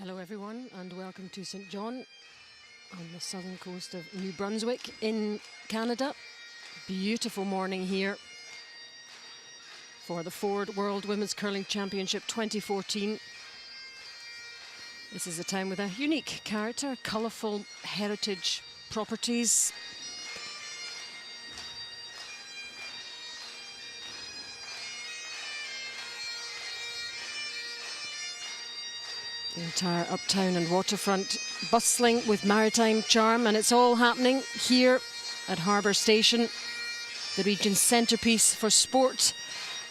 Hello everyone and welcome to St. John on the southern coast of New Brunswick in Canada. Beautiful morning here for the Ford World Women's Curling Championship 2014. This is a time with a unique character, colourful heritage properties. The entire uptown and waterfront bustling with maritime charm, and it's all happening here at Harbour Station, the region's centrepiece for sport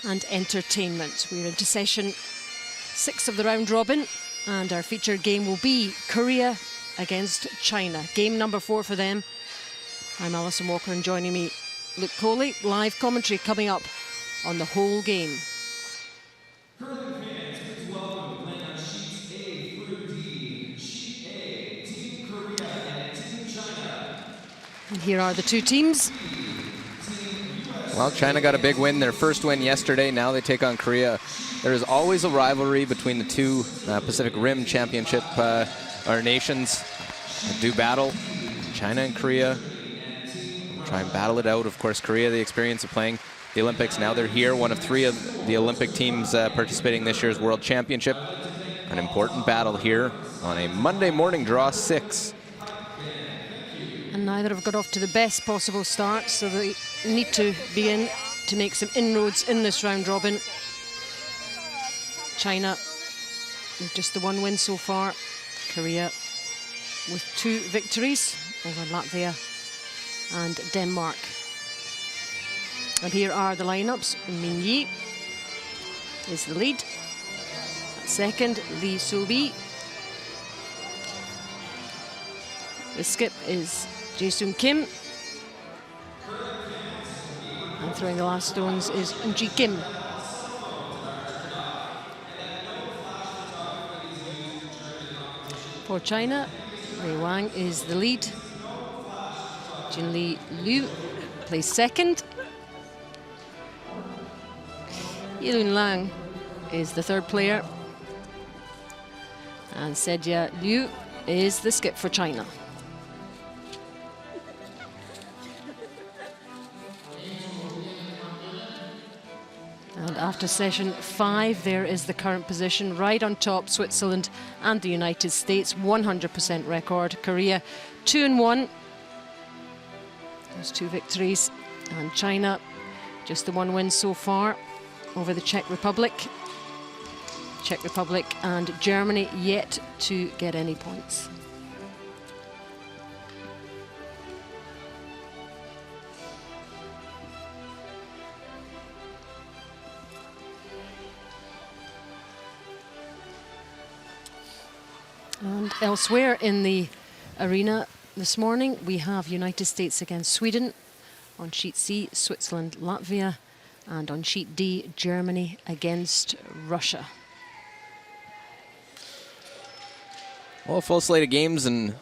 and entertainment. We're into session 6 of the round robin, and our featured game will be Korea against China. Game number 4 for them. I'm Alison Walker, and joining me, Luke Coley. Live commentary coming up on the whole game. And here are the two teams. Well, China got a big win, their first win yesterday. Now they take on Korea. There is always a rivalry between the two Pacific Rim Championship nations do battle. China and Korea try and battle it out. Of course, Korea, the experience of playing the Olympics. Now they're here, one of 3 of the Olympic teams participating this year's World Championship. An important battle here on a Monday morning draw 6. And neither have got off to the best possible start, so they need to begin to make some inroads in this round robin. China with just the 1 win so far. Korea with 2 victories over Latvia and Denmark. And here are the lineups. Min Yi is the lead. At second, Lee So-bi. The skip is Jae-Soon Kim. And throwing the last stones is Ji Kim. For China, Wei Wang is the lead. Jinli Liu plays second. Yilun Lang is the third player. And Sejia Liu is the skip for China. And after session 5, there is the current position. Right on top, Switzerland and the United States, 100% record. Korea, 2-1. Those 2 victories. And China, just the 1 win so far over the Czech Republic. Czech Republic and Germany yet to get any points. And elsewhere in the arena this morning, we have United States against Sweden. On sheet C, Switzerland, Latvia. And on sheet D, Germany against Russia. Well, a full slate of games, and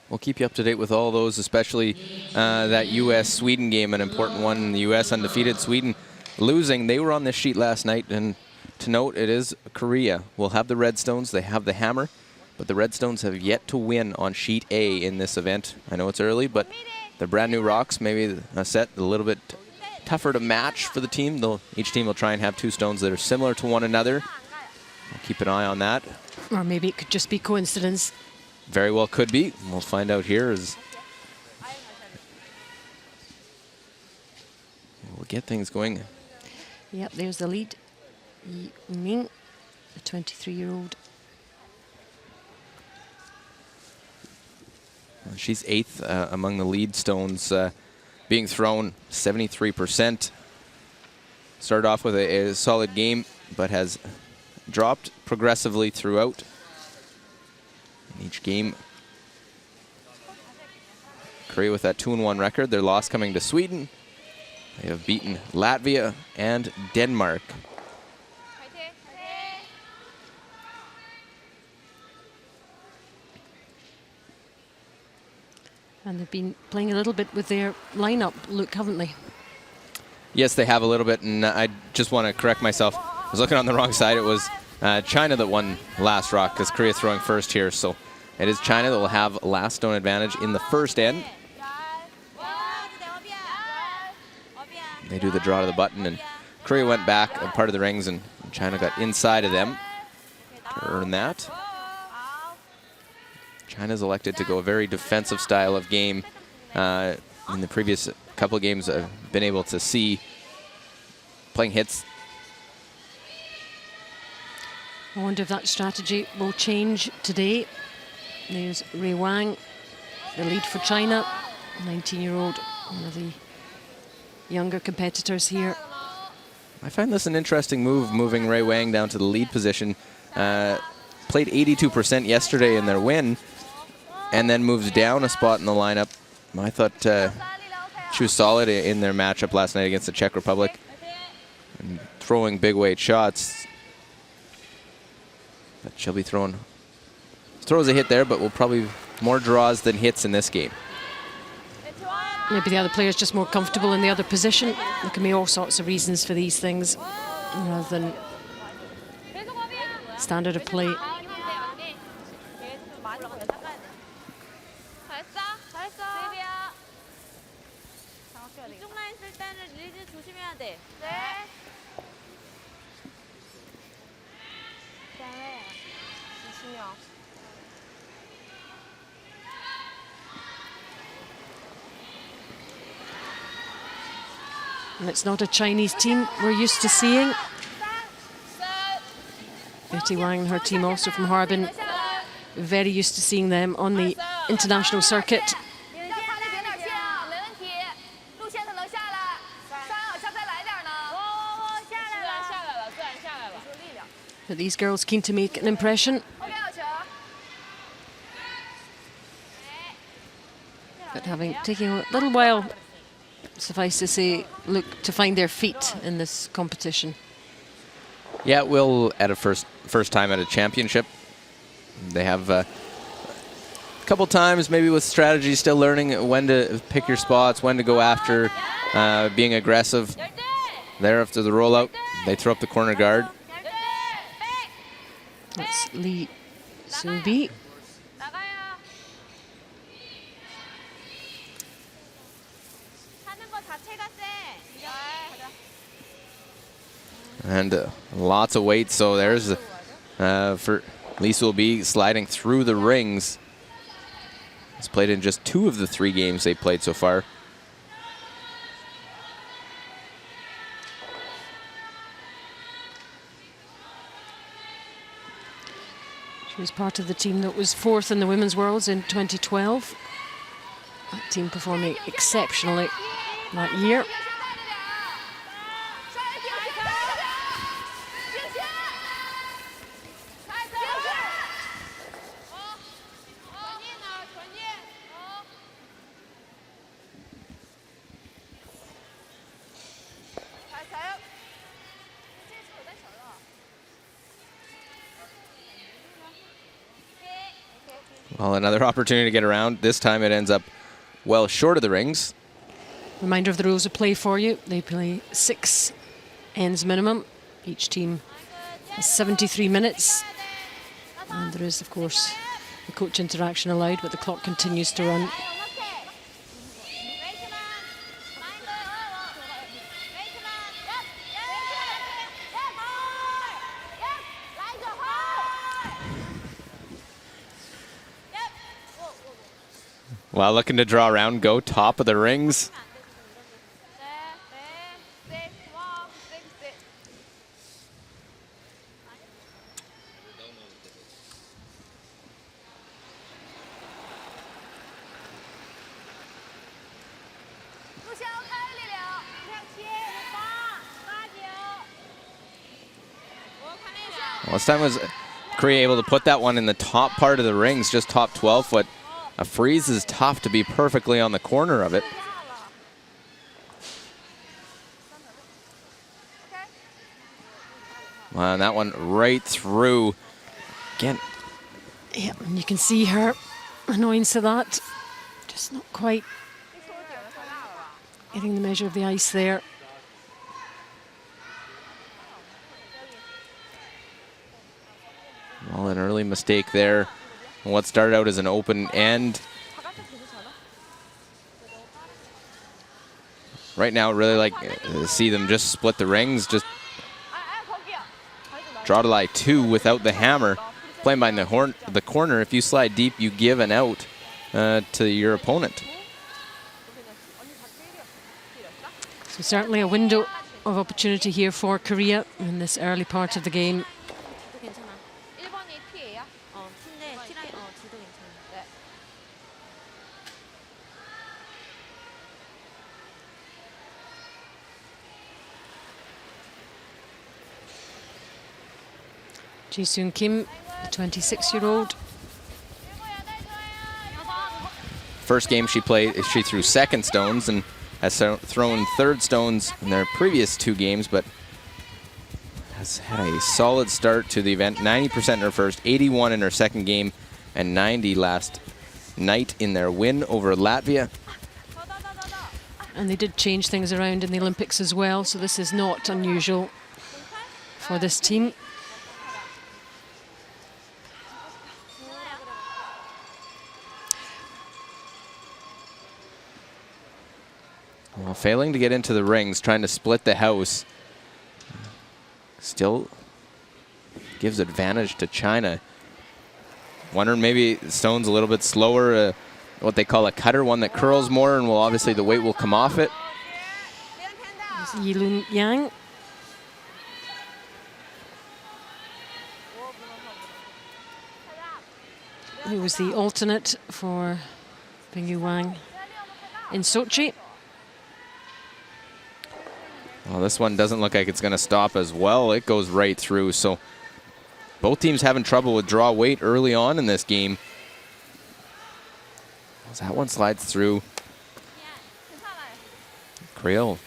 we'll keep you up to date with all those, especially that U.S.-Sweden game, an important one. The U.S. undefeated, Sweden losing. They were on this sheet last night, and to note, it is Korea. We'll have the Redstones, they have the hammer, but the Redstones have yet to win on sheet A in this event. I know it's early, but the brand new rocks, maybe a set a little bit tougher to match for the team. Each team will try and have 2 stones that are similar to one another. I'll keep an eye on that. Or maybe it could just be coincidence. Very well could be. We'll find out here as we'll get things going. Yep, there's the lead. Yi Ming, the 23-year-old. She's 8th among the lead stones being thrown, 73%. Started off with a solid game, but has dropped progressively throughout. In each game, Korea with that 2-1 record. Their loss coming to Sweden. They have beaten Latvia and Denmark. And they've been playing a little bit with their lineup, Luke, haven't they? Yes, they have a little bit, and I just want to correct myself. I was looking on the wrong side. It was China that won last rock because Korea throwing first here. So it is China that will have last stone advantage in the first end. They do the draw to the button, and Korea went back a part of the rings, and China got inside of them to earn that. China's elected to go a very defensive style of game. In the previous couple of games, I've been able to see playing hits. I wonder if that strategy will change today. There's Ray Wang, the lead for China, 19-year-old, one of the younger competitors here. I find this an interesting move, moving Ray Wang down to the lead position. Played 82% yesterday in their win, and then moves down a spot in the lineup. I thought she was solid in their matchup last night against the Czech Republic, and throwing big weight shots. But she'll be throws a hit there, but will probably more draws than hits in this game. Maybe the other player's just more comfortable in the other position. There can be all sorts of reasons for these things, rather than standard of play. And it's not a Chinese team we're used to seeing. Betty Wang and her team, also from Harbin, very used to seeing them on the international circuit. But these girls keen to make an impression. But taking a little while, suffice to say, look to find their feet in this competition. Yeah, it will at a first time at a championship. They have a couple times, maybe with strategy, still learning when to pick your spots, when to go after, being aggressive. There after the rollout, they throw up the corner guard. That's Lee Soo-bi. And lots of weight, so there's for Lee Soo-bi sliding through the rings. He's played in just 2 of the 3 games they played so far. She was part of the team that was 4th in the Women's Worlds in 2012. That team performing exceptionally that year. Well, another opportunity to get around. This time it ends up well short of the rings. Reminder of the rules of play for you. They play 6 ends minimum. Each team has 73 minutes. And there is, of course, the coach interaction allowed, but the clock continues to run. Well, looking to draw around, go top of the rings. Well, this time was Korea able to put that one in the top part of the rings, just top 12 foot. A freeze is tough to be perfectly on the corner of it. Wow, and that one right through. Again. Yeah, and you can see her annoyance to that. Just not quite getting the measure of the ice there. Well, an early mistake there. What started out as an open end. Right now, really like to see them just split the rings, just draw to lie 2 without the hammer. Playing by the corner, if you slide deep, you give an out to your opponent. So certainly a window of opportunity here for Korea in this early part of the game. Ji-Soon Kim, the 26-year-old. First game she played, she threw second stones and has thrown third stones in their previous 2 games, but has had a solid start to the event. 90% in her first, 81 in her second game, and 90 last night in their win over Latvia. And they did change things around in the Olympics as well, so this is not unusual for this team. Well, failing to get into the rings, trying to split the house. Still gives advantage to China. Wondering maybe the stone's a little bit slower, what they call a cutter, one that curls more, and will obviously the weight will come off it. Yi-Lun Yang. Who was the alternate for Pingyu Wang in Sochi. Well, this one doesn't look like it's going to stop as well. It goes right through. So both teams having trouble with draw weight early on in this game. As that one slides through. Creel.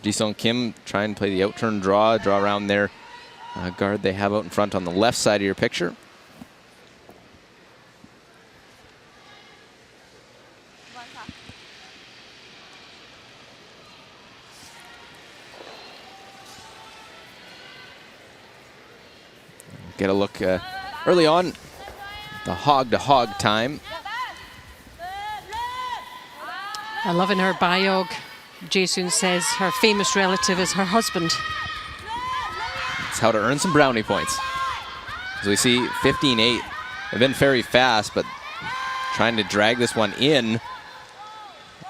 Ji-Soon Kim trying to play the outturn draw around their guard they have out in front on the left side of your picture. Get a look early on, the hog-to-hog time. I love in her biog, Ji-Soon says her famous relative is her husband. It's how to earn some brownie points. As we see, 15-8. They've been very fast, but trying to drag this one in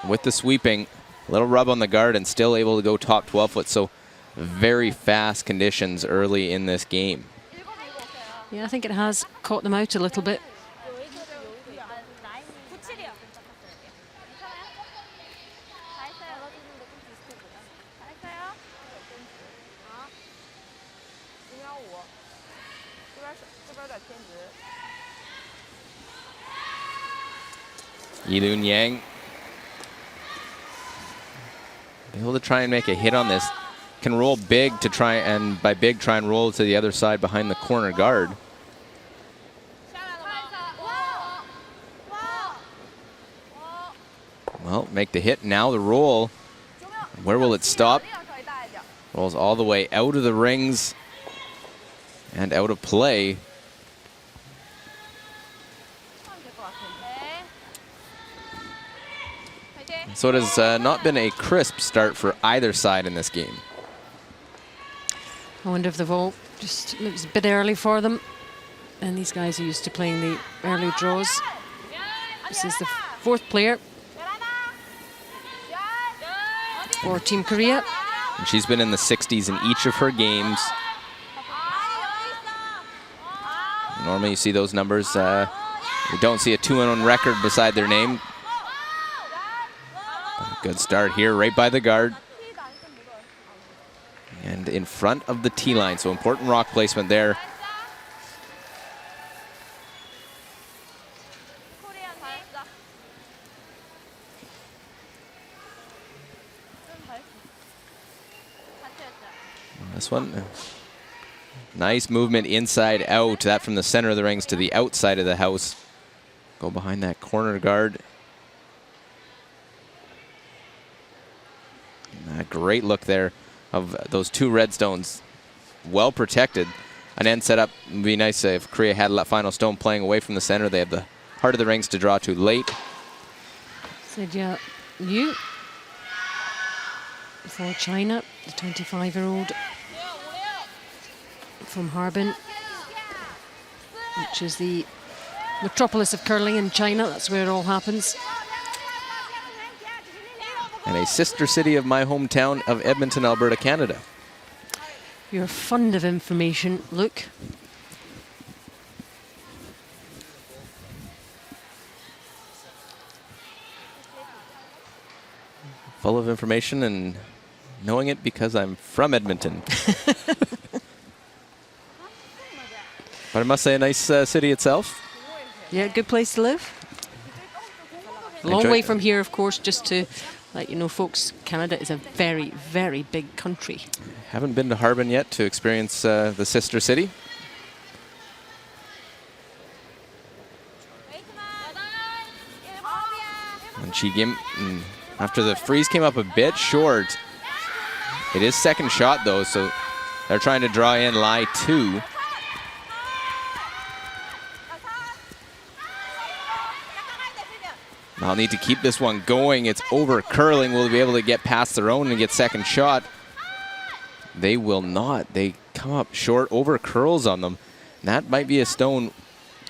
with the sweeping. A little rub on the guard and still able to go top 12 foot. So very fast conditions early in this game. Yeah, I think it has caught them out a little bit. Yi-Lun Yang able to try and make a hit on this. Can roll big to try, and by big, try and roll to the other side behind the corner guard. Well, make the hit, now the roll. Where will it stop? Rolls all the way out of the rings and out of play. So it has not been a crisp start for either side in this game. I wonder if they've all just, it was a bit early for them. And these guys are used to playing the early draws. This is the fourth player for Team Korea. And she's been in the 60s in each of her games. Normally you see those numbers. You don't see a 2-1 record beside their name. Good start here, right by the guard. And in front of the tee line, so important rock placement there. This one, nice movement inside out. That from the center of the rings to the outside of the house. Go behind that corner guard. A great look there of those two red stones, well protected. an end setup. It would be nice if Korea had that final stone playing away from the center. They have the heart of the rings to draw to late. Sedya Liu for China, the 25-year-old from Harbin, which is the metropolis of curling in China. That's where it all happens. And a sister city of my hometown of Edmonton, Alberta, Canada. You're fond of information, Luke. Full of information and knowing it because I'm from Edmonton. But I must say, a nice city itself. Yeah, good place to live. A long way from here, of course, just to let you know, folks, Canada is a very, very big country. Haven't been to Harbin yet to experience the sister city. And Chi-Gim, after the freeze came up a bit short, it is second shot though, so they're trying to draw in lie 2. I'll need to keep this one going. It's over curling. Will they be able to get past their own and get second shot? They will not. They come up short, over curls on them. And that might be a stone,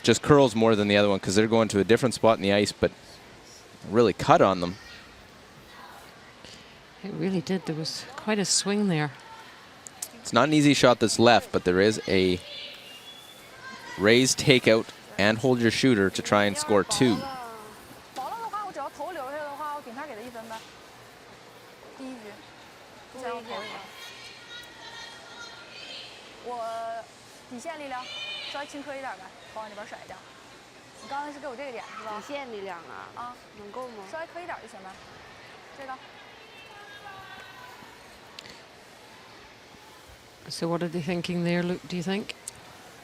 just curls more than the other one because they're going to a different spot in the ice, but really cut on them. It really did. There was quite a swing there. It's not an easy shot that's left, but there is a raised takeout and hold your shooter to try and score 2. So what are they thinking there, Luke, do you think?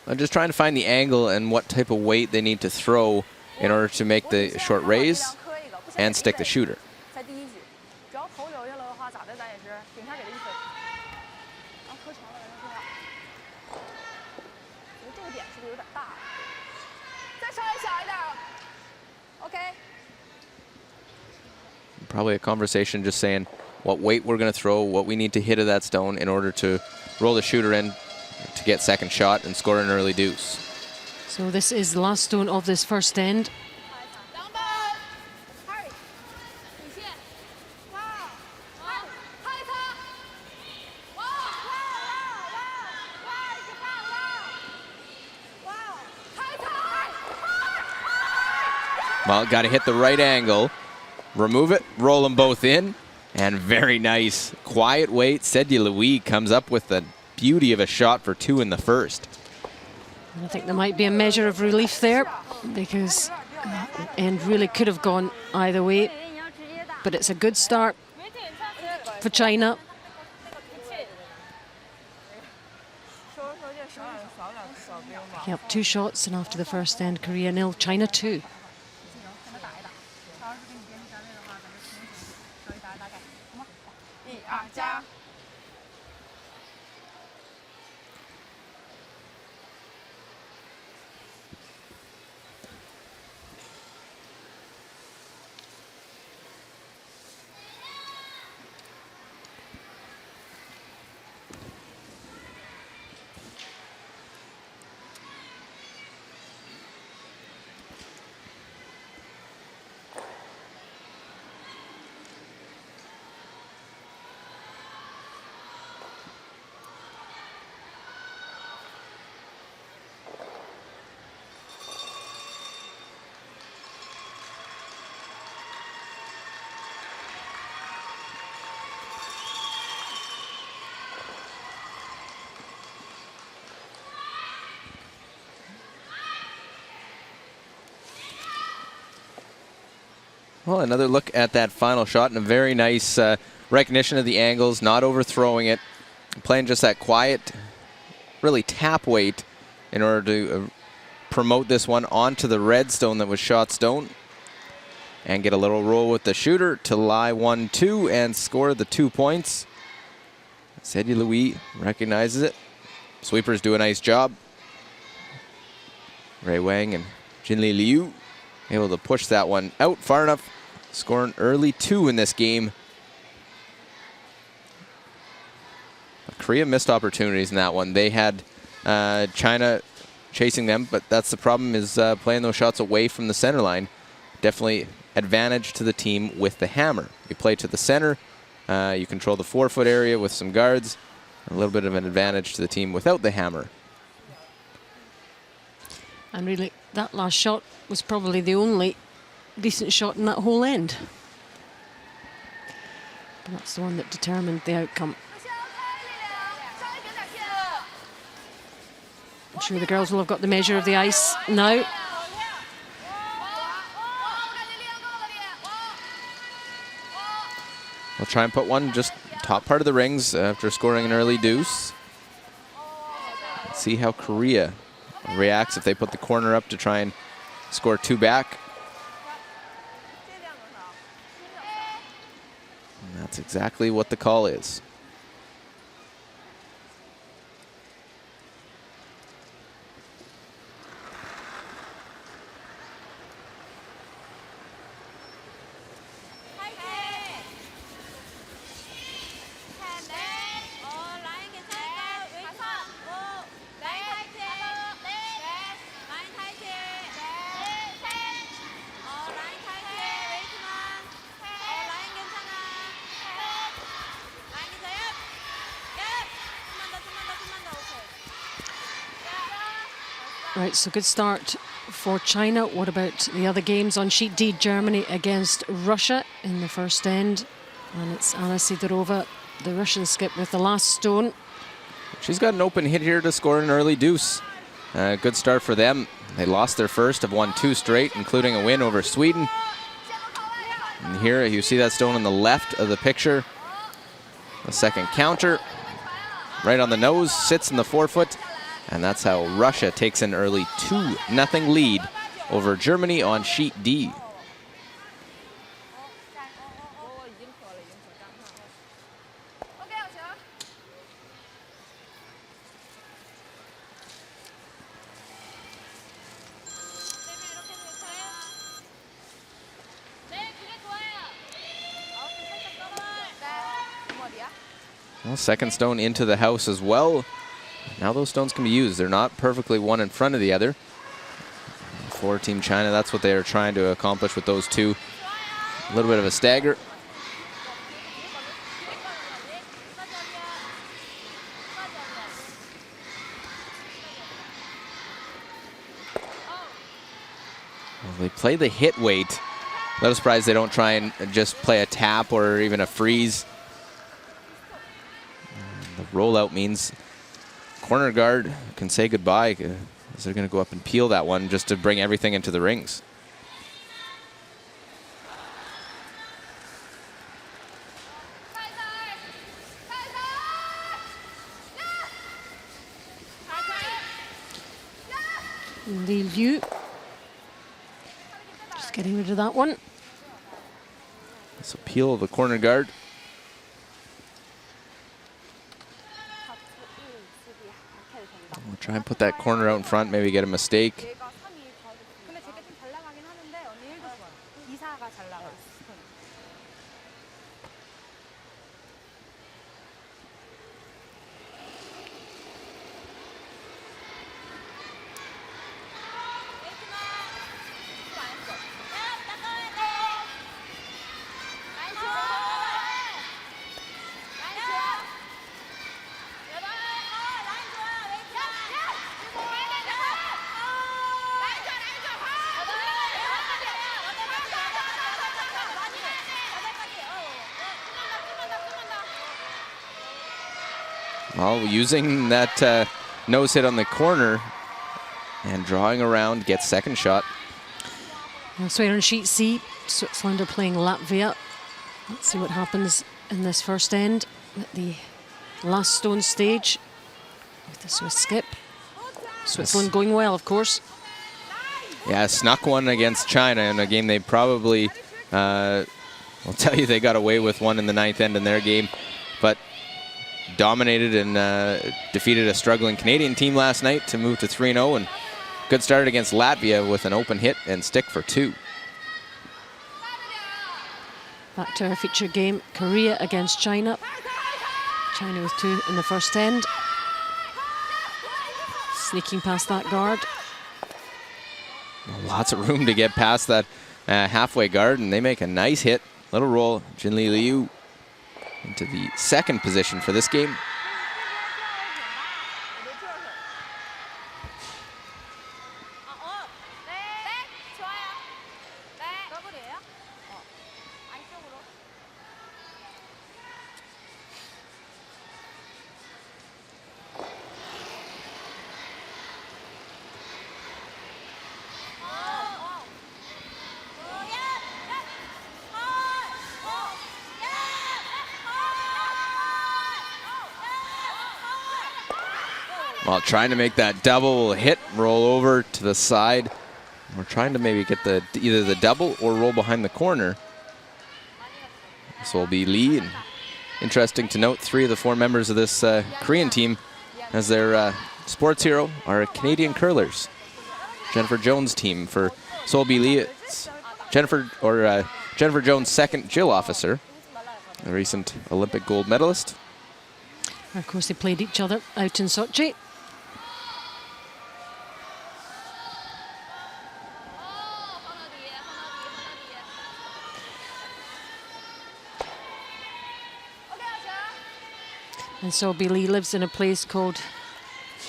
I'm just trying to find the angle and what type of weight they need to throw in order to make the short raise and stick the shooter. Probably a conversation just saying what weight we're going to throw, what we need to hit of that stone in order to roll the shooter in to get second shot and score an early deuce. So this is the last stone of this first end. Well, got to hit the right angle, remove it, roll them both in, and very nice. Quiet weight. Sedya Liu comes up with the beauty of a shot for 2 in the first. I think there might be a measure of relief there because the end really could have gone either way. But it's a good start for China. Yep, 2 shots, and after the first end, Korea 0, China 2. Well, another look at that final shot and a very nice recognition of the angles, not overthrowing it, playing just that quiet, really tap weight in order to promote this one onto the red stone that was shot stone and get a little roll with the shooter to lie 1-2 and score the 2 points. Sedya Liu recognizes it Sweepers do a nice job. Ray Wang and Jinli Liu able to push that one out far enough. Score an early 2 in this game. But Korea missed opportunities in that one. They had China chasing them, but that's the problem, is playing those shots away from the center line. Definitely advantage to the team with the hammer. You play to the center, you control the 4-foot area with some guards. A little bit of an advantage to the team without the hammer. And really, that last shot was probably the only decent shot in that whole end. But that's the one that determined the outcome. I'm sure the girls will have got the measure of the ice now. We'll try and put one just top part of the rings after scoring an early deuce. Let's see how Korea reacts if they put the corner up to try and score 2 back. And that's exactly what the call is. Right, so good start for China. What about the other games on sheet D? Germany against Russia in the first end. And it's Anna Sidorova, the Russian skip, with the last stone. She's got an open hit here to score an early deuce. Good start for them. They lost their first, have won 2 straight, including a win over Sweden. And here you see that stone on the left of the picture. The second counter, right on the nose, sits in the 4-foot. And that's how Russia takes an early 2-0 lead over Germany on sheet D. Well, second stone into the house as well. Now those stones can be used. They're not perfectly one in front of the other. For Team China, that's what they are trying to accomplish with those 2. A little bit of a stagger. Well, they play the hit weight. A little surprised they don't try and just play a tap or even a freeze. And the rollout means corner guard can say goodbye, as they're going to go up and peel that one just to bring everything into the rings. Li Liu just getting rid of that one. So peel the corner guard. We'll try and put that corner out in front, maybe get a mistake. Well, using that nose hit on the corner and drawing around, gets second shot. Elsewhere on sheet C, Switzerland are playing Latvia. Let's see what happens in this first end at the last stone stage with the Swiss skip. Switzerland going well, of course. Yeah, snuck one against China in a game they probably, I'll tell you, they got away with one in the 9th end in their game. But dominated and defeated a struggling Canadian team last night to move to 3-0, and good start against Latvia with an open hit and stick for 2. Back to our feature game, Korea against China. China with 2 in the first end. Sneaking past that guard. Lots of room to get past that halfway guard, and they make a nice hit. Little roll, Jinli Liu into the second position for this game. While trying to make that double hit, roll over to the side. We're trying to maybe get either the double or roll behind the corner. This will be Lee. And interesting to note, 3 of the 4 members of this Korean team as their sports hero are Canadian curlers. Jennifer Jones' team for Seol B. Lee. It's Jennifer Jones' second Jill officer, a recent Olympic gold medalist. Of course, they played each other out in Sochi. And so Billy lives in a place called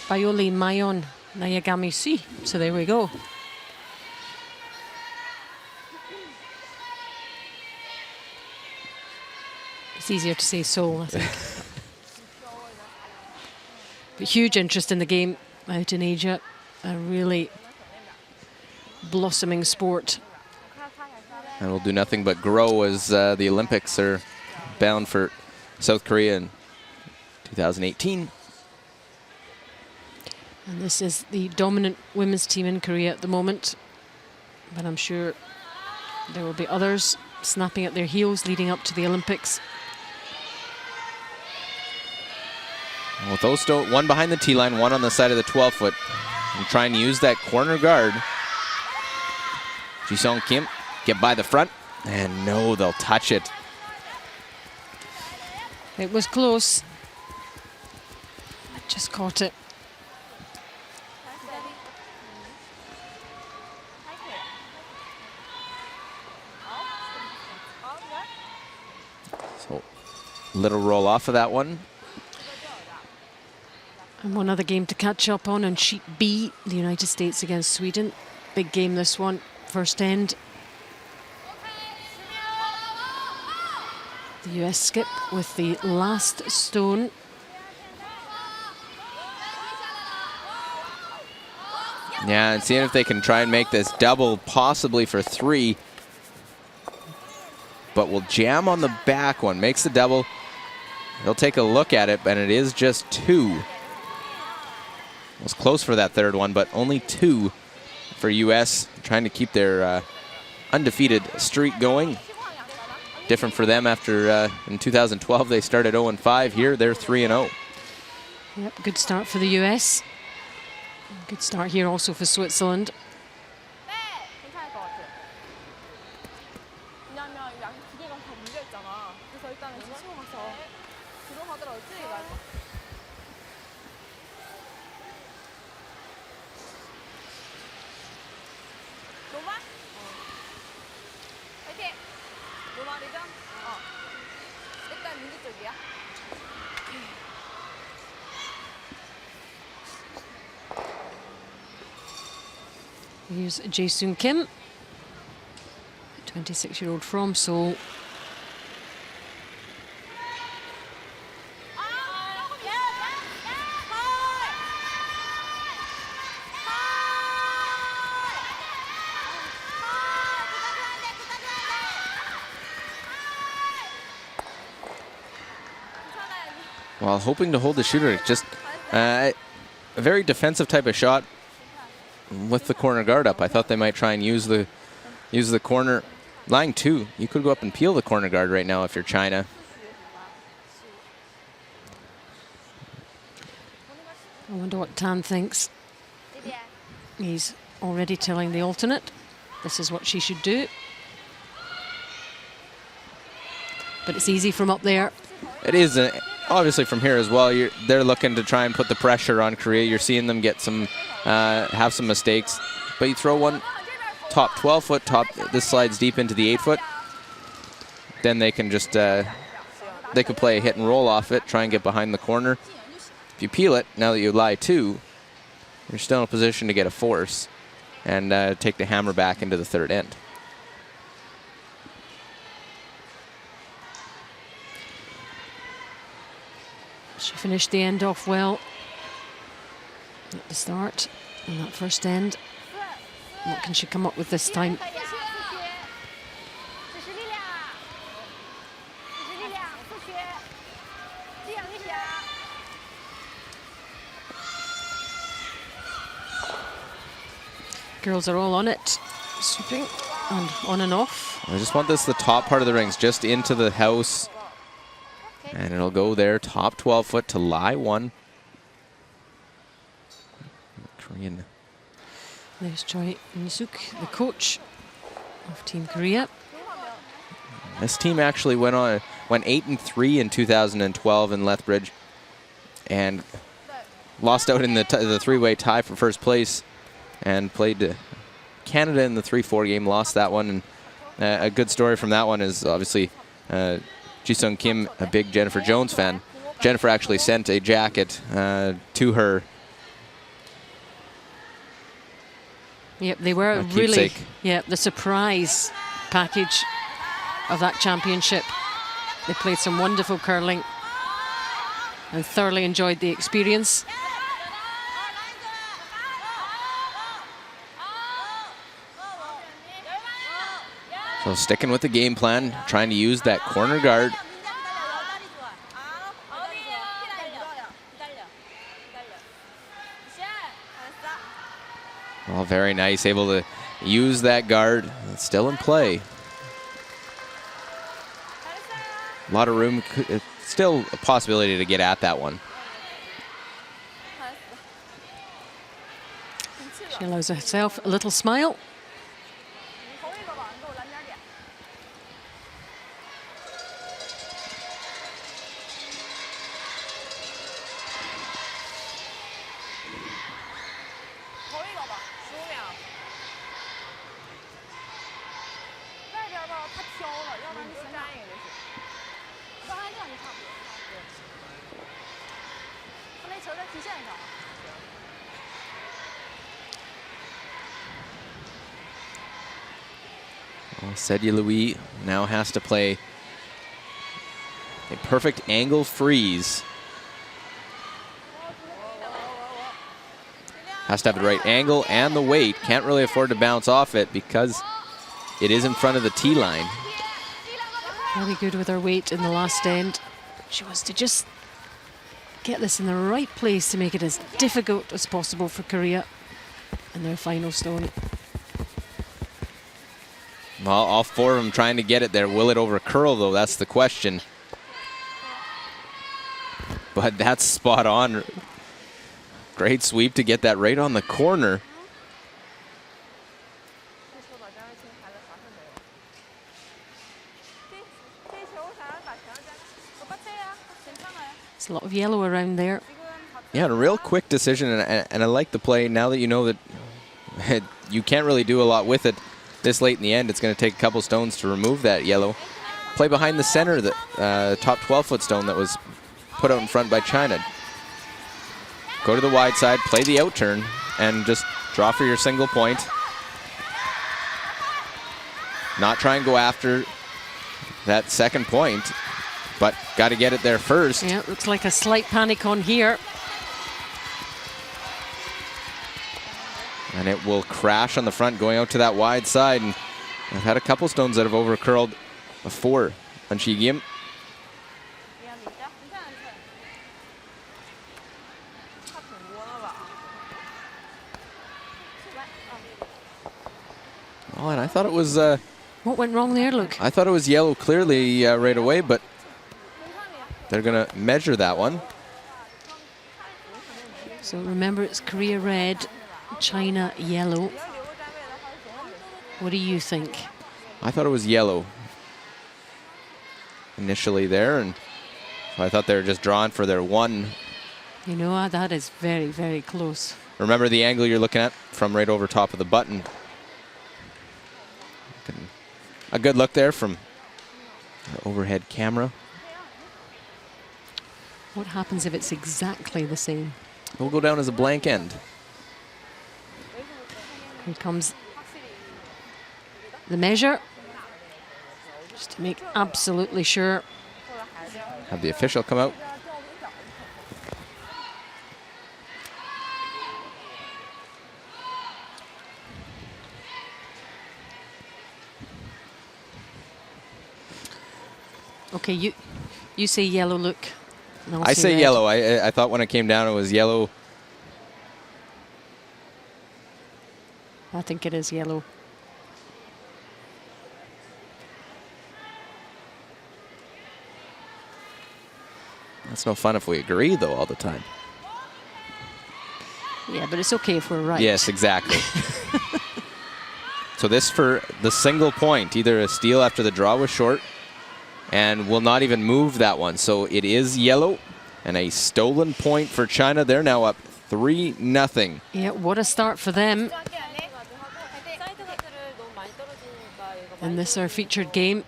Bayoli Mayon Nayagami-si. So there we go. It's easier to say Seoul, I think. But huge interest in the game out in Asia. A really blossoming sport. And will do nothing but grow as the Olympics are bound for South Korea in 2018. And this is the dominant women's team in Korea at the moment. But I'm sure there will be others snapping at their heels leading up to the Olympics. With those one behind the tee line, one on the side of the 12-foot. And try and use that corner guard. Ji-Sung Kim get by the front. And no, they'll touch it. It was close. Just caught it. So, little roll off of that one. And one other game to catch up on sheet B, the United States against Sweden. Big game this one, first end. The US skip with the last stone. Yeah, and seeing if they can try and make this double, possibly for 3. But will jam on the back one, makes the double. They'll take a look at it, and it is just 2. It was close for that third one, but only 2 for US, trying to keep their undefeated streak going. Different for them after in 2012 they started 0-5. Here they're 3-0. Yep, good start for the US. Good start here also for Switzerland. Here's Jae-Sung Kim, 26-year-old from Seoul. While hoping to hold the shooter, just a very defensive type of shot with the corner guard up. I thought they might try and use the corner. Line 2, you could go up and peel the corner guard right now if you're China. I wonder what Tan thinks. He's already telling the alternate this is what she should do. But it's easy from up there. It is, obviously from here as well. They're looking to try and put the pressure on Korea. You're seeing them get some, have some mistakes. But you throw one top 12-foot, this slides deep into the 8-foot. Then they can just, they could play a hit and roll off it, try and get behind the corner. If you peel it, now that you lie 2, you're still in a position to get a force and take the hammer back into the third end. She finished the end off well at the start in that first end. What can she come up with this time? Girls are all on it, sweeping and on and off. I just want this the top part of the rings, just into the house. And it'll go there, top 12-foot to lie 1. Korean. There's Choi In-suk, the coach of Team Korea. This team actually went 8-3 in 2012 in Lethbridge, and lost out in the three-way tie for first place, and played Canada in the 3-4 game. Lost that one, and a good story from that one is obviously. Ji-Sung Kim, a big Jennifer Jones fan. Jennifer actually sent a jacket to her. Yep, they were really, the surprise package of that championship. They played some wonderful curling and thoroughly enjoyed the experience. So sticking with the game plan, trying to use that corner guard. Oh, very nice, able to use that guard. It's still in play. A lot of room, still a possibility to get at that one. She allows herself a little smile. Well, Sedya Louis now has to play a perfect angle freeze. Has to have the right angle and the weight. Can't really afford to bounce off it because it is in front of the tee line. Very good with her weight in the last end. She was to just get this in the right place to make it as difficult as possible for Korea in their final stone. Well, all 4 of them trying to get it there. Will it over curl, though? That's the question. But that's spot on. Great sweep to get that right on the corner. There's a lot of yellow around there. Yeah, a real quick decision, and I like the play. Now that you know that you can't really do a lot with it this late in the end, it's going to take a couple stones to remove that yellow. Play behind the center, the top 12-foot stone that was put out in front by China. Go to the wide side, play the out turn, and just draw for your single point. Not try and go after that second point, but got to get it there first. Yeah, looks like a slight panic on here. And it will crash on the front going out to that wide side. And I've had a couple stones that have over curled before on Shigim. Oh, and I thought it was... what went wrong there, Luke? I thought it was yellow clearly right away, but they're going to measure that one. So remember, it's Korea red, China yellow. What do you think? I thought it was yellow initially there, and I thought they were just drawn for their one. You know, that is very, very close. Remember the angle you're looking at from right over top of the button. A good look there from the overhead camera. What happens if it's exactly the same? It will go down as a blank end. Here comes the measure, just to make absolutely sure. Have the official come out. Okay, you say yellow, look. I say red. yellow. I thought when it came down it was yellow. I think it is yellow. That's no fun if we agree, though, all the time. Yeah, but it's okay if we're right. Yes, exactly. So this for the single point, either a steal after the draw was short, and will not even move that one. So it is yellow, and a stolen point for China. They're now up 3-0. Yeah, what a start for them. And this is our featured game.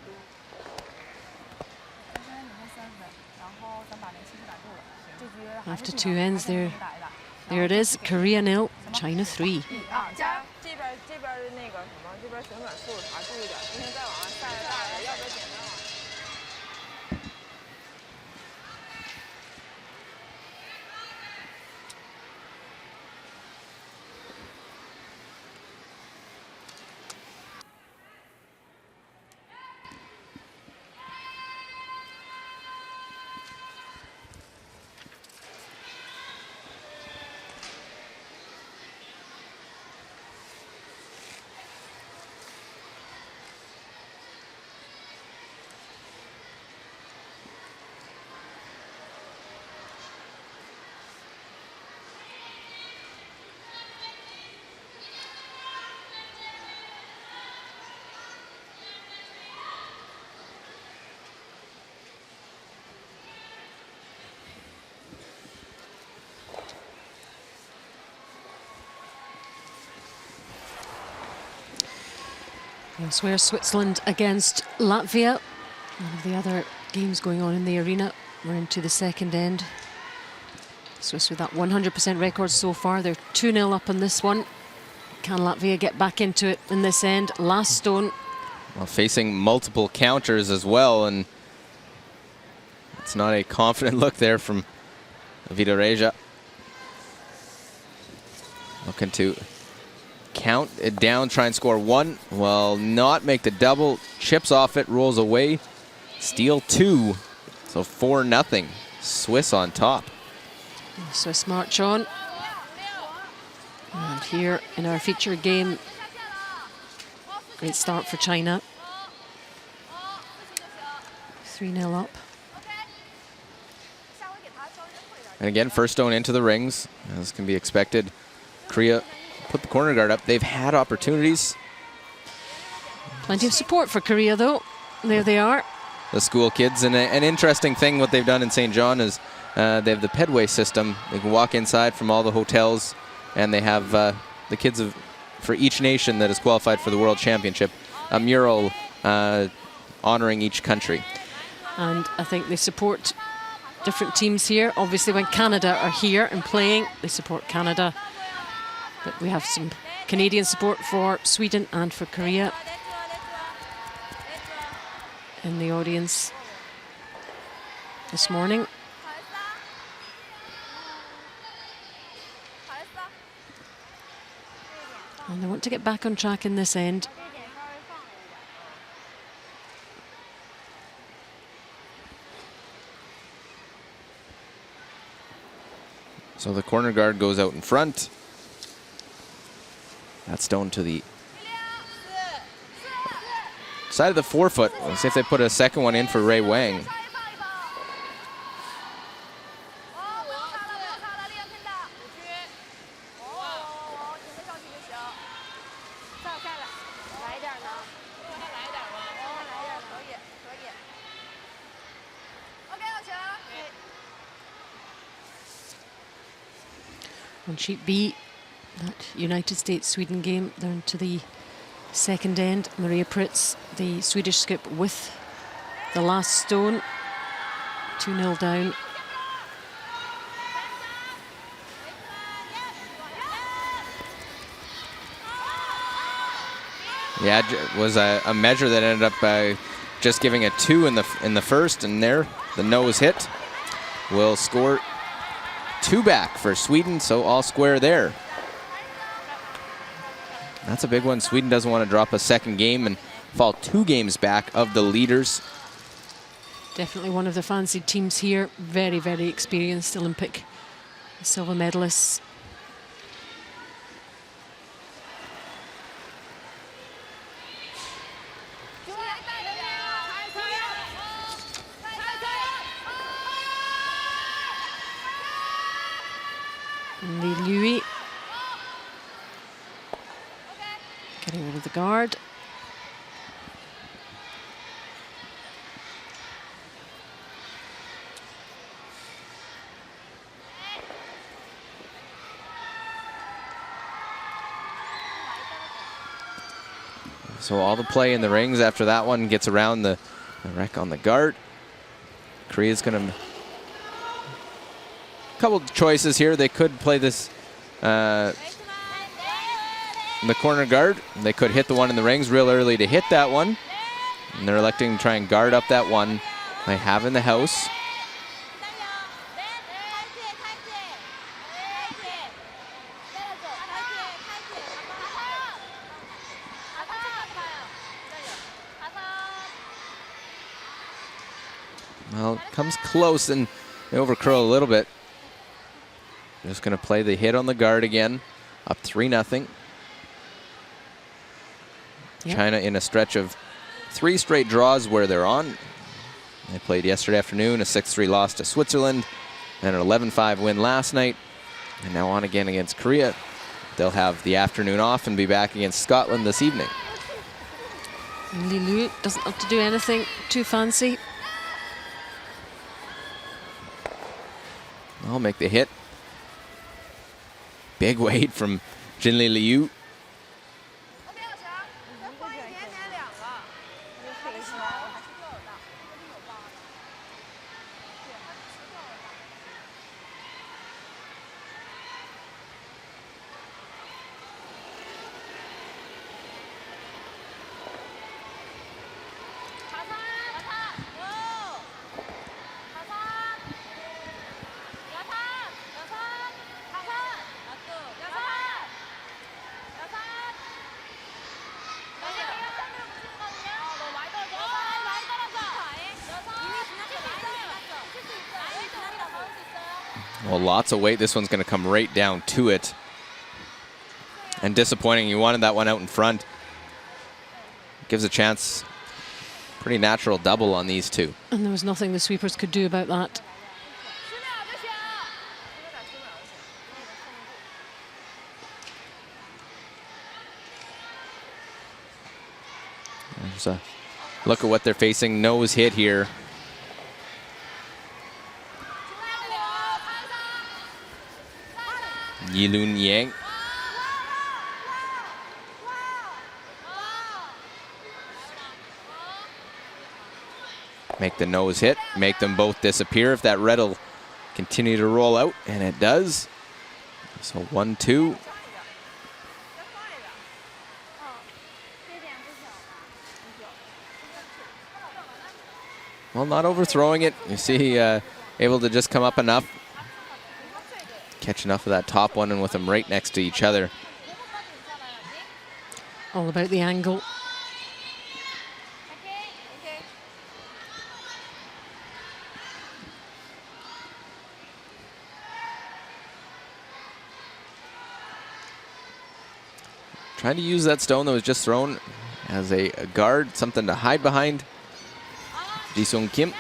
After 2 ends there. There it is, Korea 0, China 3. Elsewhere, Switzerland against Latvia. One of the other games going on in the arena. We're into the second end. Swiss with that 100% record so far. They're 2-0 up on this one. Can Latvia get back into it in this end? Last stone. Well, facing multiple counters as well, and it's not a confident look there from Vidareja. Looking to count it down, try and score one. Well, not make the double. Chips off it, rolls away. Steal 2. So 4-0. Swiss on top. Swiss march on. And here in our featured game, great start for China. 3-0 up. And again, first stone into the rings, as can be expected. Korea put the corner guard up. They've had opportunities. Plenty of support for Korea, though. There they are. The school kids. And an interesting thing what they've done in St. John is they have the pedway system. They can walk inside from all the hotels, and they have the kids for each nation that is qualified for the World Championship, a mural honoring each country. And I think they support different teams here. Obviously, when Canada are here and playing, they support Canada. But we have some Canadian support for Sweden and for Korea in the audience this morning. And they want to get back on track in this end. So the corner guard goes out in front. That stone to the side of the forefoot. We'll see if they put a second one in for Ray Wang. On sheet B, that United States-Sweden game down to the second end. Maria Pritz, the Swedish skip, with the last stone. 2-0 down. Yeah, it was a measure that ended up just giving a 2 in the first, and there the nose hit will score 2 back for Sweden, so all square there. That's a big one. Sweden doesn't want to drop a second game and fall 2 games back of the leaders. Definitely one of the fancied teams here. Very, very experienced Olympic silver medalists. Li Lui getting rid of the guard. So all the play in the rings after that one gets around the wreck on the guard. Korea's going to... Couple choices here. They could play this in the corner guard. They could hit the one in the rings real early to hit that one. And they're electing to try and guard up that one they have in the house. Well, it comes close and they overcurl a little bit. Just going to play the hit on the guard again. Up 3-0. Yep. China in a stretch of 3 straight draws where they're on. They played yesterday afternoon, a 6-3 loss to Switzerland, and an 11-5 win last night, and now on again against Korea. They'll have the afternoon off and be back against Scotland this evening. Li Lui doesn't have to do anything too fancy. I'll make the hit. Big weight from Jinli Liu. Well, lots of weight. This one's going to come right down to it. And disappointing. You wanted that one out in front. Gives a chance. Pretty natural double on these two. And there was nothing the sweepers could do about that. There's a look at what they're facing. Nose hit here. Yilun Yang. Make the nose hit, make them both disappear. If that red will continue to roll out, and it does. So 1-2. Well, not overthrowing it. You see, able to just come up enough. Catch enough of that top one and with them right next to each other. All about the angle. Trying to use that stone that was just thrown as a guard, something to hide behind. Ji-sung Kim.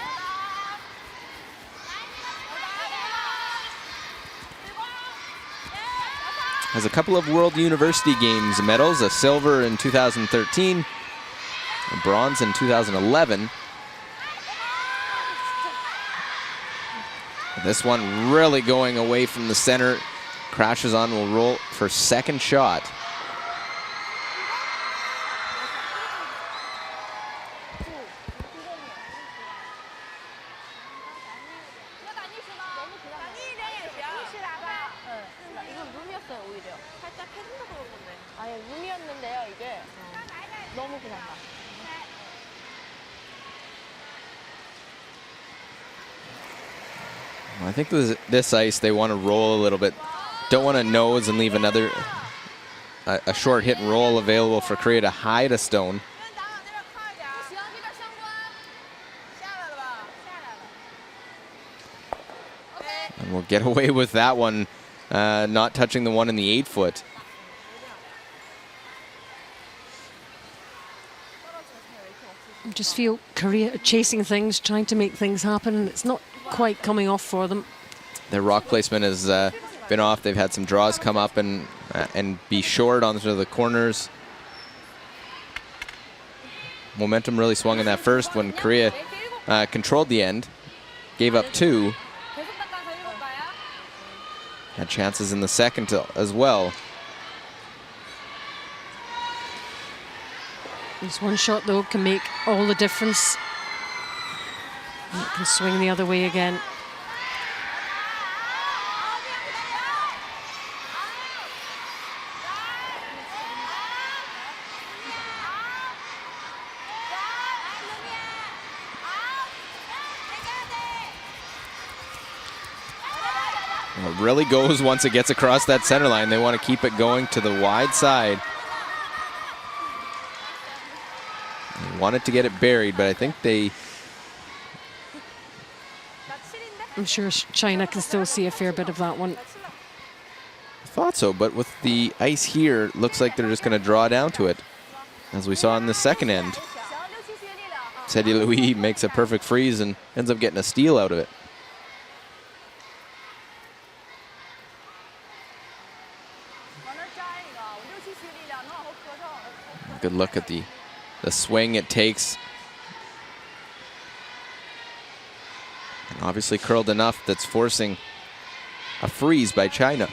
Has a couple of World University Games medals, a silver in 2013, a bronze in 2011. This one really going away from the center. crashes on, will roll for second shot. I think this ice, they want to roll a little bit. Don't want to nose and leave another a short hit and roll available for Korea to hide a stone. And we'll get away with that one, not touching the one in the 8 foot. I just feel Korea are chasing things, trying to make things happen, and it's not quite coming off for them. Their rock placement has been off. They've had some draws come up and be short onto the corners. Momentum really swung in that first when Korea controlled the end, gave up 2. Had chances in the second as well. This one shot, though, can make all the difference. And it can swing the other way again. Well, it really goes once it gets across that center line. They want to keep it going to the wide side. They wanted to get it buried, but I think I'm sure China can still see a fair bit of that one. thought so, but with the ice here, looks like they're just going to draw down to it, as we saw in the second end. Teddy Louis makes a perfect freeze and ends up getting a steal out of it. Good look at the swing it takes. And obviously curled enough that's forcing a freeze by China.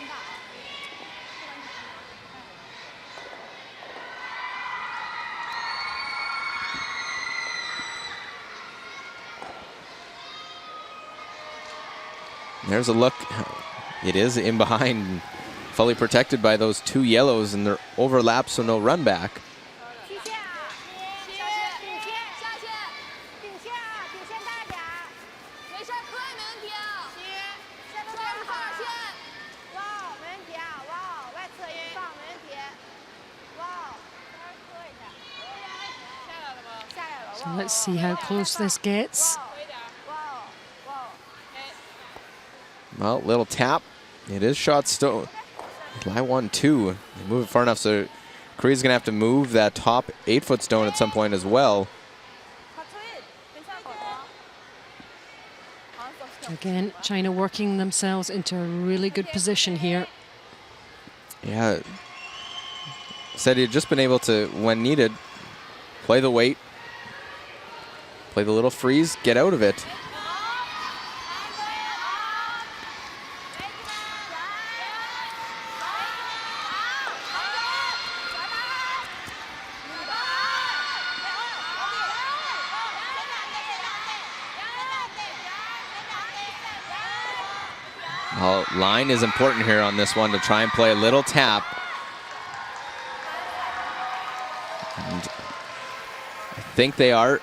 There's a look. It is in behind, fully protected by those two yellows, and they're overlapped, so no run back. So let's see how close this gets. Well, little tap. It is shot stone. Lie 1-2. They move it far enough, so Korea's going to have to move that top 8-foot stone at some point as well. Again, China working themselves into a really good position here. Yeah. Said he'd just been able to, when needed, play the weight, play the little freeze, get out of it. Well, line is important here on this one to try and play a little tap. And I think they are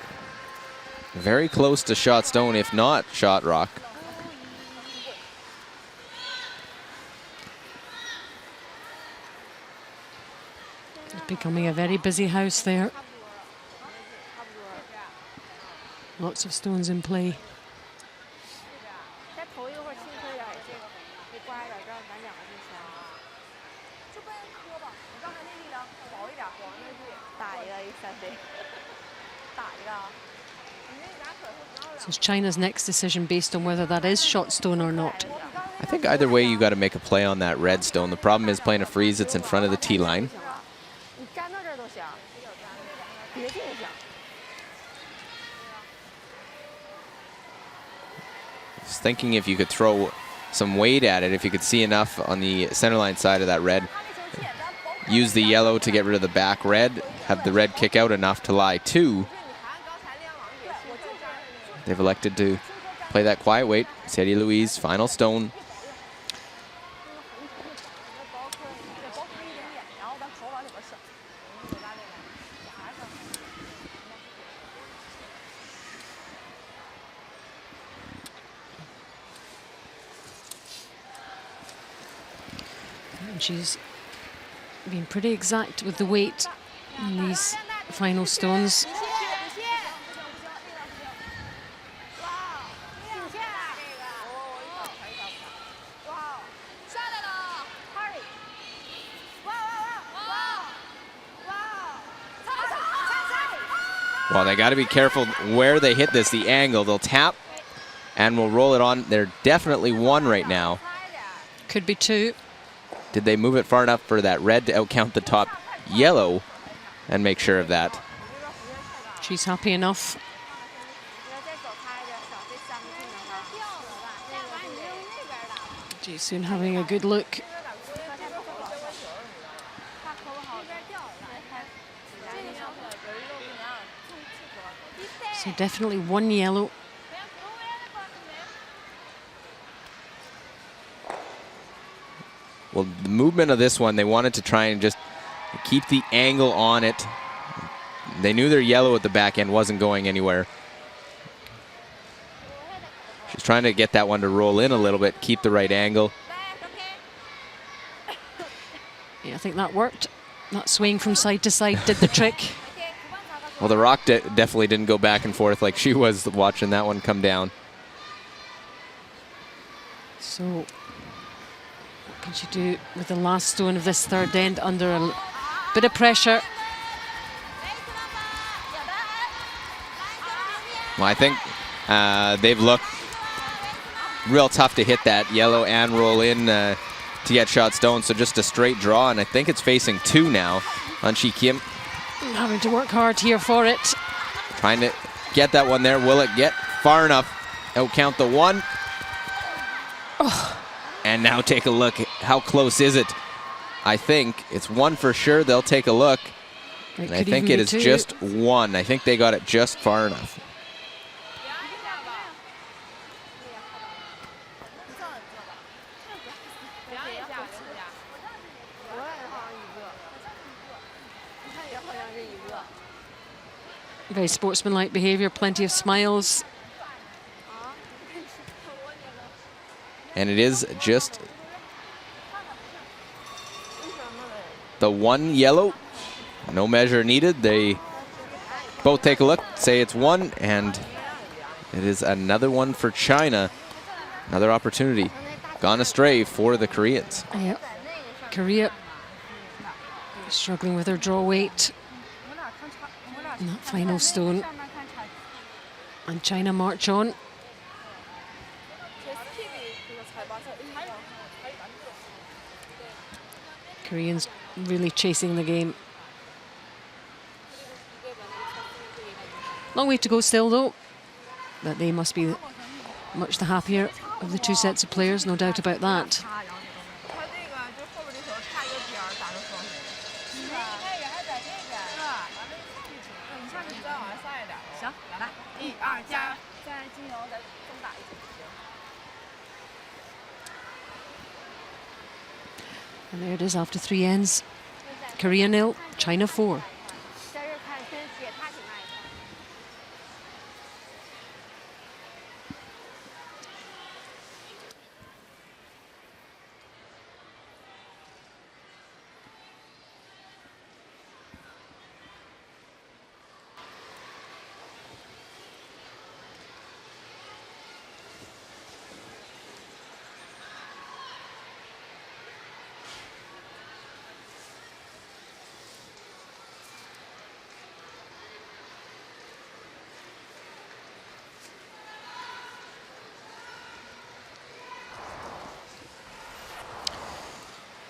very close to shot stone, if not shot rock. It's becoming a very busy house there. Lots of stones in play. So it's China's next decision based on whether that is shot stone or not. I think either way you got to make a play on that red stone. The problem is playing a freeze that's in front of the tee line. Just thinking if you could throw some weight at it. If you could see enough on the center line side of that red, use the yellow to get rid of the back red, have the red kick out enough to lie 2. They've elected to play that quiet weight. Sadie Louise, final stone. And she's been pretty exact with the weight in these final stones. Well, they got to be careful where they hit this, the angle. They'll tap and we'll roll it on. They're definitely 1 right now. Could be 2. Did they move it far enough for that red to outcount the top yellow and make sure of that? She's happy enough. Ji Soon having a good look. So definitely 1 yellow. Well, the movement of this one, they wanted to try and just keep the angle on it. They knew their yellow at the back end wasn't going anywhere. She's trying to get that one to roll in a little bit, keep the right angle. Yeah, I think that worked. That swing from side to side did the trick. Well, the rock definitely didn't go back and forth like she was watching that one come down. So, what can she do with the last stone of this third end under a bit of pressure? Well, I think they've looked real tough to hit that yellow and roll in to get shot stone. So just a straight draw, and I think it's facing 2 now on Chi Kim. Having to work hard here for it. Trying to get that one there. Will it get far enough? Outcount the 1. Oh. And now take a look. How close is it? I think it's 1 for sure. They'll take a look. And I think it is 2. just 1. I think they got it just far enough. Very sportsmanlike behavior, plenty of smiles. And it is just the 1 yellow. No measure needed. They both take a look, say it's 1, and it is another one for China. Another opportunity gone astray for the Koreans. Yeah. Korea struggling with her draw weight. And that final stone. And China march on. Koreans really chasing the game. Long way to go still, though. But they must be much the happier of the 2 sets of players, no doubt about that. And there it is after 3 ends. Korea 0, China 4.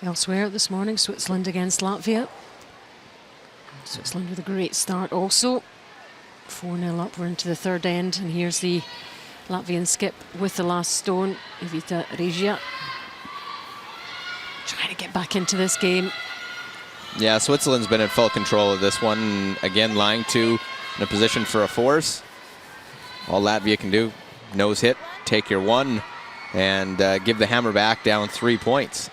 Elsewhere this morning, Switzerland against Latvia. Switzerland with a great start also. 4-0 up, we're into the third end, and here's the Latvian skip with the last stone, Evita Regia. Trying to get back into this game. Yeah, Switzerland's been in full control of this one. Again, lying to in a position for a force. All Latvia can do, nose hit, take your one, and give the hammer back down 3 points.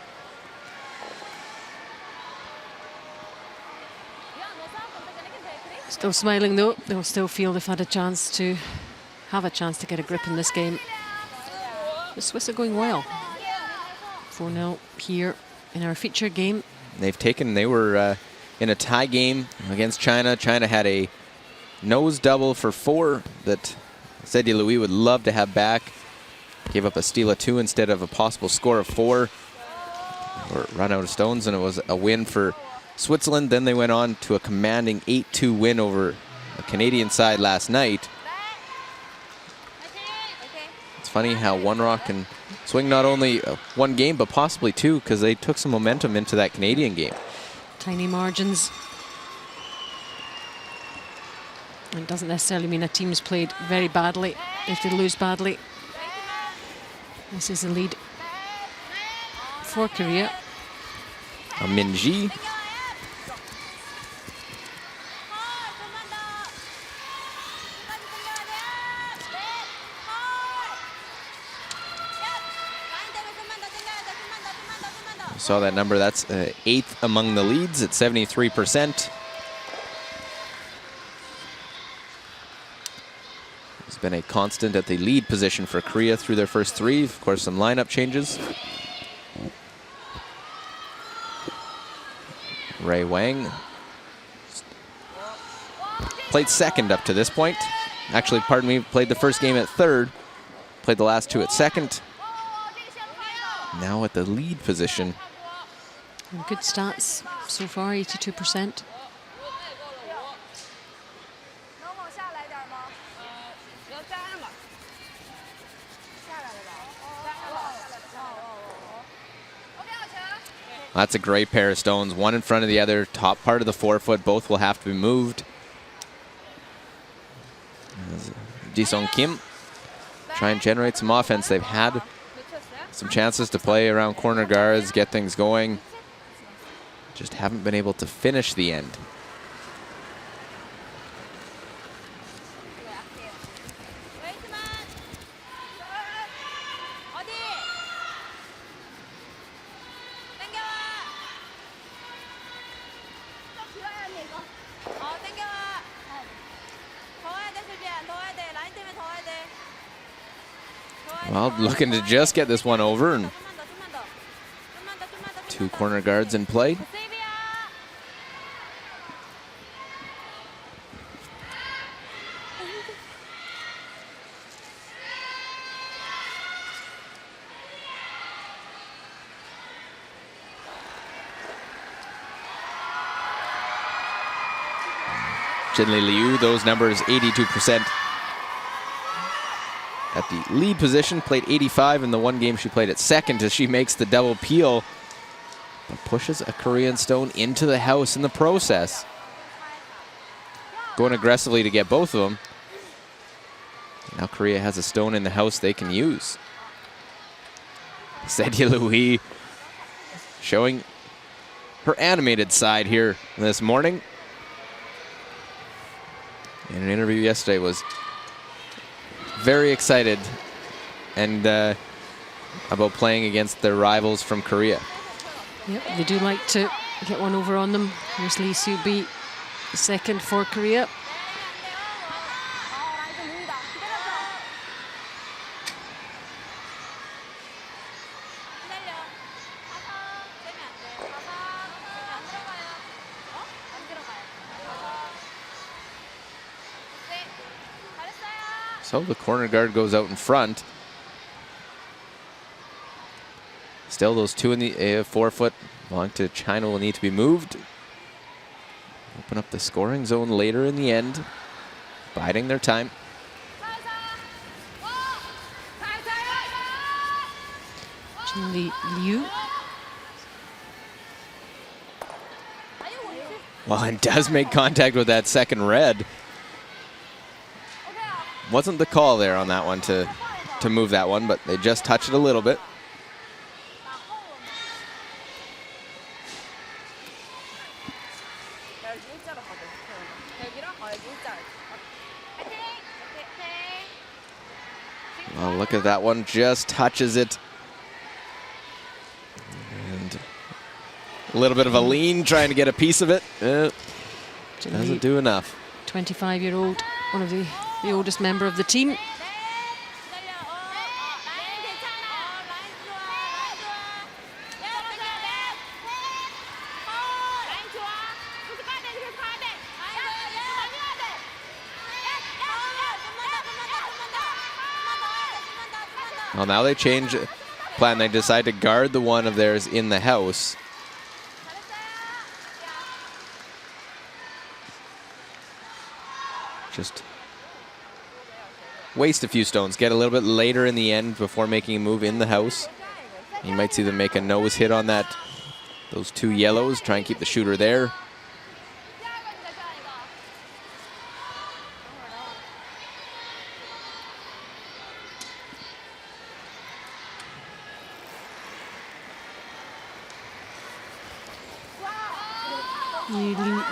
Still smiling though. They'll still feel they've had a chance to get a grip in this game. The Swiss are going well. 4-0 here in our feature game. They were in a tie game against China. China had a nose double for 4 that Zeddy Louis would love to have back. Gave up a steal of 2 instead of a possible score of 4. Or run out of stones, and it was a win for Switzerland. Then they went on to a commanding 8-2 win over the Canadian side last night. It's funny how One Rock can swing not only one game, but possibly 2, because they took some momentum into that Canadian game. Tiny margins. It doesn't necessarily mean a team's played very badly if they lose badly. This is a lead for Korea. Minji. Saw that number. That's 8th among the leads at 73%. He's been a constant at the lead position for Korea through their first 3. Of course, some lineup changes. Ray Wang played second up to this point. Actually, pardon me, played the first game at third. Played the last 2 at second. Now at the lead position. And good stats so far, 82%. That's a great pair of stones, one in front of the other, top part of the forefoot. Both will have to be moved. Ji-Sung Kim try and generate some offense. They've had some chances to play around corner guards, get things going. Just haven't been able to finish the end. Well, looking to just get this one over, and 2 corner guards in play. Jinli Liu, those numbers, 82%. At the lead position, played 85 in the one game she played at second as she makes the double peel, but pushes a Korean stone into the house in the process. Going aggressively to get both of them. Now Korea has a stone in the house they can use. Zeddy Louis showing her animated side here this morning. In an interview yesterday, was very excited and about playing against their rivals from Korea. Yep, they do like to get one over on them. Here's Lee Soo-bi, second for Korea. So the corner guard goes out in front. Still those 2 in the forefoot belong to China will need to be moved. Open up the scoring zone later in the end. Biding their time. Jinli Liu. Well, and does make contact with that second red. Wasn't the call there on that one to to move that one, but they just touch it a little bit. Oh, look at that one, just touches it. And a little bit of a lean, trying to get a piece of it. Doesn't do enough. 25-year-old, one of the oldest member of the team. Well, now they change plan. They decide to guard the one of theirs in the house. Just waste a few stones. Get a little bit later in the end before making a move in the house. You might see them make a nose hit on that. Those two yellows. Try and keep the shooter there.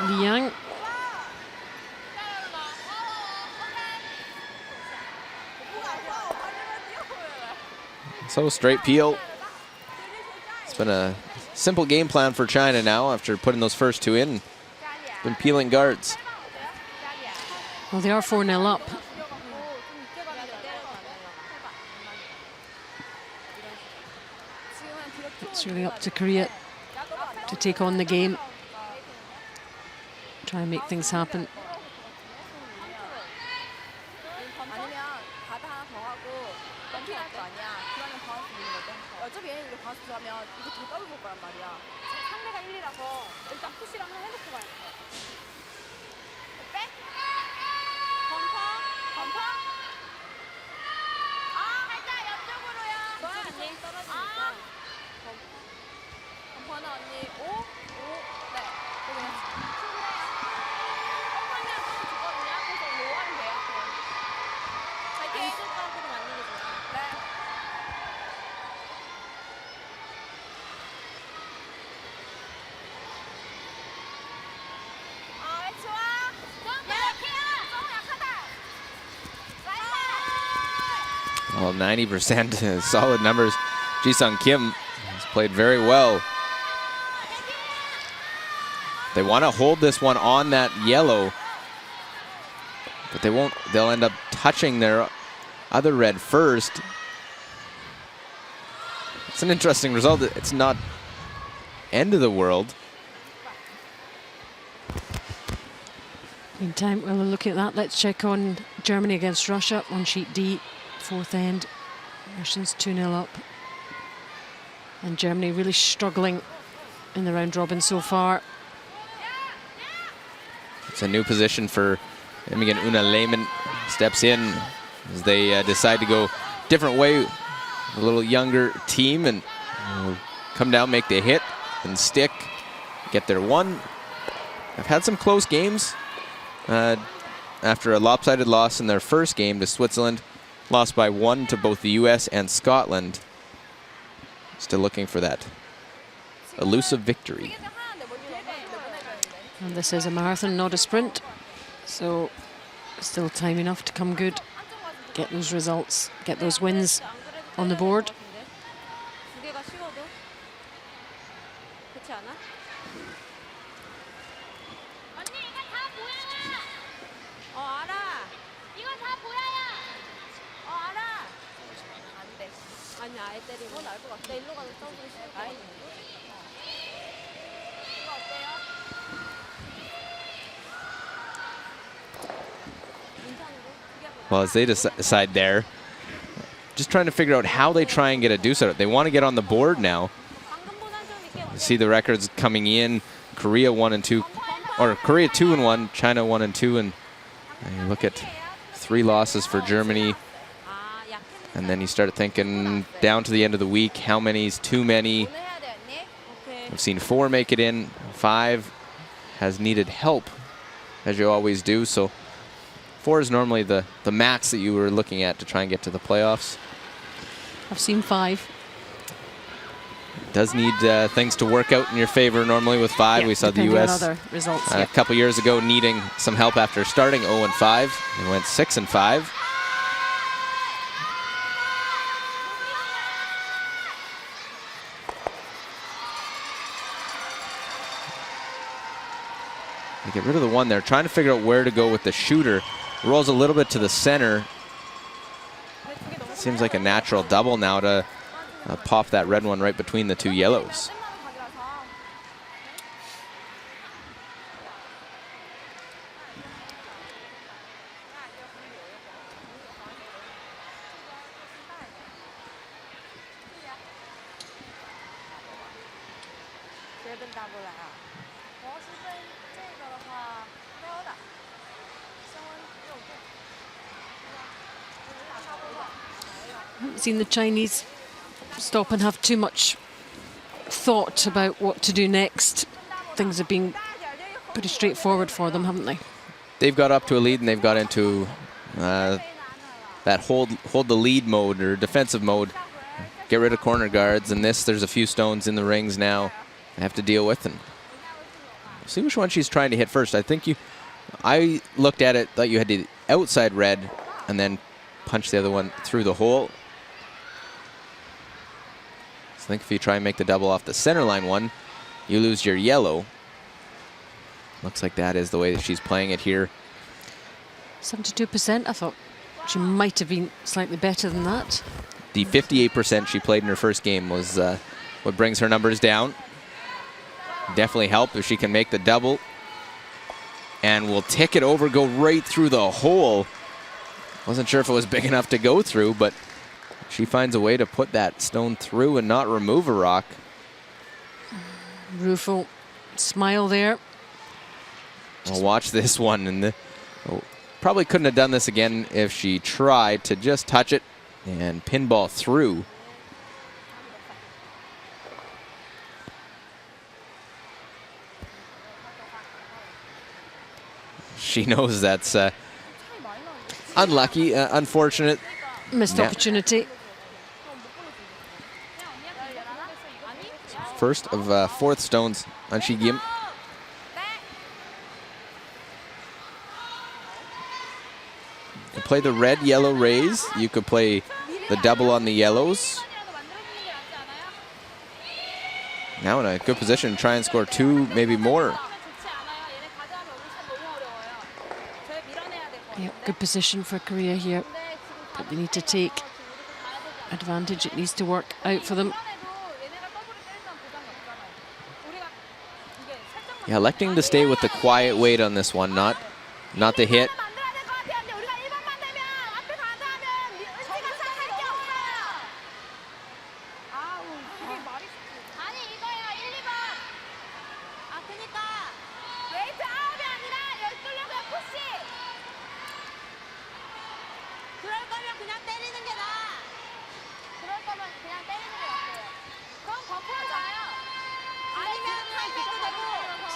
Liang. So straight peel. It's been a simple game plan for China now after putting those first two in. Been peeling guards. Well, they are 4-0 up. It's really up to Korea to take on the game. Try and make things happen. Well, 90% solid numbers. Ji-sung Kim has played very well. They want to hold this one on that yellow, but they won't. They'll end up touching their other red first. It's an interesting result. It's not end of the world. Meantime, while we're looking at that, let's check on Germany against Russia on sheet D. Fourth end. Russians 2-0 up. And Germany really struggling in the round robin so far. It's a new position for them again. Una Lehmann steps in as they decide to go different way. A little younger team and come down, make the hit and stick, get their one. I've had some close games after a lopsided loss in their first game to Switzerland. Lost by 1 to both the US and Scotland. Still looking for that elusive victory. And this is a marathon, not a sprint. So still time enough to come good, get those results, get those wins on the board. Well, as they decide there, just trying to figure out how they try and get a deuce out of it. They want to get on the board now. You see the records coming in. Korea 1-2, or Korea 2-1, China 1-2, and you look at 3 losses for Germany. And then you start thinking down to the end of the week, how many's too many? I've seen 4 make it in, 5 has needed help, as you always do. So 4 is normally the max that you were looking at to try and get to the playoffs. I've seen 5. Does need things to work out in your favor normally with 5. Yeah, We saw the depending on U.S. other results, a couple years ago needing some help after starting 0-5. They went 6-5. They get rid of the one there, trying to figure out where to go with the shooter. Rolls a little bit to the center. Seems like a natural double now to pop that red one right between the 2 yellows. Haven't seen the Chinese stop and have too much thought about what to do next. Things have been pretty straightforward for them, haven't they? They've got up to a lead and they've got into that hold the lead mode or defensive mode. Get rid of corner guards, and there's a few stones in the rings now they have to deal with. And see which one she's trying to hit first. I looked at it, thought you had the outside red and then punch the other one through the hole. So I think if you try and make the double off the center line one, you lose your yellow. Looks like that is the way that she's playing it here. 72%, I thought she might have been slightly better than that. The 58% she played in her first game was what brings her numbers down. Definitely help if she can make the double. And will tick it over, go right through the hole. Wasn't sure if it was big enough to go through, but she finds a way to put that stone through and not remove a rock. Rueful smile there. Well, watch this one. And probably couldn't have done this again if she tried to just touch it and pinball through. She knows that's unlucky, unfortunate. Missed opportunity. First of 4th stones on Shigim. You could play the red-yellow raise. You could play the double on the yellows. Now in a good position to try and score 2, maybe more. Yep, good position for Korea here, but they need to take advantage. It needs to work out for them. Yeah, electing to stay with the quiet weight on this one, not the hit.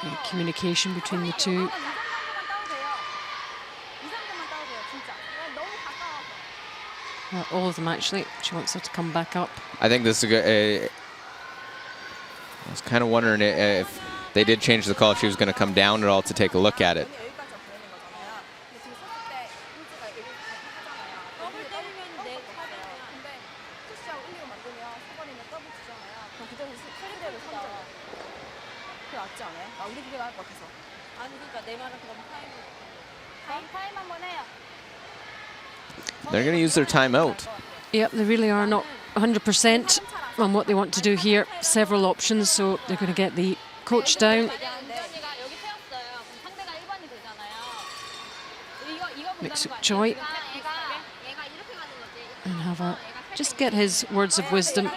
So communication between the two. Well, all of them actually. She wants her to come back up. I think this is a good. I was kind of wondering if they did change the call, if she was going to come down at all to take a look at it. They're going to use their timeout. Yep, they really are not 100% on what they want to do here. Several options, so they're going to get the coach down. Mix up Choi. And have a, just get his words of wisdom.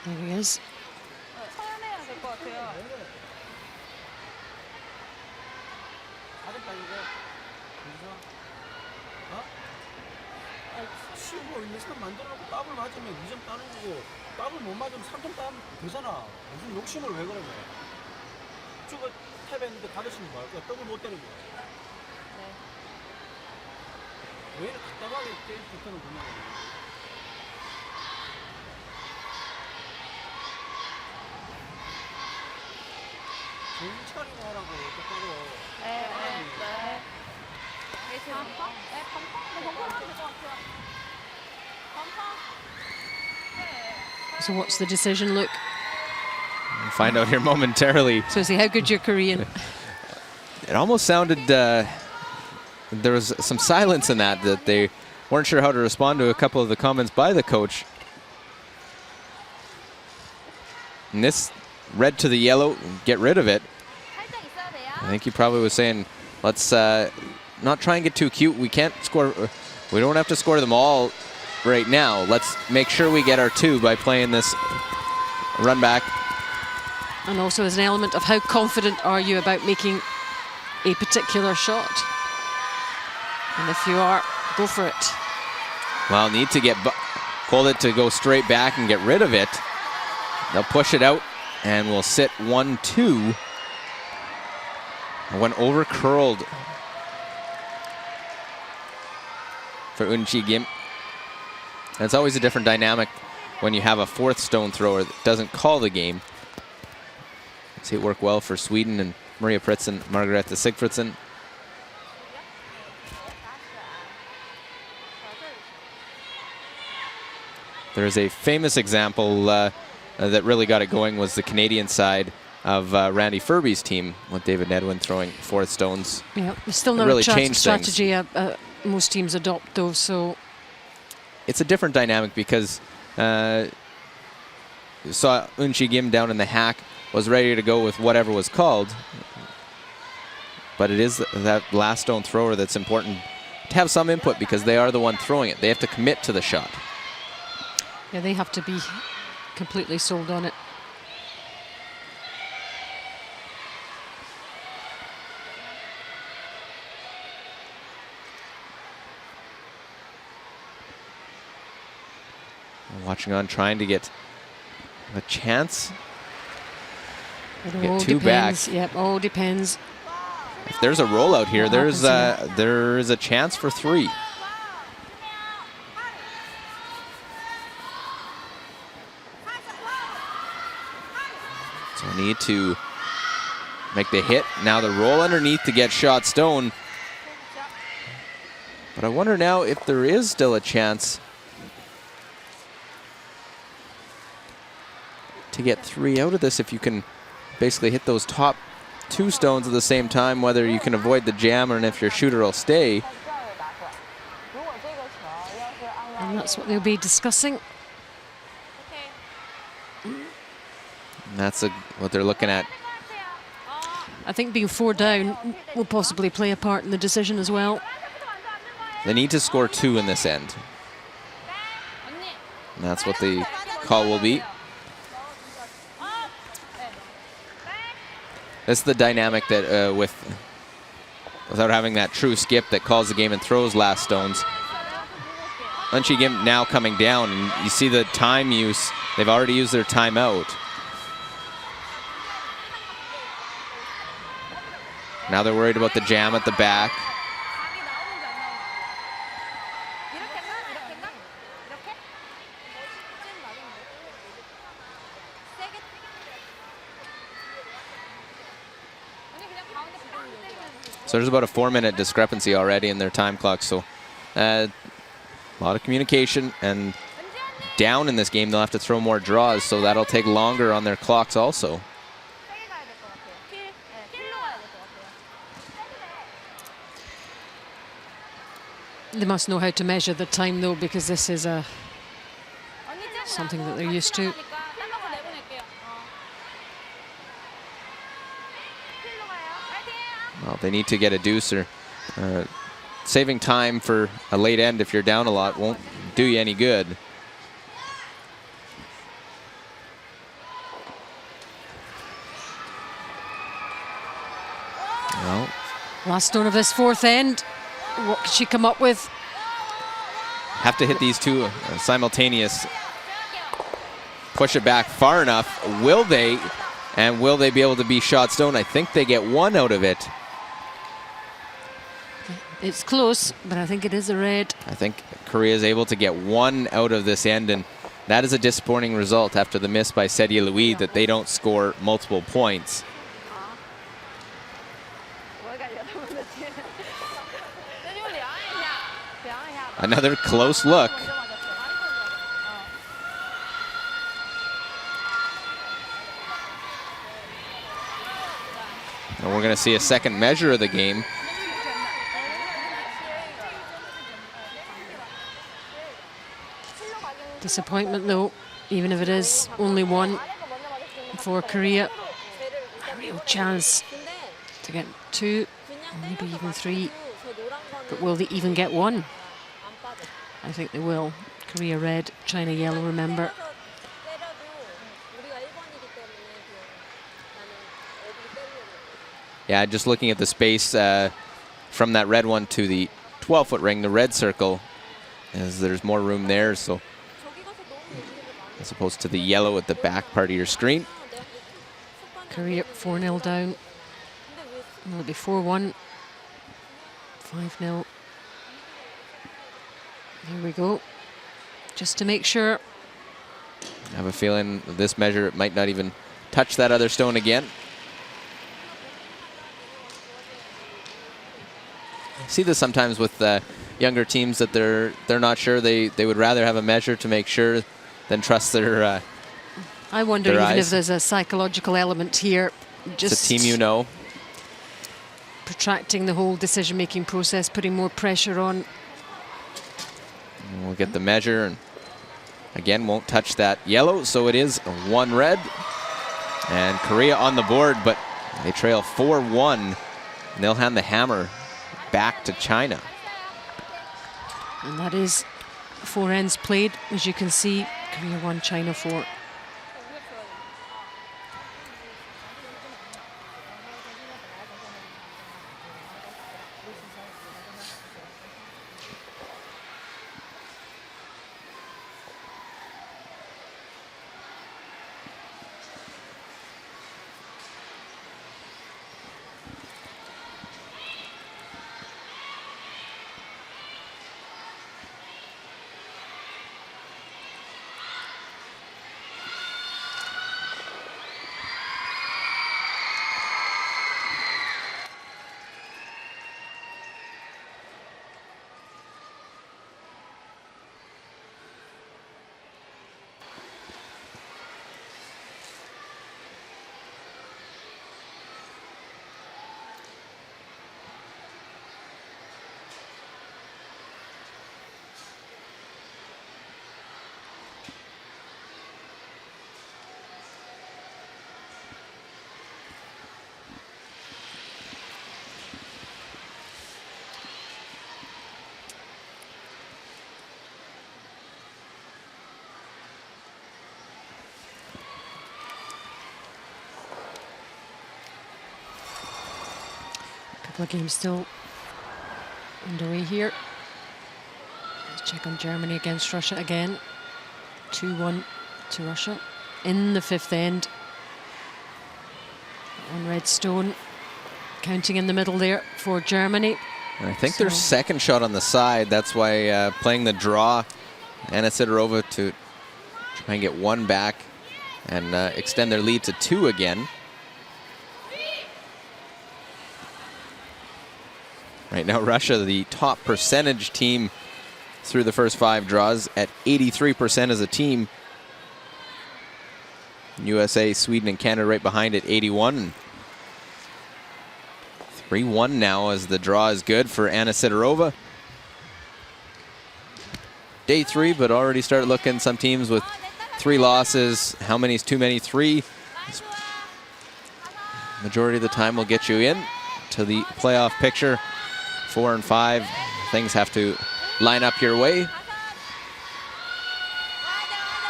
There he is. So what's the decision, Luke? We'll find out here momentarily. So see how good your Korean. It almost sounded, there was some silence in that they weren't sure how to respond to a couple of the comments by the coach. And this red to the yellow, get rid of it. I think he probably was saying, let's not try and get too cute. We can't score, we don't have to score them all right now. Let's make sure we get our 2 by playing this run back. And also as an element of how confident are you about making a particular shot. And if you are, go for it. Well, need to get hold it to go straight back and get rid of it. They'll push it out and we'll sit 1-2. One over curled for Eun-chi Kim. And it's always a different dynamic when you have a 4th stone thrower that doesn't call the game. See it work well for Sweden and Maria Pritz and Margareta Sigfridsson. There's a famous example that really got it going was the Canadian side of Randy Furby's team with David Nedwin throwing 4th stones. Yeah, there's still no really strategy most teams adopt though, so. It's a different dynamic because you saw Eun-chi Kim down in the hack, was ready to go with whatever was called. But it is that last stone thrower that's important to have some input because they are the one throwing it. They have to commit to the shot. Yeah, they have to be completely sold on it. Watching on, trying to get a chance. It Get all 2 depends. back. Yep, all depends. If there's a rollout here, What there's happens there is a chance for 3. So I need to make the hit. Now the roll underneath to get shot stone. But I wonder now if there is still a chance to get 3 out of this if you can basically hit those top 2 stones at the same time, whether you can avoid the jam and if your shooter will stay. And that's what they'll be discussing. And that's what they're looking at. I think being 4 down will possibly play a part in the decision as well. They need to score 2 in this end. And that's what the call will be. That's the dynamic that without having that true skip that calls the game and throws last stones. Eun-chi Kim now coming down, and you see the time use. They've already used their timeout. Now they're worried about the jam at the back. So there's about a 4-minute discrepancy already in their time clock. So a lot of communication, and down in this game they'll have to throw more draws, so that'll take longer on their clocks also. They must know how to measure the time though, because this is something that they're used to. Well, they need to get a deuce, or saving time for a late end if you're down a lot won't do you any good. Well, Last stone of this 4th end. What could she come up with? have to hit these 2 simultaneous. Push it back far enough. Will they? And will they be able to be shot stone? I think they get 1 out of it. It's close, but I think it is a red. I think Korea is able to get one out of this end, and that is a disappointing result after the miss by Sedye Louis that they don't score multiple points. Another close look. And we're going to see a second measure of the game. Disappointment though, even if it is only one for Korea. A real chance to get two, maybe even three. But will they even get one? I think they will. Korea red, China yellow, remember. Yeah, just looking at the space from that red one to the 12-foot ring, the red circle, as there's more room there, so as opposed to the yellow at the back part of your screen. Korea 4-0 down. It'll be 4-1. 5-0. Here we go. Just to make sure. I have a feeling this measure it might not even touch that other stone again. I see this sometimes with younger teams that they're not sure. They would rather have a measure to make sure than trust their I wonder their even eyes. if there's a psychological element here. Just It's a team you know. protracting the whole decision-making process, putting more pressure on. And we'll get the measure, and again won't touch that yellow, so it is a 1 red. And Korea on the board, but they trail 4-1, and they'll hand the hammer back to China. And that is 4 ends played, as you can see. Korea 1, China 4. Couple of games still underway here. Let's check on Germany against Russia again. 2-1 to Russia in the 5th end. One red stone counting in the middle there for Germany. And I think their second shot on the side, that's why playing the draw, Anna Sidorova to try and get one back and extend their lead to 2 again. Right now, Russia, the top percentage team through the first 5 draws at 83% as a team. USA, Sweden, and Canada right behind at 81. 3-1 now as the draw is good for Anna Sidorova. Day 3, but already started looking some teams with 3 losses. How many is too many? 3. Majority of the time will get you in to the playoff picture. 4 and 5, things have to line up your way.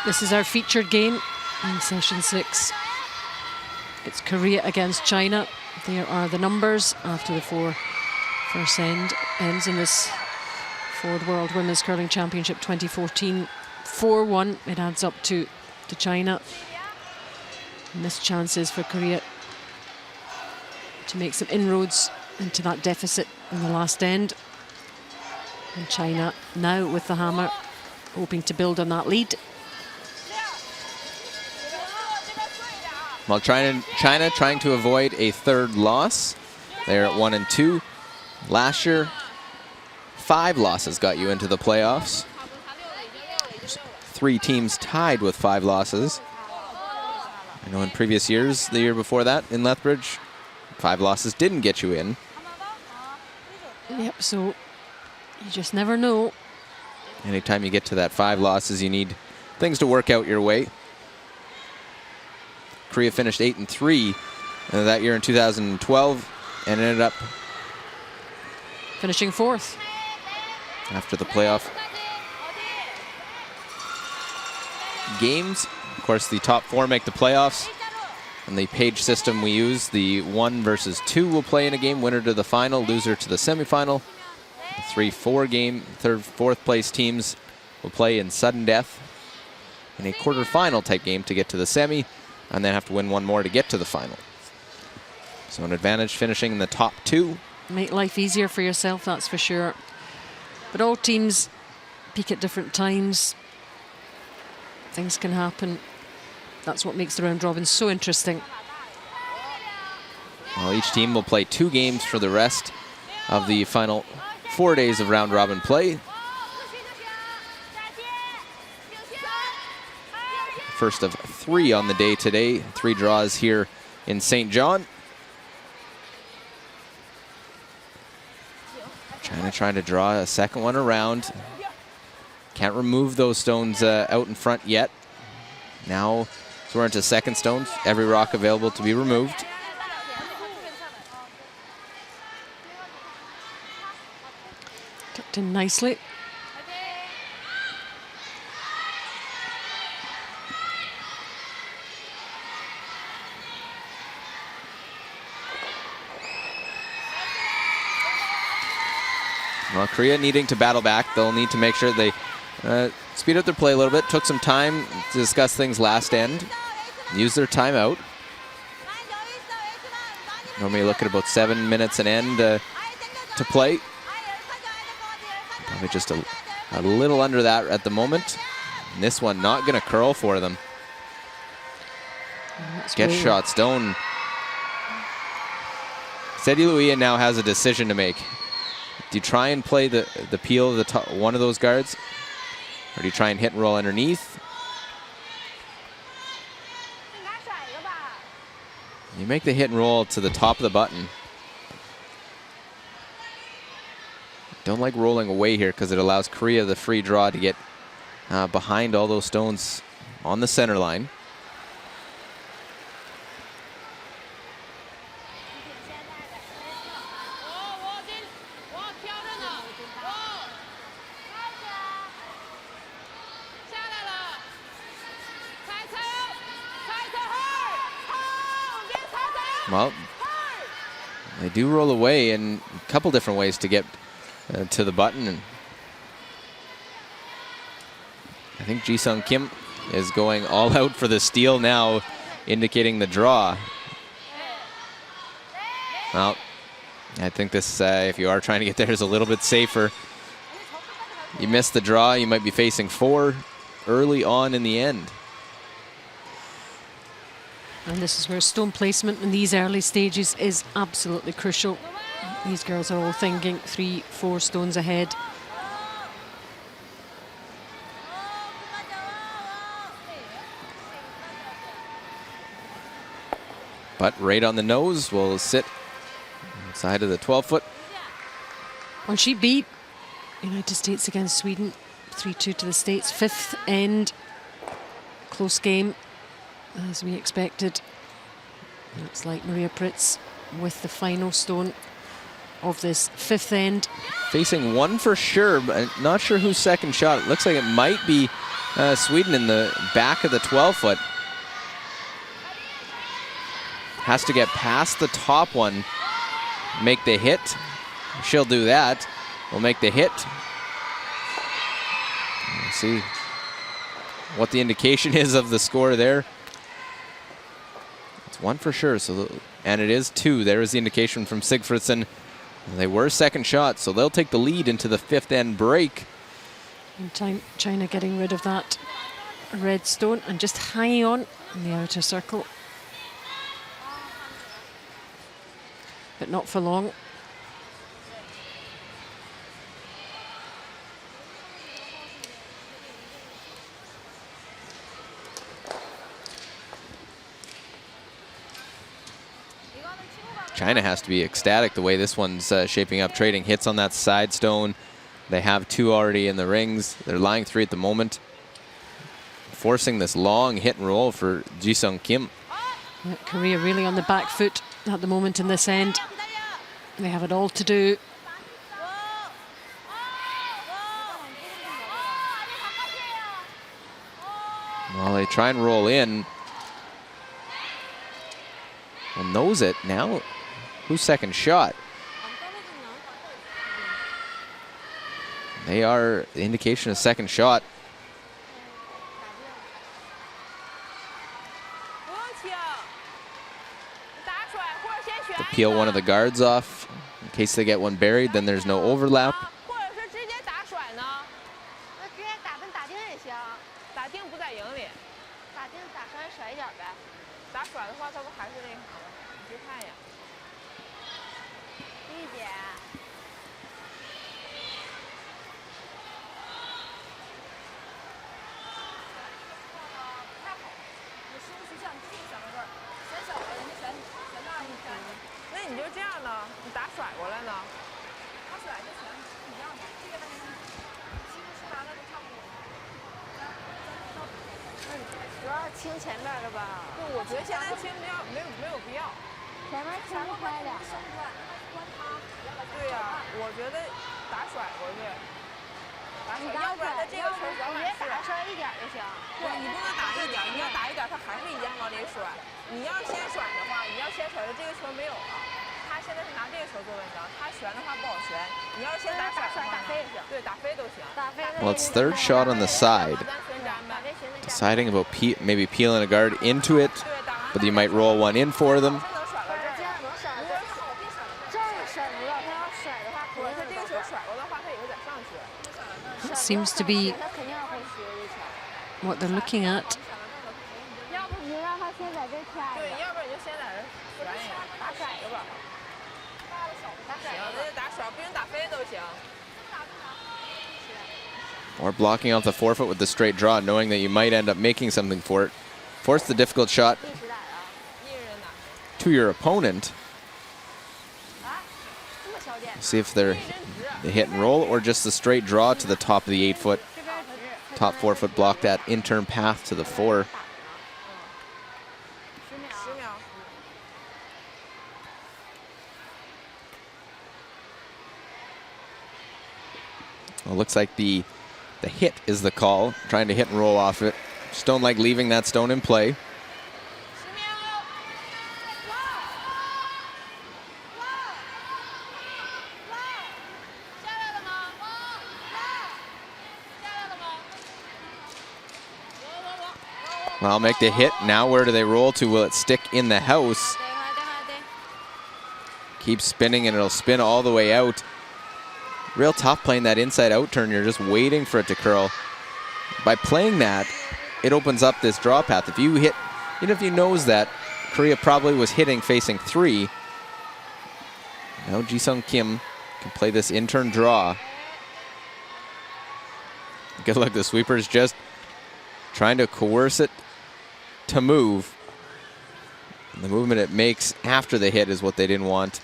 This is our featured game in session 6. It's Korea against China. There are the numbers after the 4 first ends in this Ford World Women's Curling Championship 2014. 4-1, it adds up to China. Missed chances for Korea to make some inroads into that deficit in the last end. And China now with the hammer, hoping to build on that lead. Well, China trying to avoid a third loss. They're at 1-2. Last year, 5 losses got you into the playoffs. There's 3 teams tied with 5 losses. I know in previous years, the year before that in Lethbridge, 5 losses didn't get you in. Yep, so you just never know. Anytime you get to that 5 losses, you need things to work out your way. Korea finished 8-3 that year in 2012 and ended up finishing 4th after the playoff games. Of course, the top 4 make the playoffs. And the page system we use, the 1 versus 2 will play in a game, winner to the final, loser to the semifinal. The 3-4 game, 3rd, 4th place teams will play in sudden death in a quarterfinal type game to get to the semi, and then have to win 1 more to get to the final. So an advantage finishing in the top 2. Make life easier for yourself, that's for sure. But all teams peak at different times. Things can happen. That's what makes the round robin so interesting. Well, each team will play 2 games for the rest of the final 4 days of round robin play. First of 3 on the day today. 3 draws here in St. John. China trying to draw a second one around. Can't remove those stones out in front yet. Now, so we're into second stones. Every rock available to be removed. Tucked in nicely. Well, Korea needing to battle back. They'll need to make sure they speed up their play a little bit. Took some time to discuss things last end. Use their timeout. Normally look at about 7 minutes an end to play. Probably just a little under that at the moment. And this one not going to curl for them. Get shot stone. Seti Luia now has a decision to make. Do you try and play the peel of the top, one of those guards? Or do you try and hit and roll underneath? You make the hit and roll to the top of the button. Don't like rolling away here because it allows Korea the free draw to get behind all those stones on the center line. Well, they do roll away in a couple different ways to get to the button. And I think Ji-Sung Kim is going all out for the steal now, indicating the draw. Well, I think this, if you are trying to get there, is a little bit safer. You miss the draw, you might be facing 4 early on in the end. And this is where stone placement in these early stages is absolutely crucial. These girls are all thinking 3, 4 stones ahead. But right on the nose will sit inside of the 12-foot. On sheet B, United States against Sweden, 3-2 to the States. 5th end, close game, as we expected. Looks like Maria Pritz with the final stone of this 5th end. Facing 1 for sure, but not sure whose second shot. It looks like it might be Sweden in the back of the 12-foot. Has to get past the top one, make the hit. She'll do that. We'll make the hit. We'll see what the indication is of the score there. It's 1 for sure, so and it is 2. There is the indication from Sigfridsson They were second shot, so they'll take the lead into the fifth end break. In time, China getting rid of that red stone and just hanging on in the outer circle. But not for long. China has to be ecstatic the way this one's shaping up, trading hits on that side stone. They have 2 already in the rings. They're lying 3 at the moment. Forcing this long hit and roll for Ji-sung Kim. Yeah, Korea really on the back foot at the moment in this end. They have it all to do. Well, they try and roll in. Well, knows it. Now, who's second shot? They are the indication of second shot. To peel one of the guards off in case they get one buried, then there's no overlap. Well, it's third shot on the side. Deciding about maybe peeling a guard into it, but you might roll one in for them. That seems to be what they're looking at. Or blocking off the forefoot with the straight draw, knowing that you might end up making something for it. Force the difficult shot to your opponent. See if they're the hit and roll or just the straight draw to the top of the 8 foot. Top 4 foot block that in-turn path to the 4. Well, looks like the hit is the call, trying to hit and roll off it. Stone Leg leaving that stone in play. Well, make the hit. Now where do they roll to? Will it stick in the house? Keep spinning and it'll spin all the way out. Real tough playing that inside out turn. You're just waiting for it to curl. By playing that, it opens up this draw path. If you hit, even if you knows that, Korea probably was hitting facing 3. Now Ji-sung Kim can play this in-turn draw. Good luck, the sweeper's just trying to coerce it to move. And the movement it makes after the hit is what they didn't want.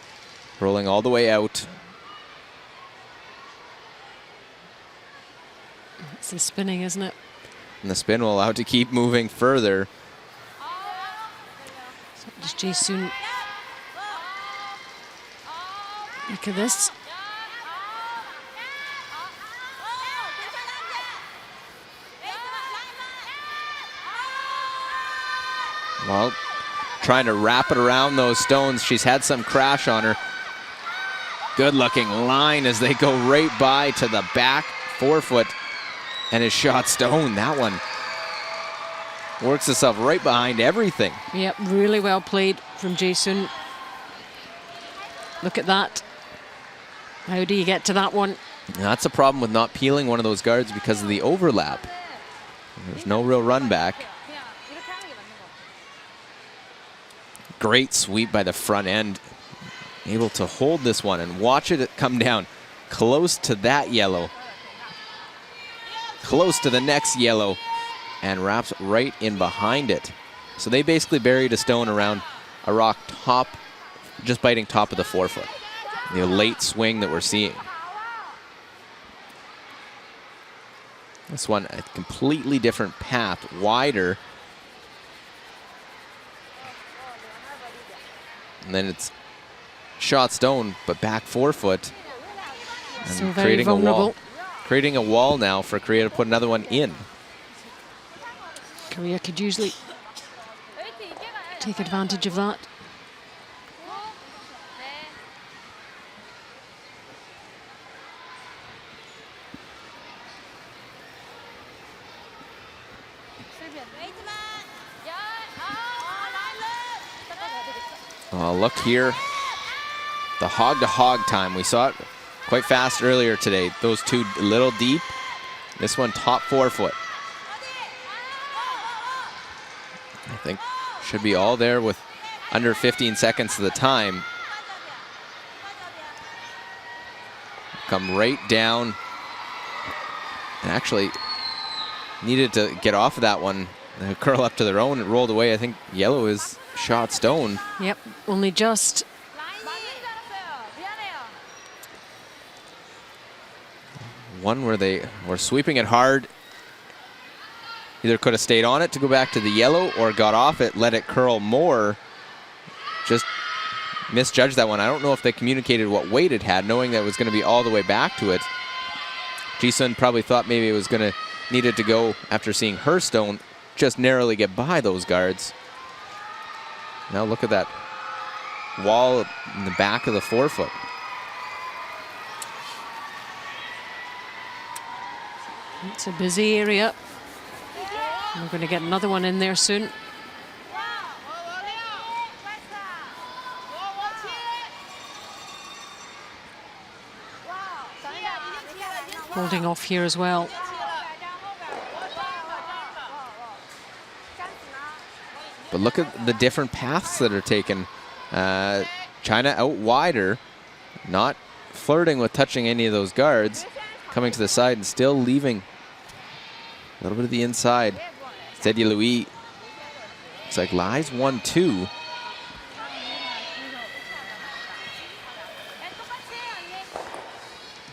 Rolling all the way out. It's the spinning, isn't it? And the spin will allow it to keep moving further. So does Jae-soon look at this? Well, trying to wrap it around those stones. She's had some crash on her. Good looking line as they go right by to the back 4 foot. And his shot stone, that one works itself right behind everything. Yep, really well played from Jae-soon. Look at that. How do you get to that one? And that's a problem with not peeling one of those guards because of the overlap. There's no real run back. Great sweep by the front end. Able to hold this one and watch it come down close to that yellow. Close to the next yellow and wraps right in behind it. So they basically buried a stone around a rock top, just biting top of the forefoot. The late swing that we're seeing. This one, a completely different path, wider. And then it's shot stone, but back forefoot. And So very vulnerable. Creating a wall now for Korea to put another one in. Korea could usually take advantage of that. Oh, look here. The hog-to-hog time. We saw it quite fast earlier today. Those two a little deep. This one top forefoot. I think should be all there with under 15 seconds of the time. Come right down. And actually needed to get off of that one. Curl up to their own. It rolled away. I think yellow is shot stone. Yep, only just. One where they were sweeping it hard. Either could have stayed on it to go back to the yellow or got off it, let it curl more. Just misjudged that one. I don't know if they communicated what weight it had, knowing that it was going to be all the way back to it. Ji-sun probably thought maybe it was going to needed to go after seeing her stone just narrowly get by those guards. Now look at that wall in the back of the forefoot. It's a busy area. We're going to get another one in there soon. Holding off here as well. But look at the different paths that are taken. China out wider, not flirting with touching any of those guards, coming to the side and still leaving a little bit of the inside. Zeddy Louis, looks like lies 1-2.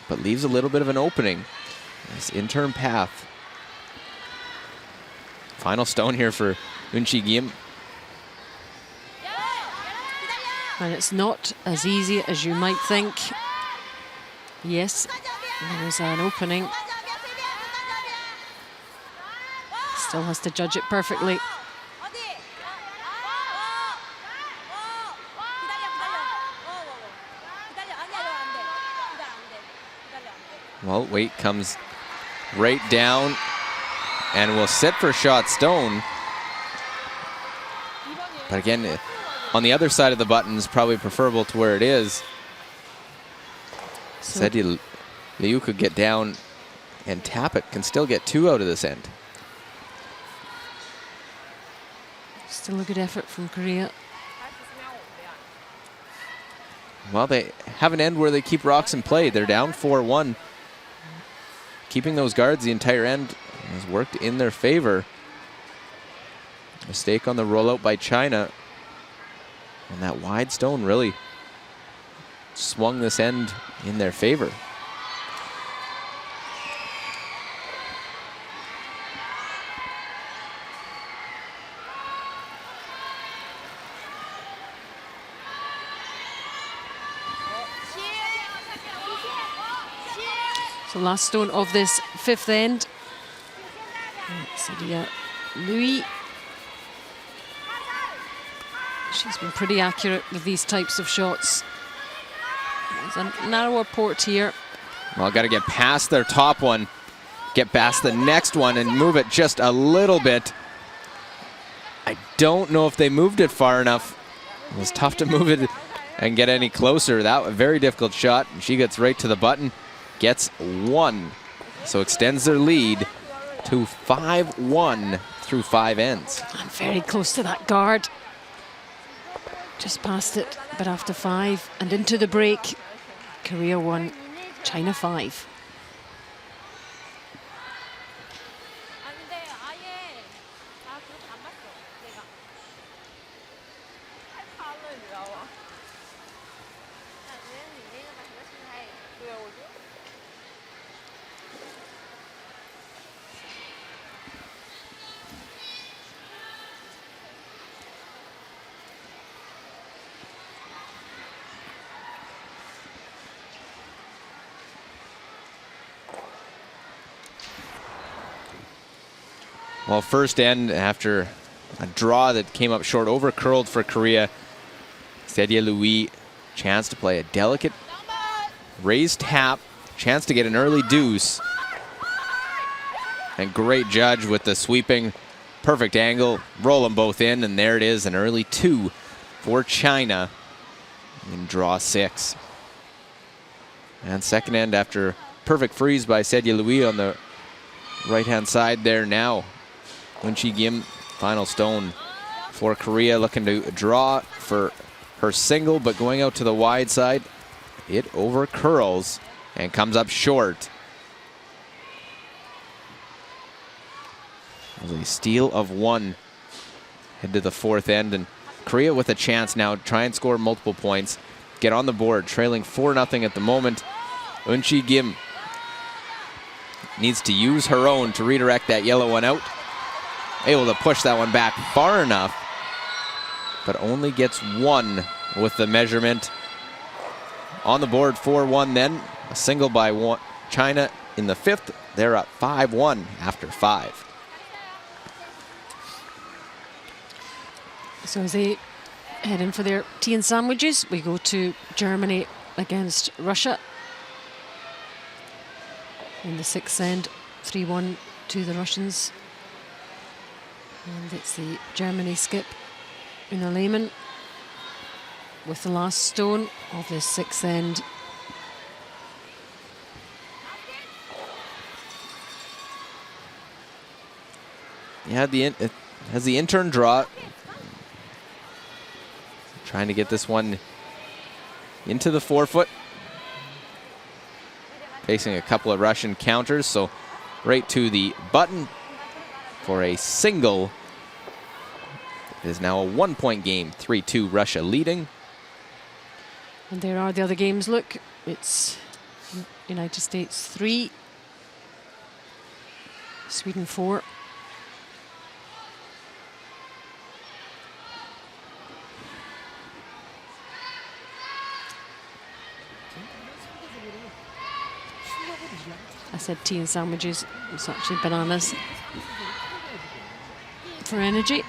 But leaves a little bit of an opening. This in-turn path. Final stone here for Eunchi Kim. And it's not as easy as you might think. Yes, there is an opening. Still has to judge it perfectly. Well, weight comes right down and will sit for shot stone. But again, on the other side of the button is probably preferable to where it is. Zeddy Liu could get down and tap it, can still get 2 out of this end. Still a good effort from Korea. Well, they have an end where they keep rocks in play. They're down 4-1. Keeping those guards the entire end has worked in their favor. Mistake on the rollout by China. And that wide stone really swung this end in their favor. So last stone of this 5th end. Zeddy Louis. She's been pretty accurate with these types of shots. There's a narrower port here. Well, got to get past their top one, get past the next one and move it just a little bit. I don't know if they moved it far enough. It was tough to move it and get any closer. That was a very difficult shot. She gets right to the button, gets 1. So extends their lead to 5-1 through 5 ends. And very close to that guard. Just past it, but after 5 and into the break, Korea 1, China 5. Well, first end after a draw that came up short, over-curled for Korea. Sedia Louis, chance to play a delicate raised tap, chance to get an early deuce. And great judge with the sweeping, perfect angle, roll them both in, and there it is, an early 2 for China in draw 6. And second end after perfect freeze by Sedia Louis on the right-hand side there now. Eun-Chi Kim, final stone for Korea, looking to draw for her single, but going out to the wide side. It over curls and comes up short. It was a steal of 1. Head to the 4th end, and Korea with a chance now to try and score multiple points, get on the board, trailing 4-0 at the moment. Eun-Chi Kim needs to use her own to redirect that yellow one out. Able to push that one back far enough, but only gets 1 with the measurement. On the board 4-1 then, a single by China in the 5th. They're up 5-1 after 5. So as they head in for their tea and sandwiches, we go to Germany against Russia. In the 6th end, 3-1 to the Russians. And it's the Germany skip, Una Lehmann, with the last stone of the 6th end. Yeah, it has the intern draw. Trying to get this one into the 4-foot. Facing a couple of Russian counters, so right to the button for a single. It is now a 1-point game, 3-2 Russia leading. And there are the other games. Look, it's United States 3, Sweden 4. I said tea and sandwiches, it's actually bananas for energy.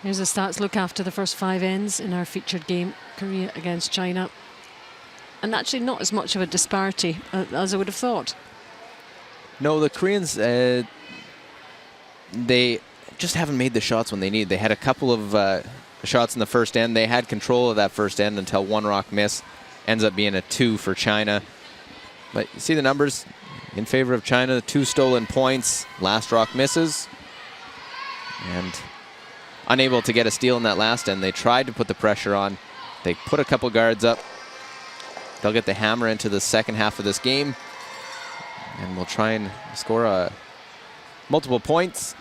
Here's a stats look after the first 5 ends in our featured game, Korea against China. And actually not as much of a disparity as I would have thought. No, the Koreans, they just haven't made the shots when they need. They had a couple of shots in the first end. They had control of that first end until one rock miss. Ends up being a 2 for China. But you see the numbers in favor of China. 2 stolen points, last rock misses. And unable to get a steal in that last end. They tried to put the pressure on. They put a couple guards up. They'll get the hammer into the second half of this game. And we'll try and score a multiple points,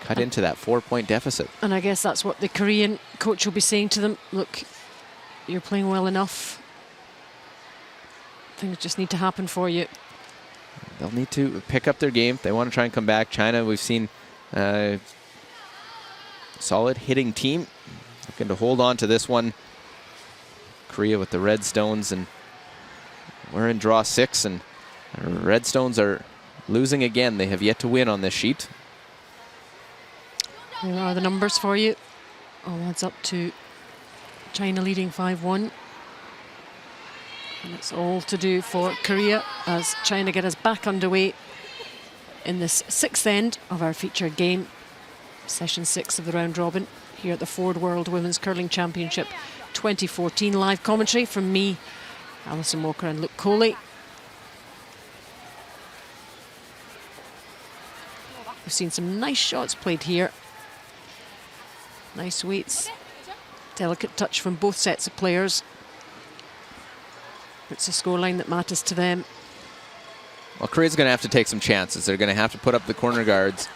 cut into that 4-point deficit. And I guess that's what the Korean coach will be saying to them. Look, you're playing well enough. Things just need to happen for you. They'll need to pick up their game. They want to try and come back. China, we've seen solid hitting team. Looking to hold on to this one. Korea with the Red Stones, and we're in draw 6, and Red Stones are losing again. They have yet to win on this sheet. Here are the numbers for you. All adds up to China leading 5-1. And it's all to do for Korea as China get us back underway in this 6th end of our featured game. Session 6 of the round robin here at the Ford World Women's Curling Championship 2014. Live commentary from me, Alison Walker and Luke Coley. We've seen some nice shots played here. Nice weights. Delicate touch from both sets of players. It's a scoreline that matters to them. Well, Korea's going to have to take some chances. They're going to have to put up the corner guards.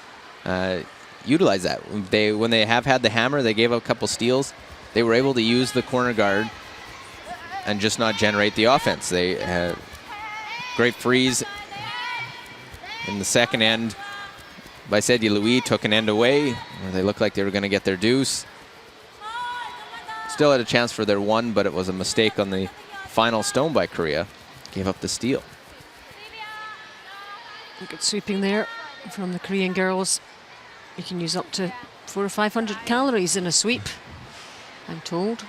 Utilize that. When they have had the hammer, they gave up a couple steals. They were able to use the corner guard and just not generate the offense. They had great freeze in the second end. Baisedi Louis took an end away. They looked like they were going to get their deuce. Still had a chance for their one, but it was a mistake on the final stone by Korea. Gave up the steal. Good sweeping there from the Korean girls. You can use up to 400 or 500 calories in a sweep, I'm told.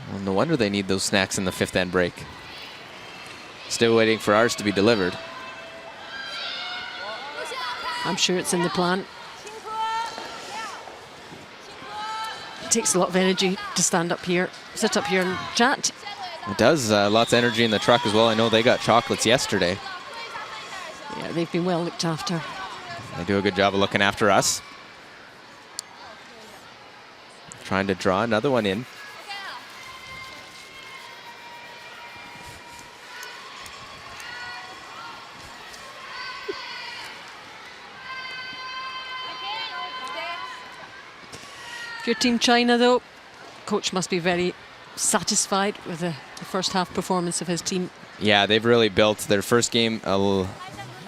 Well, no wonder they need those snacks in the 5th end break. Still waiting for ours to be delivered. I'm sure it's in the plan. It takes a lot of energy to stand up here, sit up here and chat. It does. Lots of energy in the truck as well. I know they got chocolates yesterday. Yeah, they've been well looked after. They do a good job of looking after us. Trying to draw another one in. If you're Team China, though, coach must be very satisfied with the first half performance of his team. Yeah, they've really built their first game, a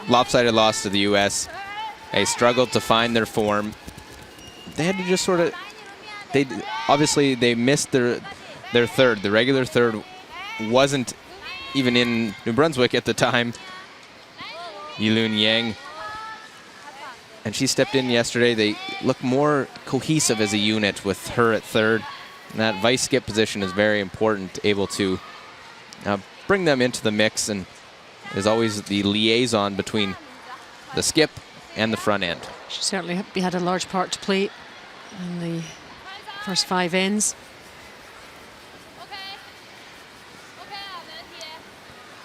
lopsided loss to the U.S. They struggled to find their form. They had to just sort of, obviously they missed their third. The regular third wasn't even in New Brunswick at the time. Yilun Yang. And she stepped in yesterday. They look more cohesive as a unit with her at third. And that vice skip position is very important, able to bring them into the mix, and is always the liaison between the skip and the front end. She certainly had a large part to play in the first 5 ends.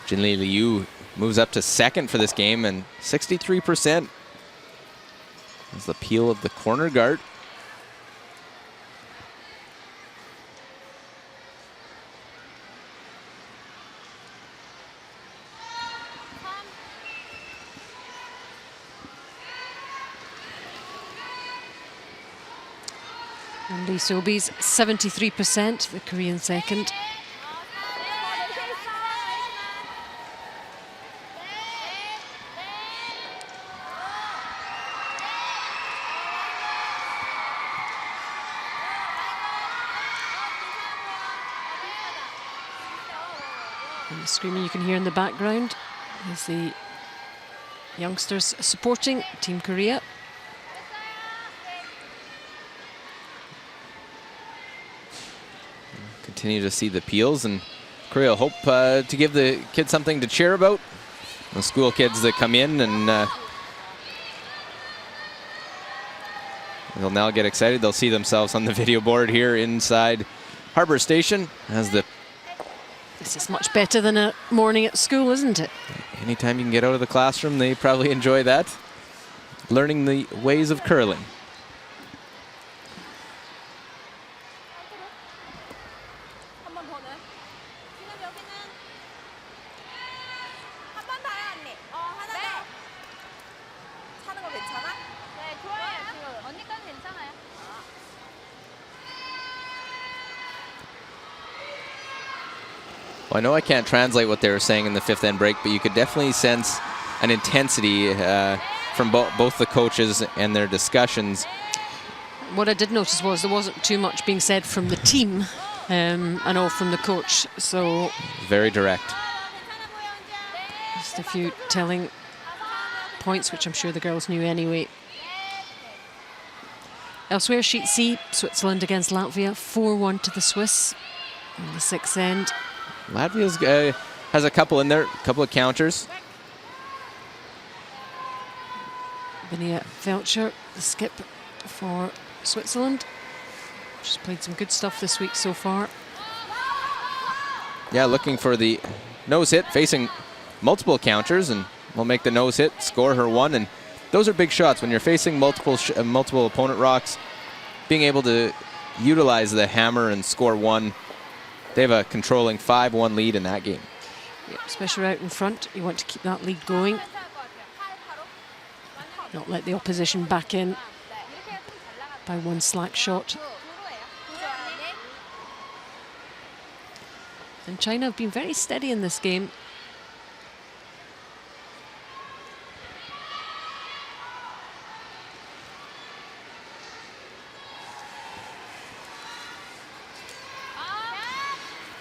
Jinli Liu moves up to 2nd for this game, and 63% is the peel of the corner guard. And Lee Sobi's 73%, the Korean second. And the screaming you can hear in the background is the youngsters supporting Team Korea. Continue to see the peels, and Korea hope to give the kids something to cheer about. The school kids that come in, and they'll now get excited. They'll see themselves on the video board here inside Harbour Station as the... This is much better than a morning at school, isn't it? Anytime you can get out of the classroom, they probably enjoy that. Learning the ways of curling. Well, I know I can't translate what they were saying in the fifth end break, but you could definitely sense an intensity from both the coaches and their discussions. What I did notice was there wasn't too much being said from the team and all from the coach. So very direct. Just a few telling points, which I'm sure the girls knew anyway. Elsewhere, Sheet C, Switzerland against Latvia, 4-1 to the Swiss in the sixth end. Latvia has a couple in there, a couple of counters. Vinia Felcher, the skip for Switzerland. She's played some good stuff this week so far. Yeah, looking for the nose hit, facing multiple counters, and will make the nose hit, score her one. And those are big shots when you're facing multiple opponent rocks. Being able to utilize the hammer and score one. They have a controlling 5-1 lead in that game. Yep, especially out in front, you want to keep that lead going. Not let the opposition back in by one slack shot. And China have been very steady in this game.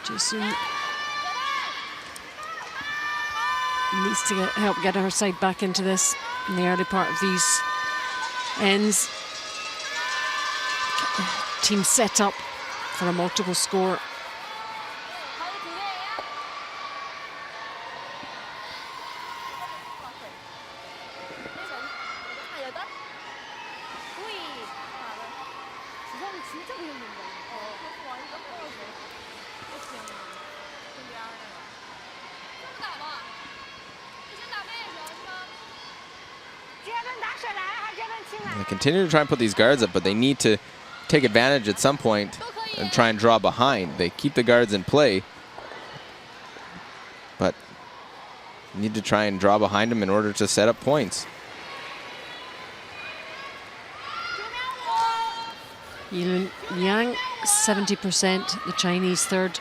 Jason needs to help get her side back into this in the early part of these ends. Team set up for a multiple score. They continue to try and put these guards up, but they need to take advantage at some point and try and draw behind. They keep the guards in play, but need to try and draw behind them in order to set up points. Yilun Yang, 70%, the Chinese third.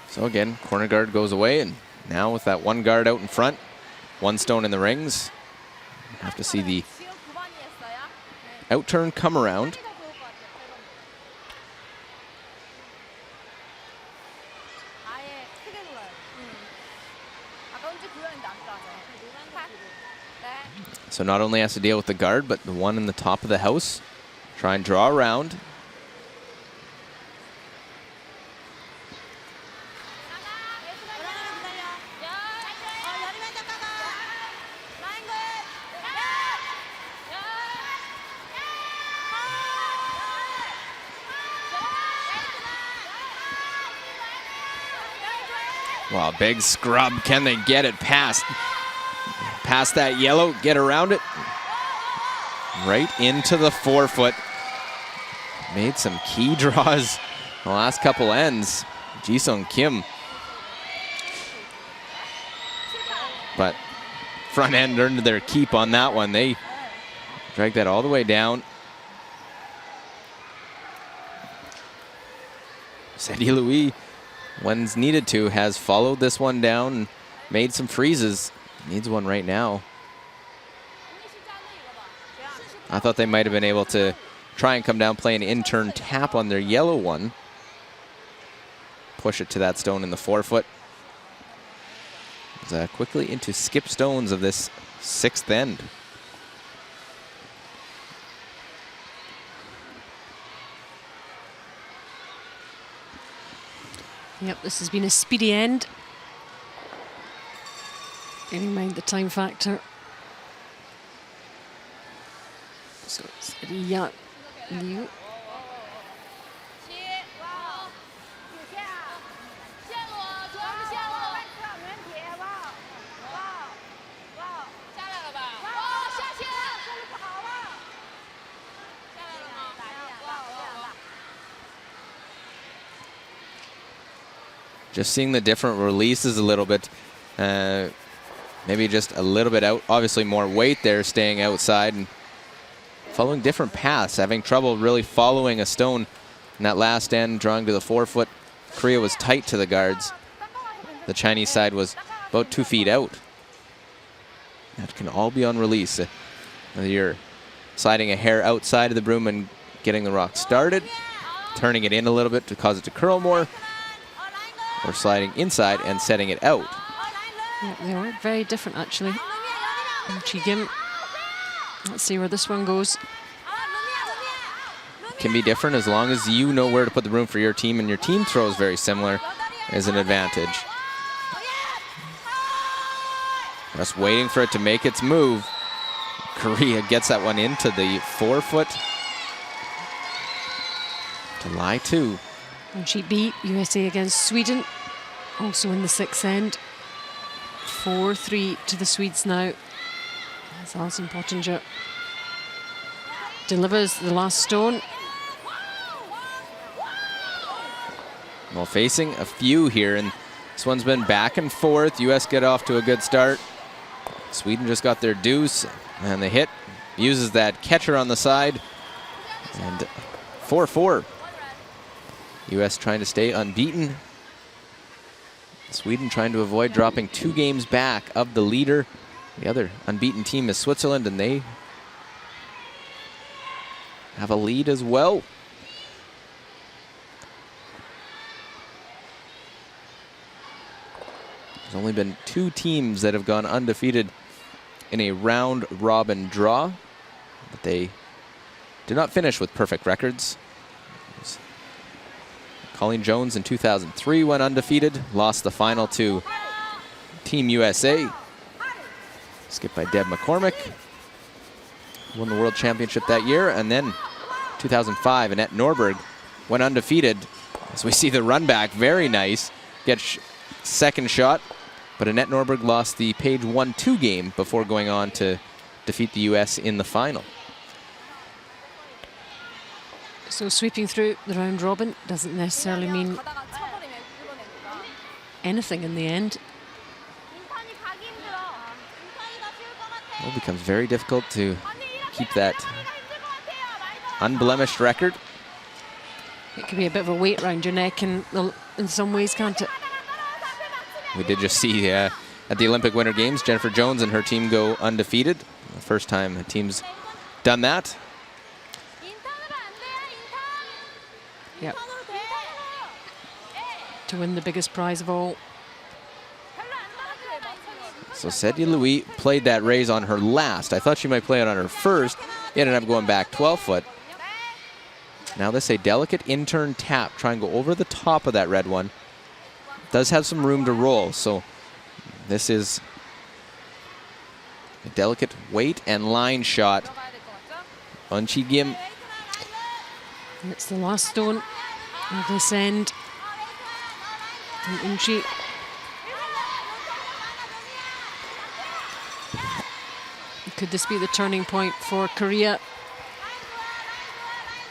So again, corner guard goes away, and now with that one guard out in front, one stone in the rings, have to see the outturn come around. So not only has to deal with the guard, but the one in the top of the house. Try and draw around. Wow, big scrub. Can they get it past that yellow, get around it? Right into the forefoot. Made some key draws the last couple ends. Jisung Kim. But front end earned their keep on that one. They dragged that all the way down. Sadie Louis, when's needed to, has followed this one down and made some freezes. Needs one right now. I thought they might have been able to try and come down, play an in-turn tap on their yellow one. Push it to that stone in the forefoot. Quickly into skip stones of this sixth end. Yep, this has been a speedy end. Bearing in mind the time factor. So it's Ria Liu. Just seeing the different releases a little bit. Maybe just a little bit out. Obviously more weight there, staying outside and following different paths. Having trouble really following a stone in that last end, drawing to the forefoot. Korea was tight to the guards. The Chinese side was about 2 feet out. That can all be on release. Whether you're sliding a hair outside of the broom and getting the rock started, turning it in a little bit to cause it to curl more, or sliding inside and setting it out. Yeah, they are very different, actually. Chi-Gim. Let's see where this one goes. Can be different as long as you know where to put the broom for your team, and your team throws very similar is an advantage. Just waiting for it to make its move. Korea gets that one into the forefoot to lie two. And she beat USA against Sweden, also in the 6th end. 4-3 to the Swedes now. As Alison Pottinger delivers the last stone. Well, facing a few here, and this one's been back and forth. US get off to a good start. Sweden just got their deuce, and the hit uses that catcher on the side. And 4-4. US trying to stay unbeaten. Sweden trying to avoid dropping 2 games back of the leader. The other unbeaten team is Switzerland, and they have a lead as well. There's only been 2 teams that have gone undefeated in a round-robin draw, but they did not finish with perfect records. Colleen Jones in 2003 went undefeated, lost the final to Team USA. Skipped by Deb McCormick. Won the World Championship that year. And then 2005, Annette Norberg went undefeated. As we see the run back, very nice. Gets second shot. But Annette Norberg lost the Page 1-2 game before going on to defeat the US in the final. So sweeping through the round robin doesn't necessarily mean anything in the end. Well, it becomes very difficult to keep that unblemished record. It could be a bit of a weight around your neck in some ways, can't it? We did just see at the Olympic Winter Games, Jennifer Jones and her team go undefeated. The first time a team's done that. Yep. To win the biggest prize of all. So Sedia Louis played that raise on her last. I thought she might play it on her first. It ended up going back 12 foot. Now this a delicate in-turn tap. Try and go over the top of that red one. Does have some room to roll, so this is a delicate weight and line shot on Chi-Gim. And it's the last stone of this end. And Unchi. Could this be the turning point for Korea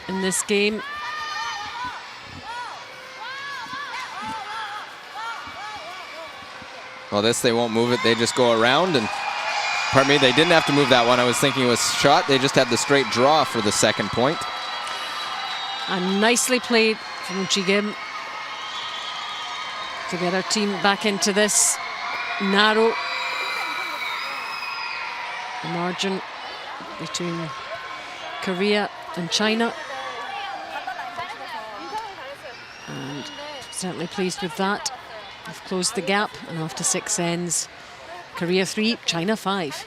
in this game? Well, this, they won't move it. They just go around, and pardon me, they didn't have to move that one. I was thinking it was shot. They just had the straight draw for the second point. And nicely played from Chi-Gim to get our team back into this narrow margin between Korea and China. And certainly pleased with that. We've closed the gap, and after 6 ends, Korea 3, China 5.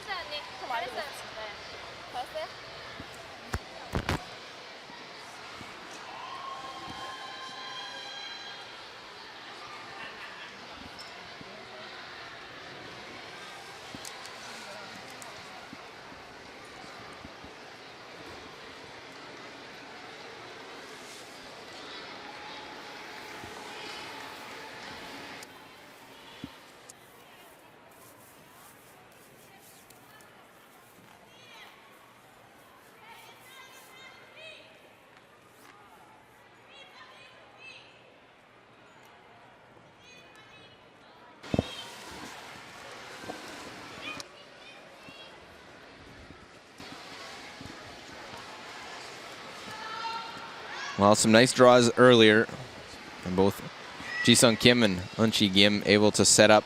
Well, some nice draws earlier. And both Ji-Sung Kim and Eun-Chi Kim able to set up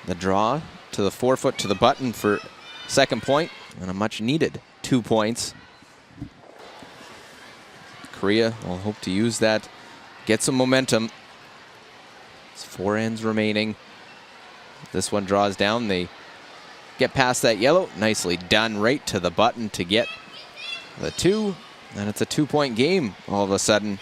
the draw to the forefoot to the button for second point, and a much needed 2 points. Korea will hope to use that, get some momentum. It's 4 ends remaining. This one draws down. They get past that yellow. Nicely done, right to the button to get the 2. And it's a 2-point game all of a sudden.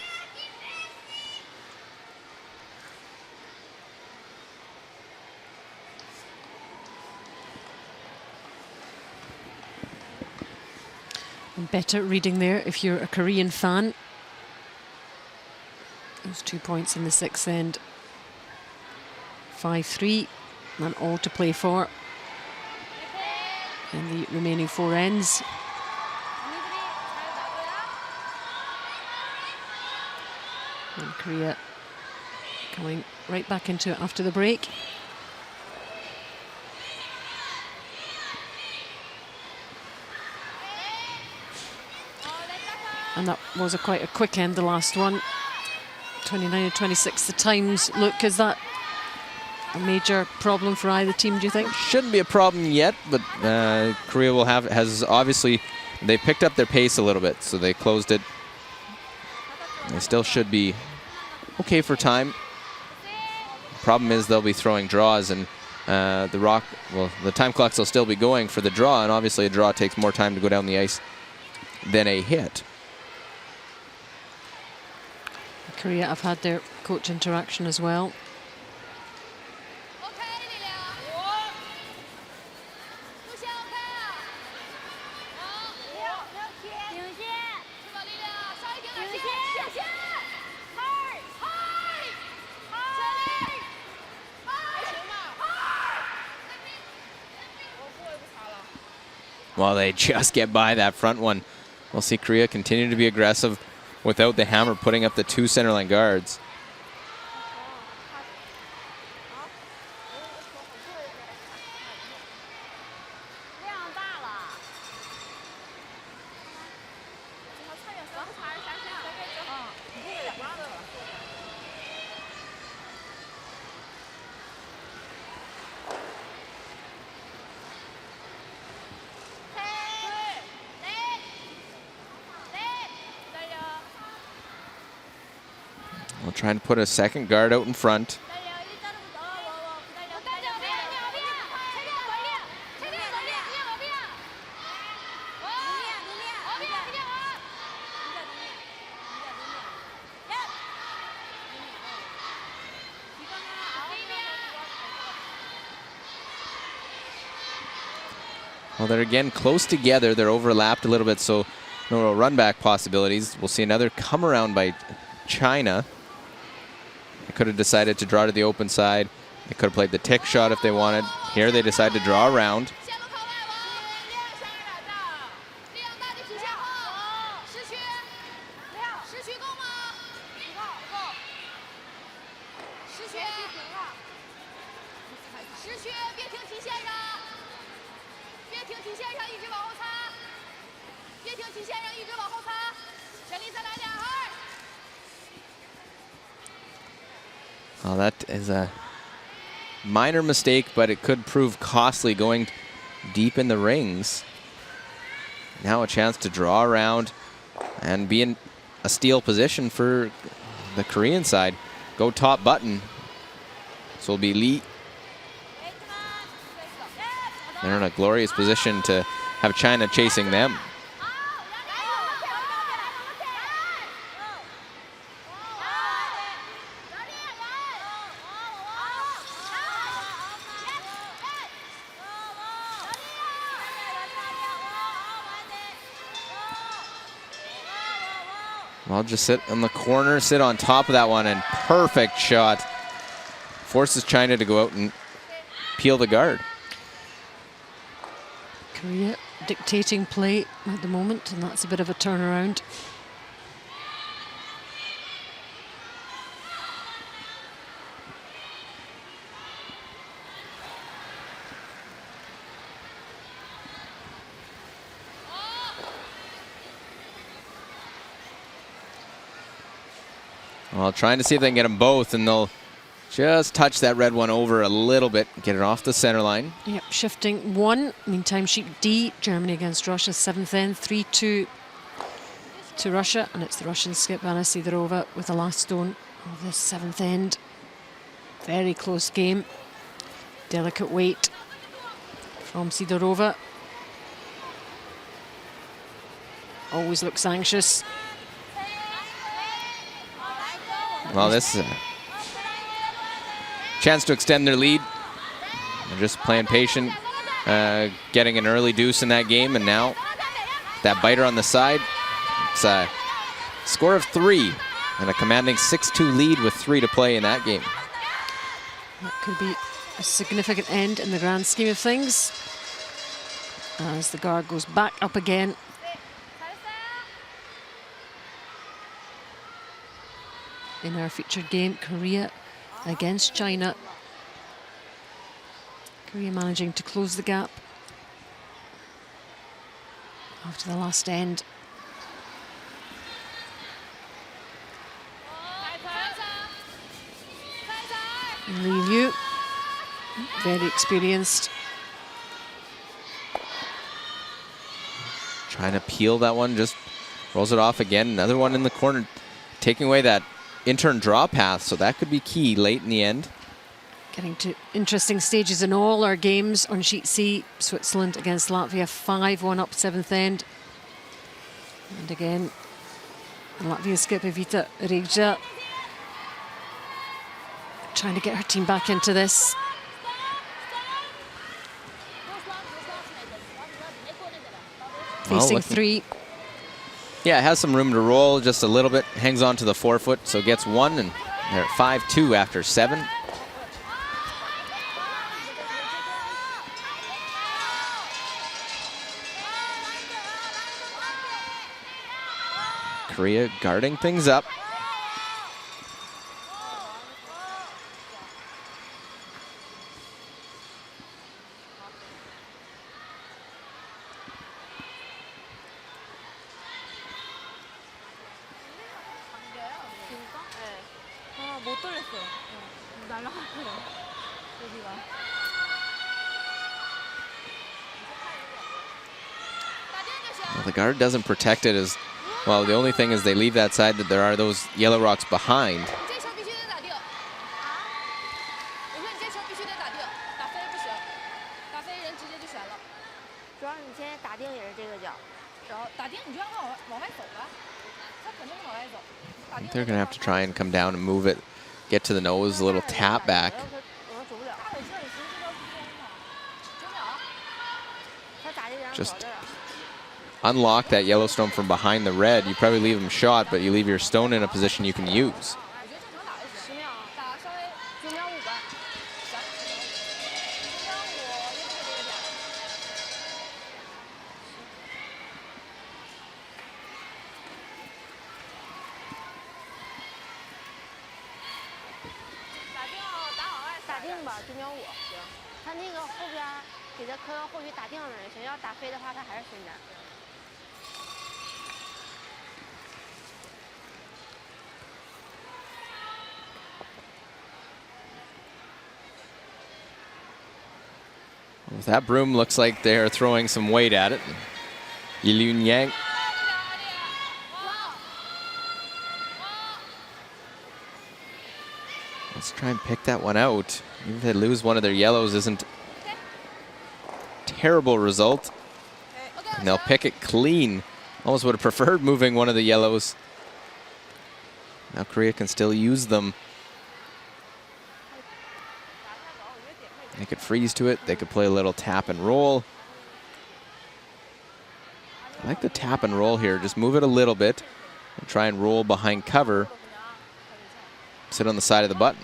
And better reading there if you're a Korean fan. Those 2 points in the 6th end. 5-3, and all to play for in the remaining 4 ends. And Korea coming right back into it after the break. And that was quite a quick end, the last one. 29 and 26 the times. Look, is that a major problem for either team, do you think? Shouldn't be a problem yet, but Korea has obviously, they picked up their pace a little bit, so they closed it. They still should be okay for time. Problem is they'll be throwing draws, and the time clocks will still be going for the draw, and obviously a draw takes more time to go down the ice than a hit. Korea have had their coach interaction as well. Well, they just get by that front one. We'll see Korea continue to be aggressive without the hammer putting up the 2 centerline guards. We'll try and put a second guard out in front. Well, they're again close together. They're overlapped a little bit, so no real run back possibilities. We'll see another come around by China. They could have decided to draw to the open side. They could have played the tick shot if they wanted. Here they decide to draw around. Well, that is a minor mistake, but it could prove costly going deep in the rings. Now a chance to draw around and be in a steal position for the Korean side. Go top button. So it'll be Lee. They're in a glorious position to have China chasing them. I'll just sit in the corner, sit on top of that one, and perfect shot. Forces China to go out and peel the guard. Korea dictating play at the moment, and that's a bit of a turnaround. Well, trying to see if they can get them both, and they'll just touch that red one over a little bit, get it off the center line. Yep, shifting one. Meantime, sheet D, Germany against Russia, 7th end, 3-2 to Russia, and it's the Russian skip Anna Sidorova with the last stone of this 7th end. Very close game. Delicate weight from Sidorova. Always looks anxious. Well, this is a chance to extend their lead. They're just playing patient, getting an early deuce in that game, and now that biter on the side. It's a score of 3 and a commanding 6-2 lead with 3 to play in that game. That could be a significant end in the grand scheme of things as the guard goes back up again. In our featured game, Korea against China. Korea managing to close the gap after the last end. Li Yu, very experienced. Trying to peel that one, just rolls it off again. Another one in the corner, taking away that in-turn draw path, so that could be key late in the end. Getting to interesting stages in all our games on sheet C. Switzerland against Latvia, 5-1 up 7th end. And again, Latvia skip Evita Regja trying to get her team back into this. Facing 3. Yeah, it has some room to roll just a little bit. Hangs on to the forefoot, so gets 1, and they're at 5-2 after 7. Korea guarding things up. Well, the guard doesn't protect it as well. The only thing is they leave that side that there are those yellow rocks behind. I think they're going to have to try and come down and move it, get to the nose, a little tap back. Just unlock that yellow stone from behind the red. You probably leave them shot, but you leave your stone in a position you can use. That broom looks like they're throwing some weight at it. Yilun Yang. Let's try and pick that one out. Even if they lose one of their yellows, isn't a terrible result. And they'll pick it clean. Almost would have preferred moving one of the yellows. Now Korea can still use them. They could freeze to it. They could play a little tap and roll. I like the tap and roll here. Just move it a little bit and try and roll behind cover. Sit on the side of the button.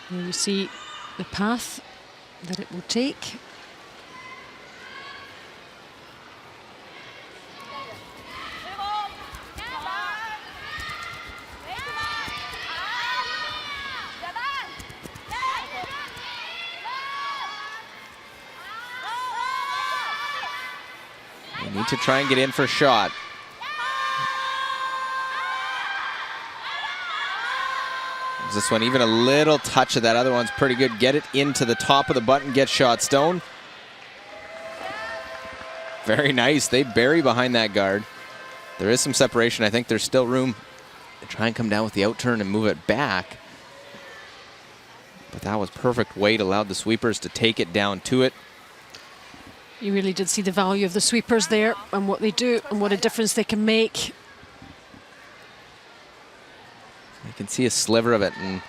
Here you see the path that it will take. Need to try and get in for a shot. This one, even a little touch of that other one's pretty good. Get it into the top of the button, get shot stone. Very nice. They bury behind that guard. There is some separation. I think there's still room to try and come down with the out turn and move it back. But that was perfect weight, allowed the sweepers to take it down to it. You really did see the value of the sweepers there and what they do and what a difference they can make. You can see a sliver of it. And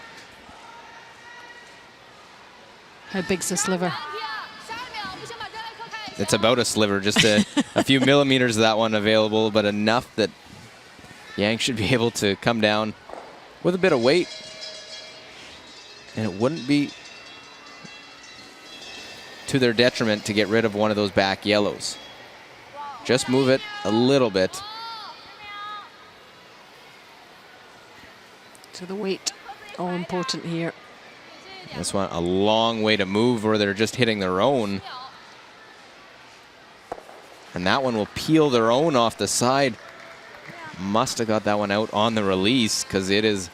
how big's the sliver? it's about a sliver, just a few millimeters of that one available, but enough that Yang should be able to come down with a bit of weight. And it wouldn't be to their detriment to get rid of one of those back yellows. Just move it a little bit. So the weight, all important here. This one, a long way to move where they're just hitting their own. And that one will peel their own off the side. Must have got that one out on the release because it is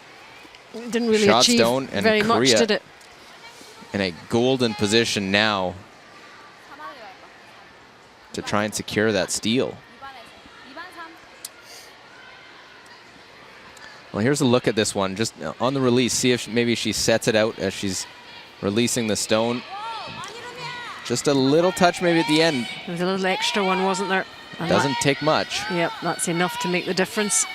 didn't really shot achieve stone, and very much, Korea did it? In a golden position now to try and secure that steal. Well, here's a look at this one. Just on the release, see if maybe she sets it out as she's releasing the stone. Just a little touch maybe at the end. There was a little extra one, wasn't there? And doesn't take much. Yep, that's enough to make the difference.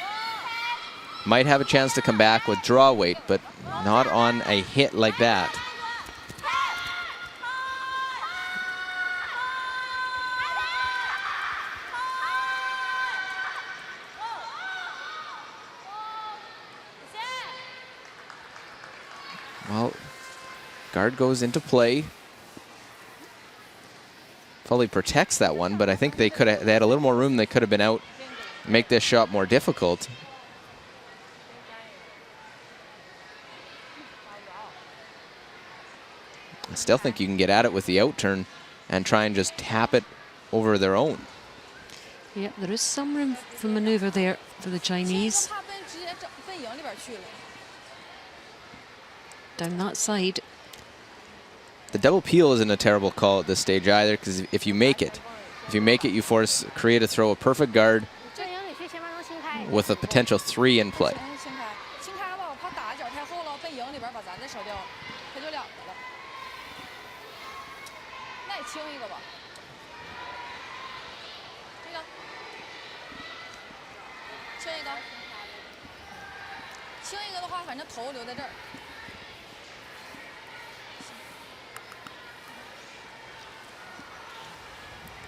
Might have a chance to come back with draw weight, but not on a hit like that. Well, guard goes into play. Fully protects that one, but I think they had a little more room. They could have been out, make this shot more difficult. I still think you can get at it with the out turn and try and just tap it over their own. Yeah, there is some room for maneuver there for the Chinese. Down that side. The double peel isn't a terrible call at this stage either, because if you make it, you force Korea to throw a perfect guard with a potential 3 in play.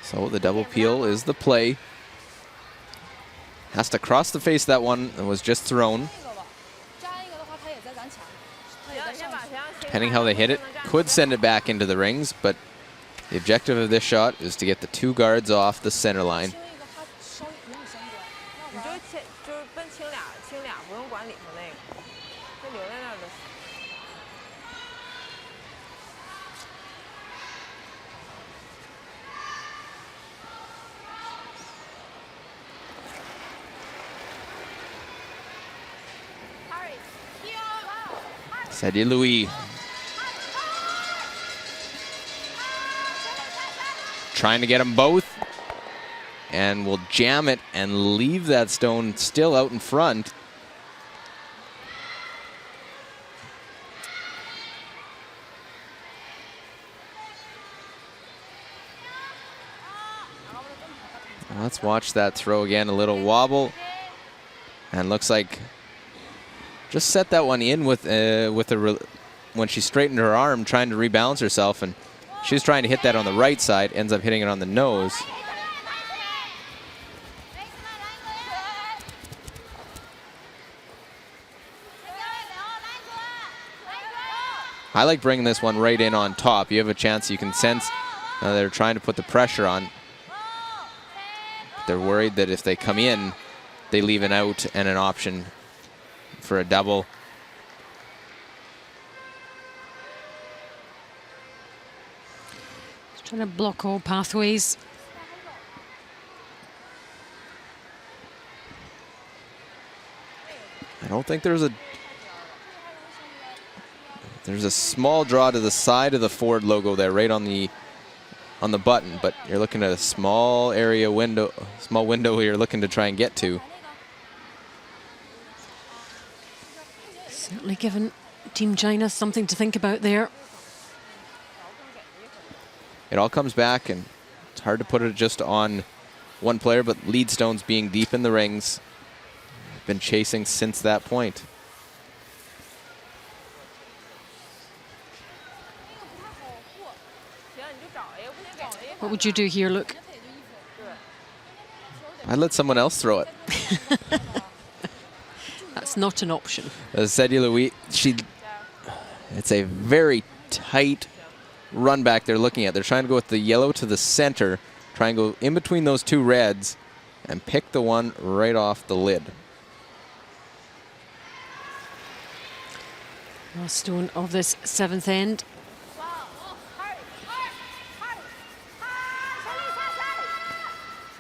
So the double peel is the play. Has to cross the face of that one that was just thrown. Depending how they hit it, could send it back into the rings, but the objective of this shot is to get the 2 guards off the center line. Sadie Louis trying to get them both, and will jam it and leave that stone still out in front. Let's watch that throw again. A little wobble, and looks like just set that one in with when she straightened her arm, trying to rebalance herself, and she was trying to hit that on the right side, ends up hitting it on the nose. I like bringing this one right in on top. You have a chance, you can sense they're trying to put the pressure on. They're worried that if they come in, they leave an out and an option for a double. Just trying to block all pathways. I don't think there's a small draw to the side of the Ford logo there, right on the button, but you're looking at a small window you're looking to try and get to. Certainly given Team China something to think about there. It all comes back, and it's hard to put it just on one player, but Leadstone's being deep in the rings. Been chasing since that point. What would you do here, Luke? I'd let someone else throw it. That's not an option. As said, Louis, it's a very tight run back they're looking at. They're trying to go with the yellow to the center, try and go in between those two reds, and pick the one right off the lid. Last stone of this 7th end.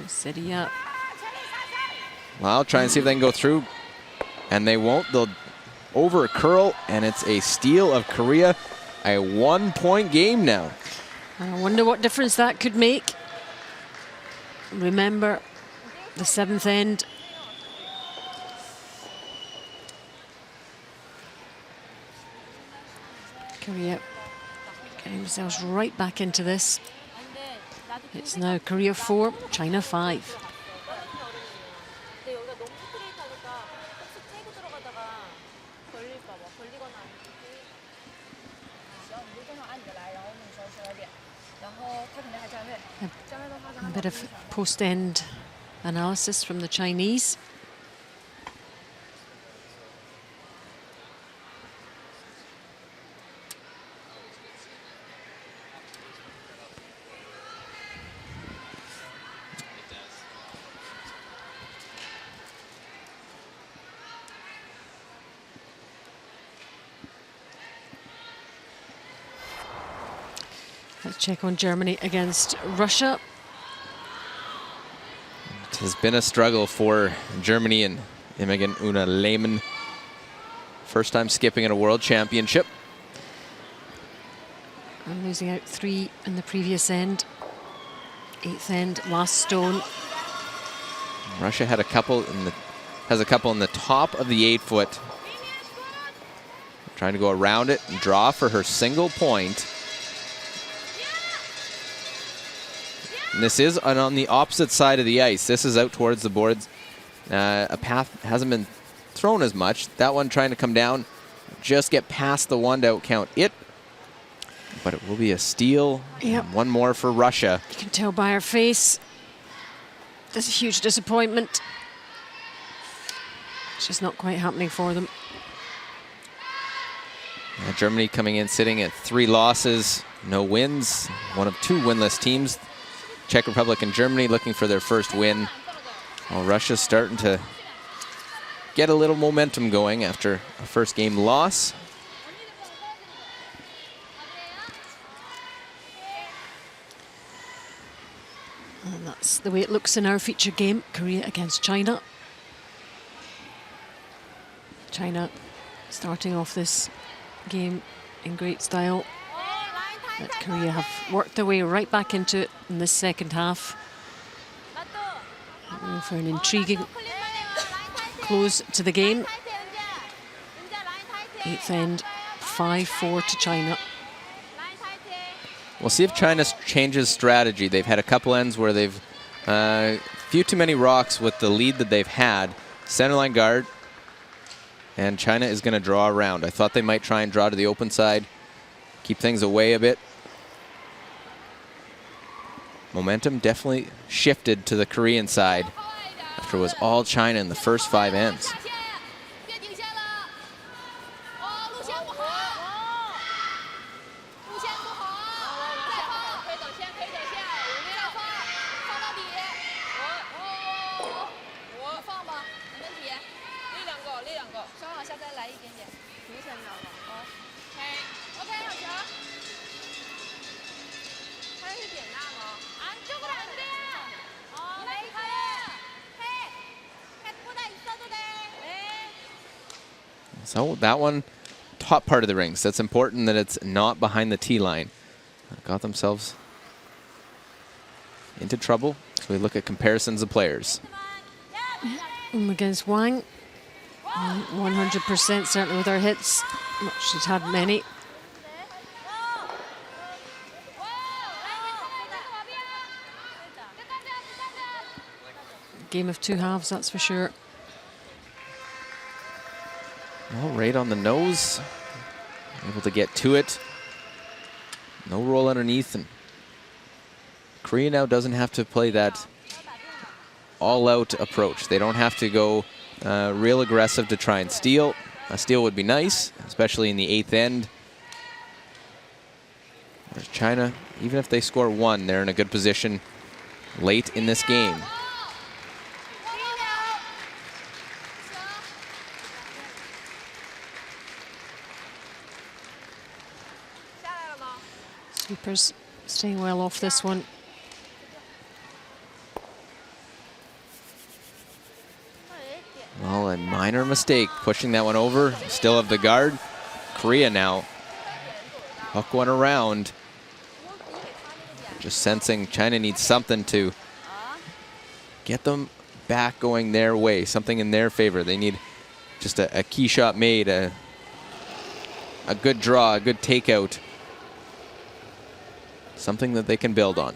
City up. Well, try and see if they can go through. And they won't. They'll over curl, and it's a steal of Korea. A 1-point game now. I wonder what difference that could make. Remember, the 7th end. Korea getting themselves right back into this. It's now Korea 4, China 5. A bit of post-end analysis from the Chinese. Let's check on Germany against Russia. It has been a struggle for Germany and Imogen Una Lehmann. First time skipping at a world championship. And losing out 3 in the previous end. 8th end, last stone. Russia had has a couple in the top of the 8-foot. Trying to go around it and draw for her single point. And this is on the opposite side of the ice. This is out towards the boards. A path hasn't been thrown as much. That one trying to come down, just get past the one to outcount it. But it will be a steal. Yep. One more for Russia. You can tell by her face. There's a huge disappointment. It's just not quite happening for them. Germany coming in sitting at 3 losses, no wins. One of 2 winless teams. Czech Republic and Germany looking for their first win. Well, Russia's starting to get a little momentum going after a first game loss. And that's the way it looks in our feature game, Korea against China. China starting off this game in great style. But Korea have worked their way right back into it in this second half. For an intriguing close to the game. 8th end, 5-4 to China. We'll see if China changes strategy. They've had a couple ends where they've few too many rocks with the lead that they've had. Centerline guard, and China is going to draw around. I thought they might try and draw to the open side, keep things away a bit. Momentum definitely shifted to the Korean side after it was all China in the first 5 ends. So that one, top part of the rings. That's important that it's not behind the tee line. Got themselves into trouble. So we look at comparisons of players. Against Wang, 100% certainly with her hits. She's had many. Game of two halves, that's for sure. Well, right on the nose. Able to get to it. No roll underneath. And Korea now doesn't have to play that all-out approach. They don't have to go real aggressive to try and steal. A steal would be nice, especially in the 8th end. Whereas China, even if they score one, they're in a good position late in this game. Sweepers staying well off this one. Well, a minor mistake pushing that one over. Still have the guard. Korea now hook one around. Just sensing China needs something to get them back going their way, something in their favor. They need just a key shot made, a good draw, a good takeout. Something that they can build on.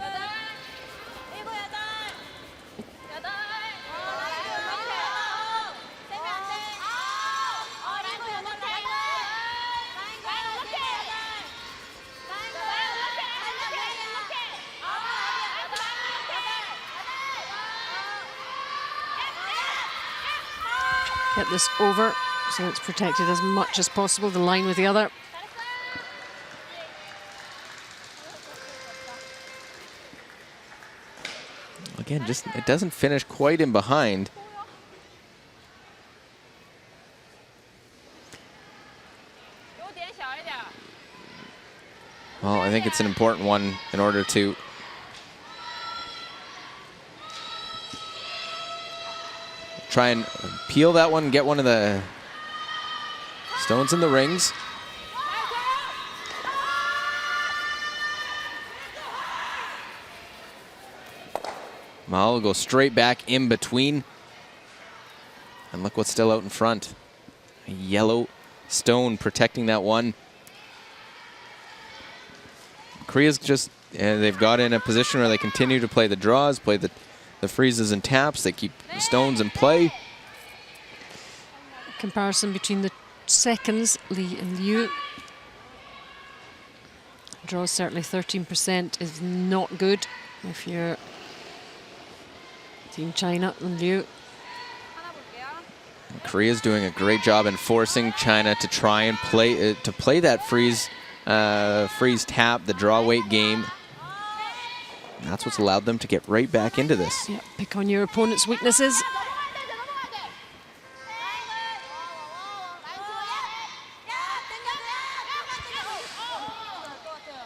Get this over so it's protected as much as possible, the line with the other. Again, just it doesn't finish quite in behind. Well, I think it's an important one in order to try and peel that one, get one of the stones in the rings. Mal will go straight back in between. And look what's still out in front. A yellow stone protecting that one. Korea's just, they've got in a position where they continue to play the draws, play the freezes and taps. They keep the stones in play. Comparison between the seconds, Lee and Liu. Draw certainly 13% is not good if you're Team China and Liu. And Korea's doing a great job in forcing China to try and play that freeze tap, the draw weight game. And that's what's allowed them to get right back into this. Yeah, pick on your opponent's weaknesses.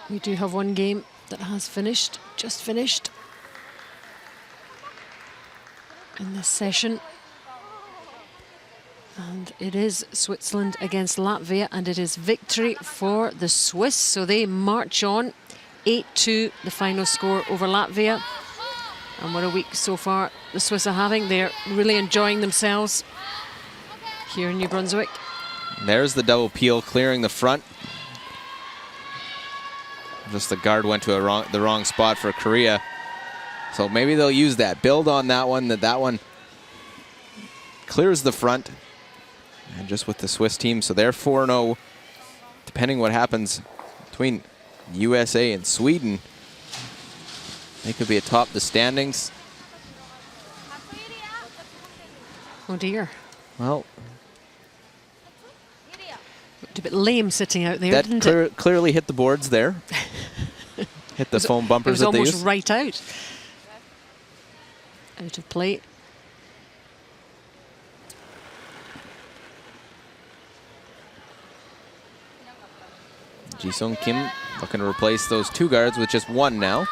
We do have one game that has finished, just finished in this session. And it is Switzerland against Latvia, and it is victory for the Swiss. So they march on 8-2, the final score over Latvia. And what a week so far the Swiss are having. They're really enjoying themselves here in New Brunswick. There's the double peel clearing the front. Just the guard went to the wrong spot for Korea. So maybe they'll use that, build on that one, that one clears the front. And just with the Swiss team, so they're 4-0. Depending what happens between USA and Sweden, they could be atop the standings. Oh dear. Well, looked a bit lame sitting out there, that didn't it? Clearly hit the boards there. Hit the foam bumpers that they use. It was almost right out. Out of play. Ji-Sung Kim looking to replace those two guards with just one now.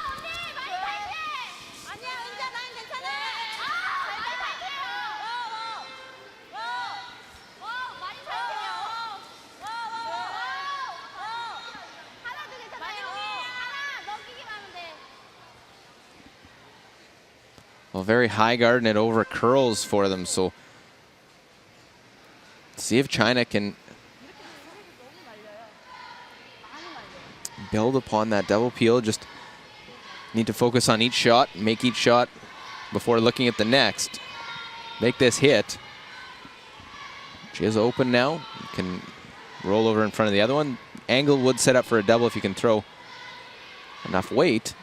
Well, very high guard, and it over curls for them. So see if China can build upon that double peel. Just need to focus on each shot, make each shot before looking at the next. Make this hit. She is open now. You can roll over in front of the other one. Angle would set up for a double if you can throw enough weight.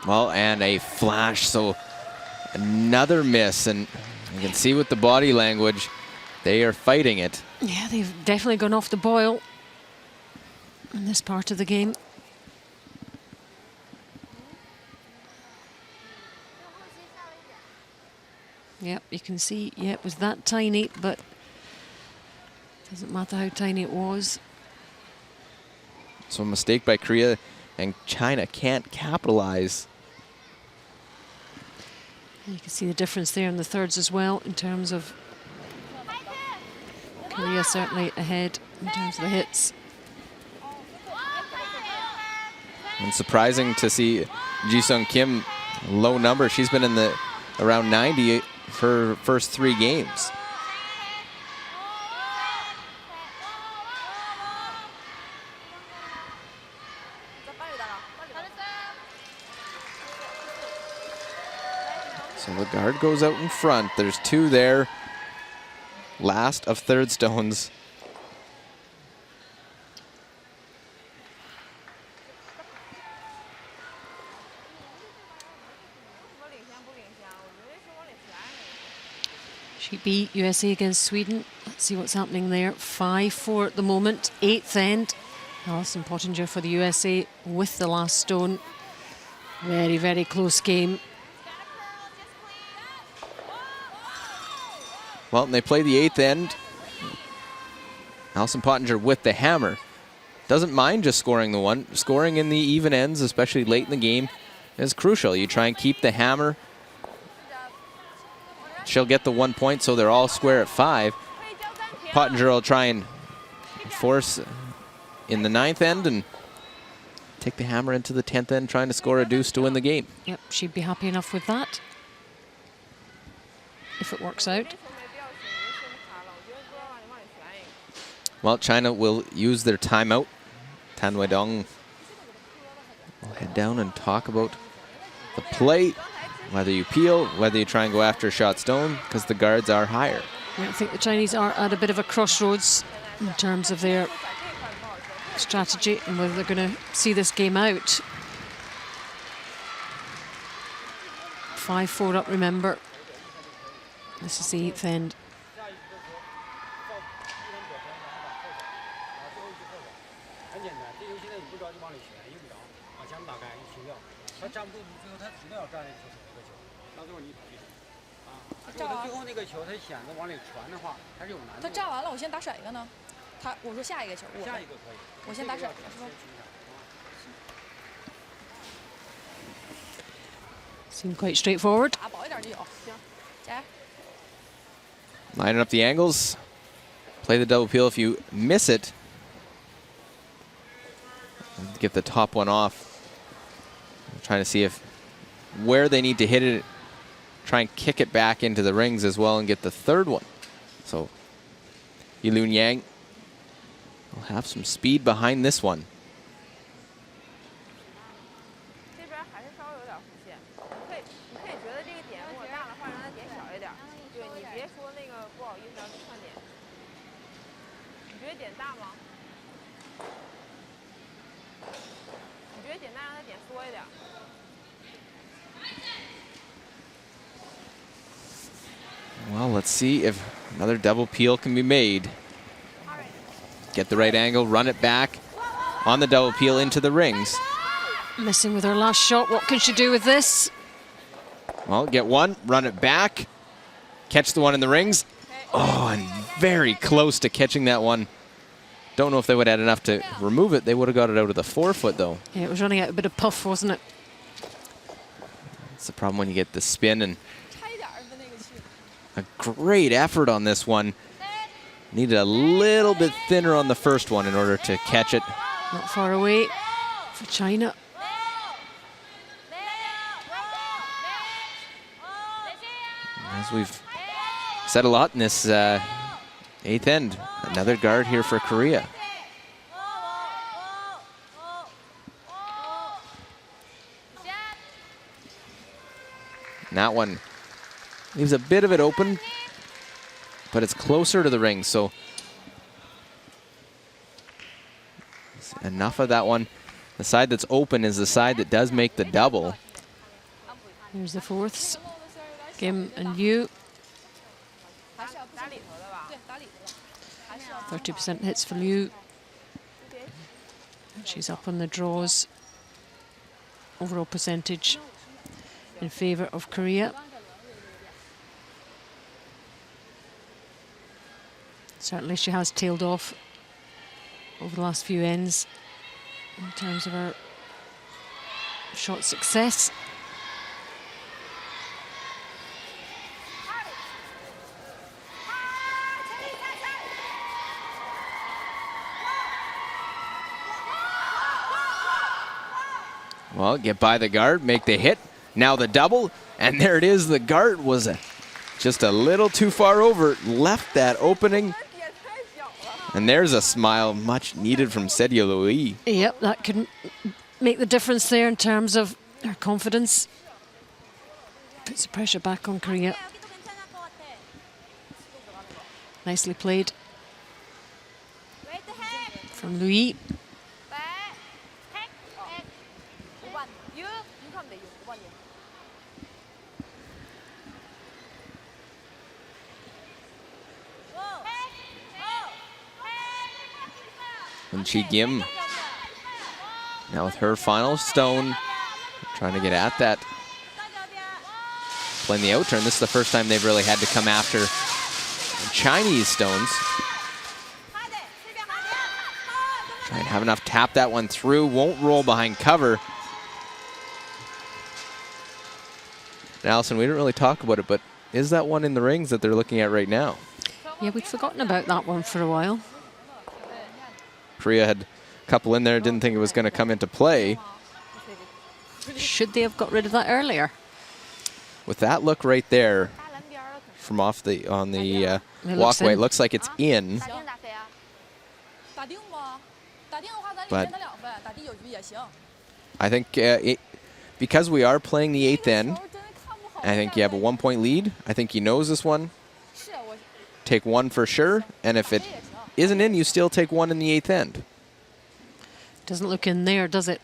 Well, and a flash, so another miss, and you can see with the body language, they are fighting it. Yeah, they've definitely gone off the boil in this part of the game. Yep, you can see, yeah, it was that tiny, but doesn't matter how tiny it was. So a mistake by Korea, and China can't capitalize. You can see the difference there in the thirds as well in terms of Korea certainly ahead in terms of the hits. And surprising to see Ji-Sung Kim, low number. She's been in the around 90 for her first 3 games. So the guard goes out in front. There's 2 there. Last of third stones. Sheet B, USA against Sweden. Let's see what's happening there. 5-4 at the moment. 8th end. Alison Pottinger for the USA with the last stone. Very, very close game. Well, and they play the 8th end. Alison Pottinger with the hammer. Doesn't mind just scoring the one. Scoring in the even ends, especially late in the game, is crucial. You try and keep the hammer. She'll get the 1 point, so they're all square at 5. Pottinger will try and force in the 9th end and take the hammer into the 10th end, trying to score a deuce to win the game. Yep, she'd be happy enough with that if it works out. Well, China will use their timeout. Tan Weidong will head down and talk about the play, whether you peel, whether you try and go after a shot stone, because the guards are higher. I think the Chinese are at a bit of a crossroads in terms of their strategy and whether they're going to see this game out. 5-4 up, remember. This is the 8th end. Seemed quite straightforward. Lining up the angles. Play the double peel if you miss it. Get the top one off. I'm trying to see if where they need to hit it. Try and kick it back into the rings as well and get the third one. So Yilun Yang will have some speed behind this one. Well, let's see if another double peel can be made. Get the right angle, run it back on the double peel into the rings. Missing with her last shot. What can she do with this? Well, get one, run it back, catch the one in the rings. Oh, and very close to catching that one. Don't know if they would have had enough to remove it. They would have got it out of the 4 foot, though. Yeah, it was running out a bit of puff, wasn't it? That's the problem when you get the spin, and a great effort on this one. Needed a little bit thinner on the first one in order to catch it. Not far away for China. As we've said a lot in this eighth end, another guard here for Korea. And that one leaves a bit of it open, but it's closer to the ring, so enough of that one. The side that's open is the side that does make the double. Here's the fourths. Kim and Yu. 30% hits for Liu. She's up on the draws. Overall percentage in favour of Korea. Certainly she has tailed off over the last few ends in terms of her shot success. Well, get by the guard, make the hit. Now the double, and there it is. The guard was just a little too far over, left that opening. And there's a smile much needed from Sedia Louis. Yep, that can make the difference there in terms of her confidence. Puts the pressure back on Korea. Nicely played from Louis. And Chi Gim now with her final stone, trying to get at that. Playing the out turn. This is the first time they've really had to come after Chinese stones. Try and have enough tap that one through. Won't roll behind cover. And Allison, we didn't really talk about it, but is that one in the rings that they're looking at right now? Yeah, we'd forgotten about that one for a while. Korea had a couple in there, didn't think it was going to come into play. Should they have got rid of that earlier? With that look right there from off the on the walkway, it looks like it's in. But I think because we are playing the eighth end, I think you have a 1-point lead. I think he knows this one. Take one for sure, and if it isn't in, you still take one in the eighth end. Doesn't look in there, does it?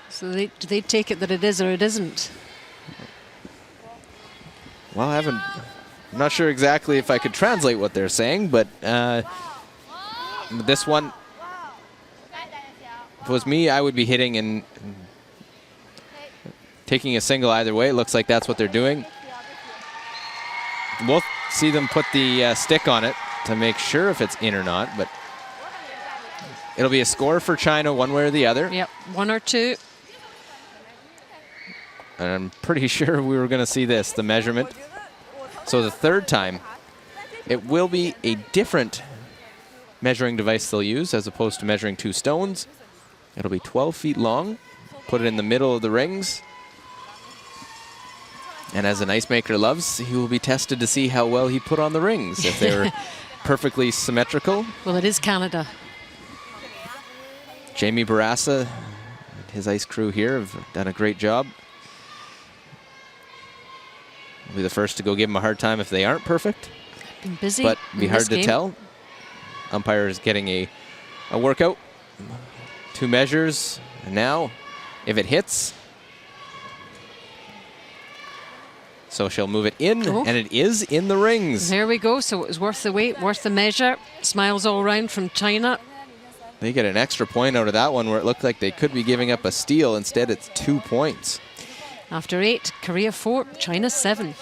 So do they take it that it is or it isn't? Well, I'm not sure exactly if I could translate what they're saying, but this one, if it was me, I would be hitting and taking a single either way. It looks like that's what they're doing. We'll see them put the stick on it to make sure if it's in or not, but it'll be a score for China one way or the other. Yep, 1 or 2. And I'm pretty sure we were going to see this, the measurement. So the third time, it will be a different measuring device they'll use as opposed to measuring 2 stones. It'll be 12 feet long. Put it in the middle of the rings. And as an ice maker loves, he will be tested to see how well he put on the rings, if they were perfectly symmetrical. Well, it is Canada. Jamie Barassa and his ice crew here have done a great job. Will be the first to go give them a hard time if they aren't perfect. Been busy, but be hard to tell. Umpire is getting a workout. 2 measures, and now, if it hits, so she'll move it in, and it is in the rings. There we go. So it was worth the wait, worth the measure. Smiles all around from China. They get an extra point out of that one where it looked like they could be giving up a steal. Instead, it's 2 points. After 8, Korea 4, China 7.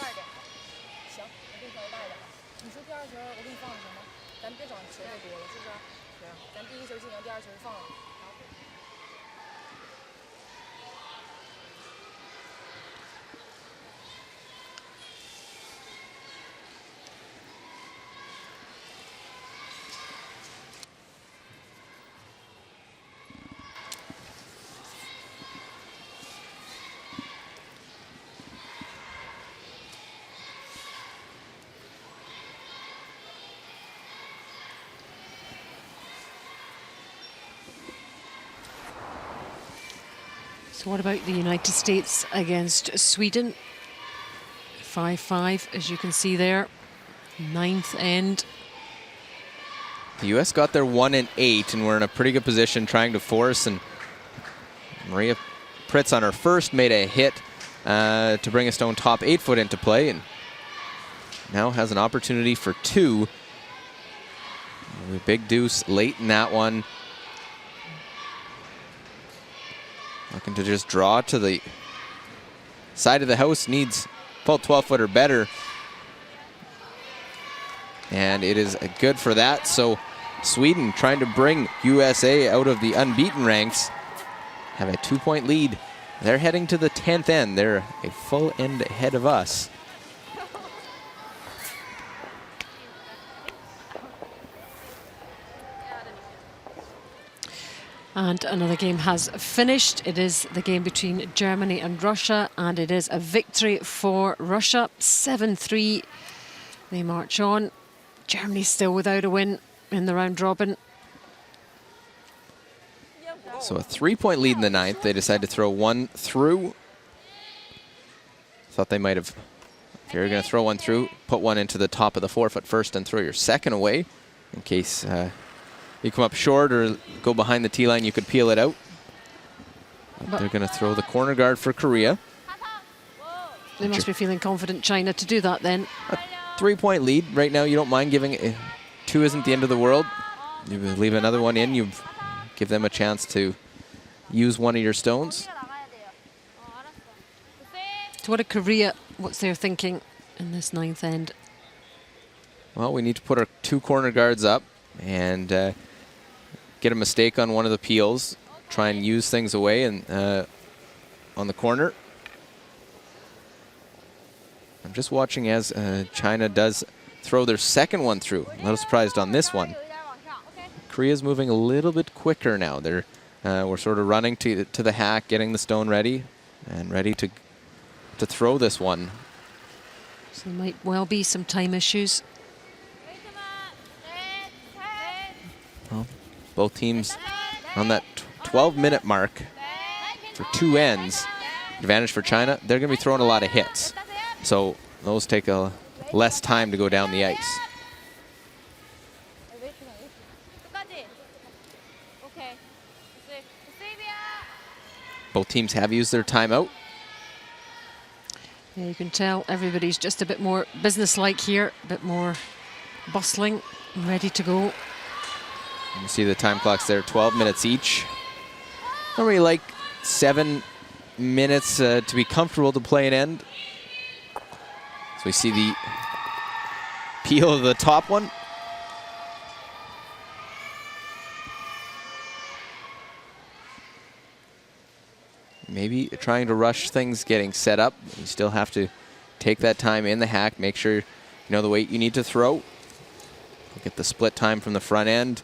So what about the United States against Sweden? 5-5, as you can see there. 9th end. The U.S. got their 1 and 8, and we're in a pretty good position trying to force. And Maria Pritz on her first made a hit to bring a stone top 8 foot into play, and now has an opportunity for 2. A big deuce late in that one. Looking to just draw to the side of the house, needs full 12 foot or better. And it is good for that. So Sweden trying to bring USA out of the unbeaten ranks, have a 2-point lead. They're heading to the 10th end. They're a full end ahead of us. And another game has finished. It is the game between Germany and Russia, and it is a victory for Russia. 7-3. They march on. Germany still without a win in the round robin. So a 3-point lead in the 9th. They decide to throw one through. Thought they might have, if you're going to throw one through, put one into the top of the 4 foot first and throw your second away in case you come up short or go behind the tee line, you could peel it out. But they're going to throw the corner guard for Korea. They must be feeling confident, China, to do that then. A 3-point lead. Right now, you don't mind giving 2 isn't the end of the world. You leave another one in, you give them a chance to use one of your stones. So what a Korea, what's their thinking in this 9th end? Well, we need to put our 2 corner guards up and get a mistake on one of the peels, try and use things away and on the corner. I'm just watching as China does throw their second one through. A little surprised on this one. Korea's moving a little bit quicker now. We're sort of running to the hack, getting the stone ready, and ready to throw this one. So there might well be some time issues. Well, both teams on that 12-minute mark for 2 ends. Advantage for China. They're going to be throwing a lot of hits. So those take less time to go down the ice. Both teams have used their timeout. Yeah, you can tell everybody's just a bit more businesslike here, a bit more bustling, ready to go. You see the time clocks there, 12 minutes each. Don't really like 7 minutes to be comfortable to play an end. So we see the peel of the top one. Maybe trying to rush things getting set up. You still have to take that time in the hack, make sure you know the weight you need to throw. Get the split time from the front end.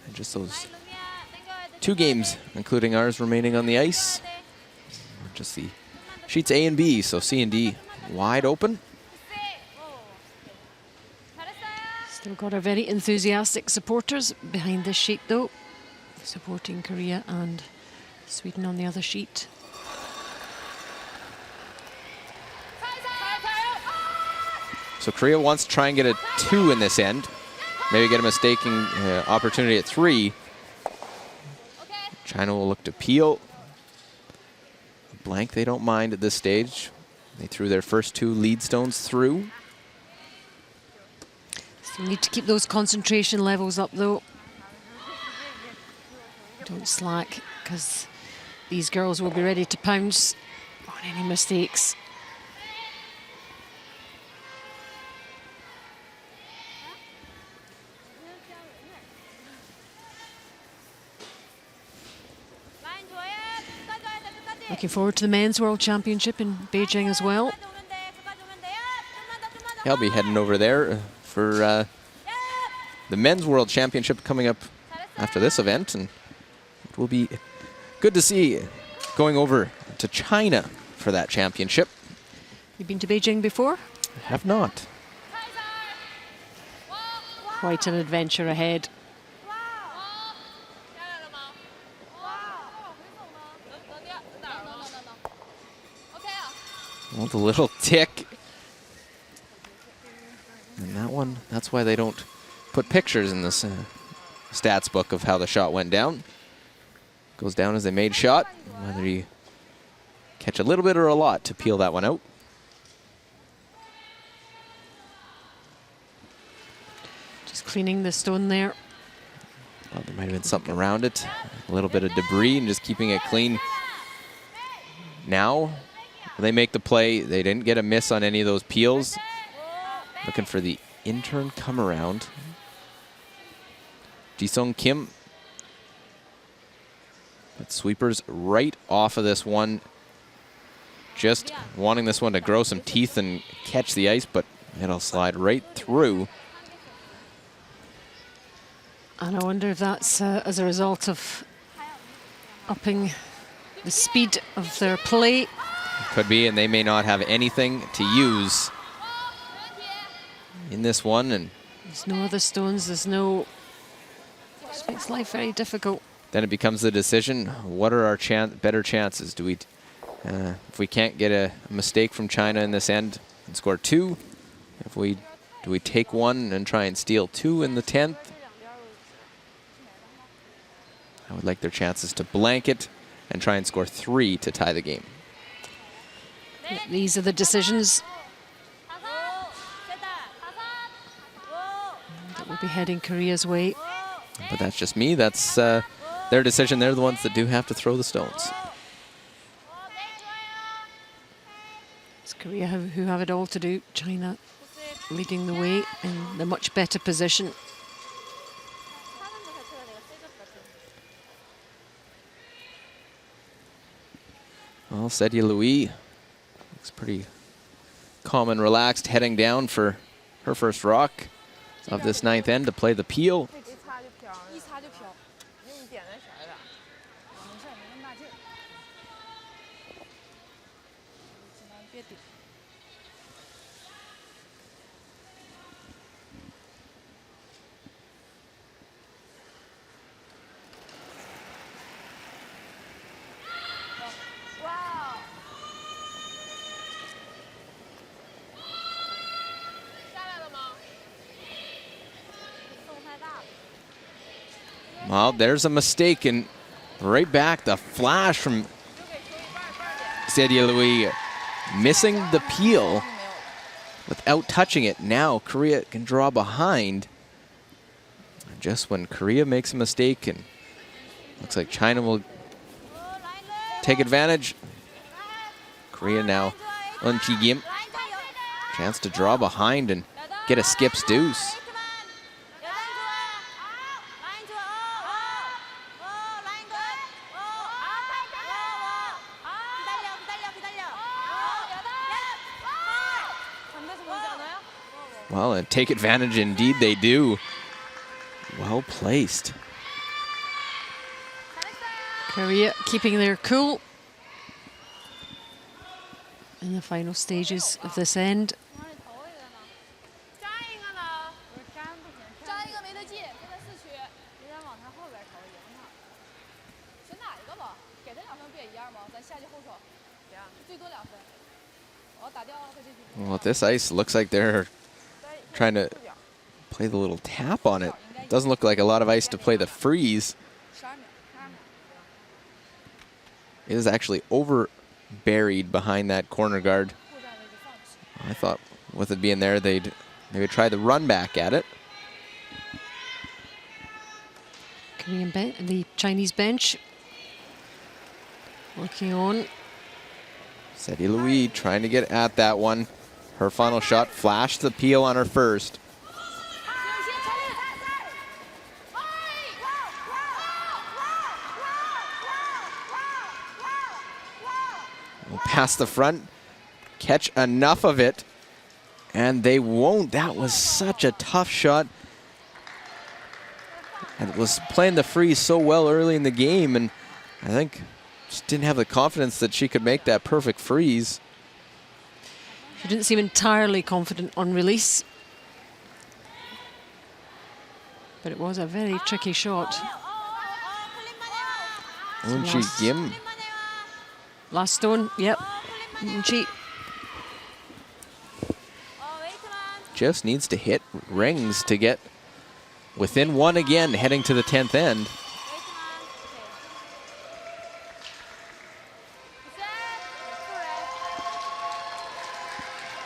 And just those 2 games, including ours, remaining on the ice. Just the sheets A and B, so C and D wide open. Still got our very enthusiastic supporters behind this sheet though, supporting Korea and Sweden on the other sheet. So Korea wants to try and get a 2 in this end. Maybe get a mistaking opportunity at 3. China will look to peel. A blank they don't mind at this stage. They threw their first 2 lead stones through. Still need to keep those concentration levels up, though. Don't slack, because these girls will be ready to pounce on any mistakes. Looking forward to the Men's World Championship in Beijing as well. Yeah, I'll be heading over there for the Men's World Championship coming up after this event, and it will be good to see going over to China for that championship. You've been to Beijing before? I have not. Quite an adventure ahead. Well, the little tick. And that one, that's why they don't put pictures in this stats book of how the shot went down. Goes down as a made shot. Whether you catch a little bit or a lot to peel that one out. Just cleaning the stone there. Well, there might have been something around it. A little bit of debris and just keeping it clean. Now, they make the play. They didn't get a miss on any of those peels. Looking for the intern come around. Ji-sung Kim. But sweepers right off of this one. Just wanting this one to grow some teeth and catch the ice, but it'll slide right through. And I wonder if that's as a result of upping the speed of their play. Could be, and they may not have anything to use in this one. And there's no other stones, there's no... This makes life very difficult. Then it becomes the decision, what are our better chances? Do we, if we can't get a mistake from China in this end and score 2, do we take 1 and try and steal 2 in the 10th? I would like their chances to blanket and try and score 3 to tie the game. These are the decisions that will be heading Korea's way. But that's just me. That's their decision. They're the ones that do have to throw the stones. It's Korea who have it all to do. China leading the way in the much better position. Well, Sedye Louis looks pretty calm and relaxed, heading down for her first rock of this 9th end to play the peel. Well, there's a mistake, and right back, the flash from Sedye Louis, missing the peel without touching it. Now Korea can draw behind. Just when Korea makes a mistake, and looks like China will take advantage. Korea now, Eun Chi-kim, chance to draw behind and get a skip's deuce. Well, and take advantage indeed they do. Well placed. Korea keeping their cool in the final stages of this end. Well, this ice looks like they're trying to play the little tap on it. Doesn't look like a lot of ice to play the freeze. It is actually over buried behind that corner guard. I thought with it being there, they would try the run back at it. The Chinese bench looking on. Seti Louis trying to get at that one. Her final shot flashed the peel on her first. Past the front, catch enough of it, and they won't. That was such a tough shot. And it was playing the freeze so well early in the game, and I think just didn't have the confidence that she could make that perfect freeze. She didn't seem entirely confident on release, but it was a very tricky shot. Unchi Gim. Last stone, yep. Unchi. Just needs to hit rings to get within one again, heading to the 10th end.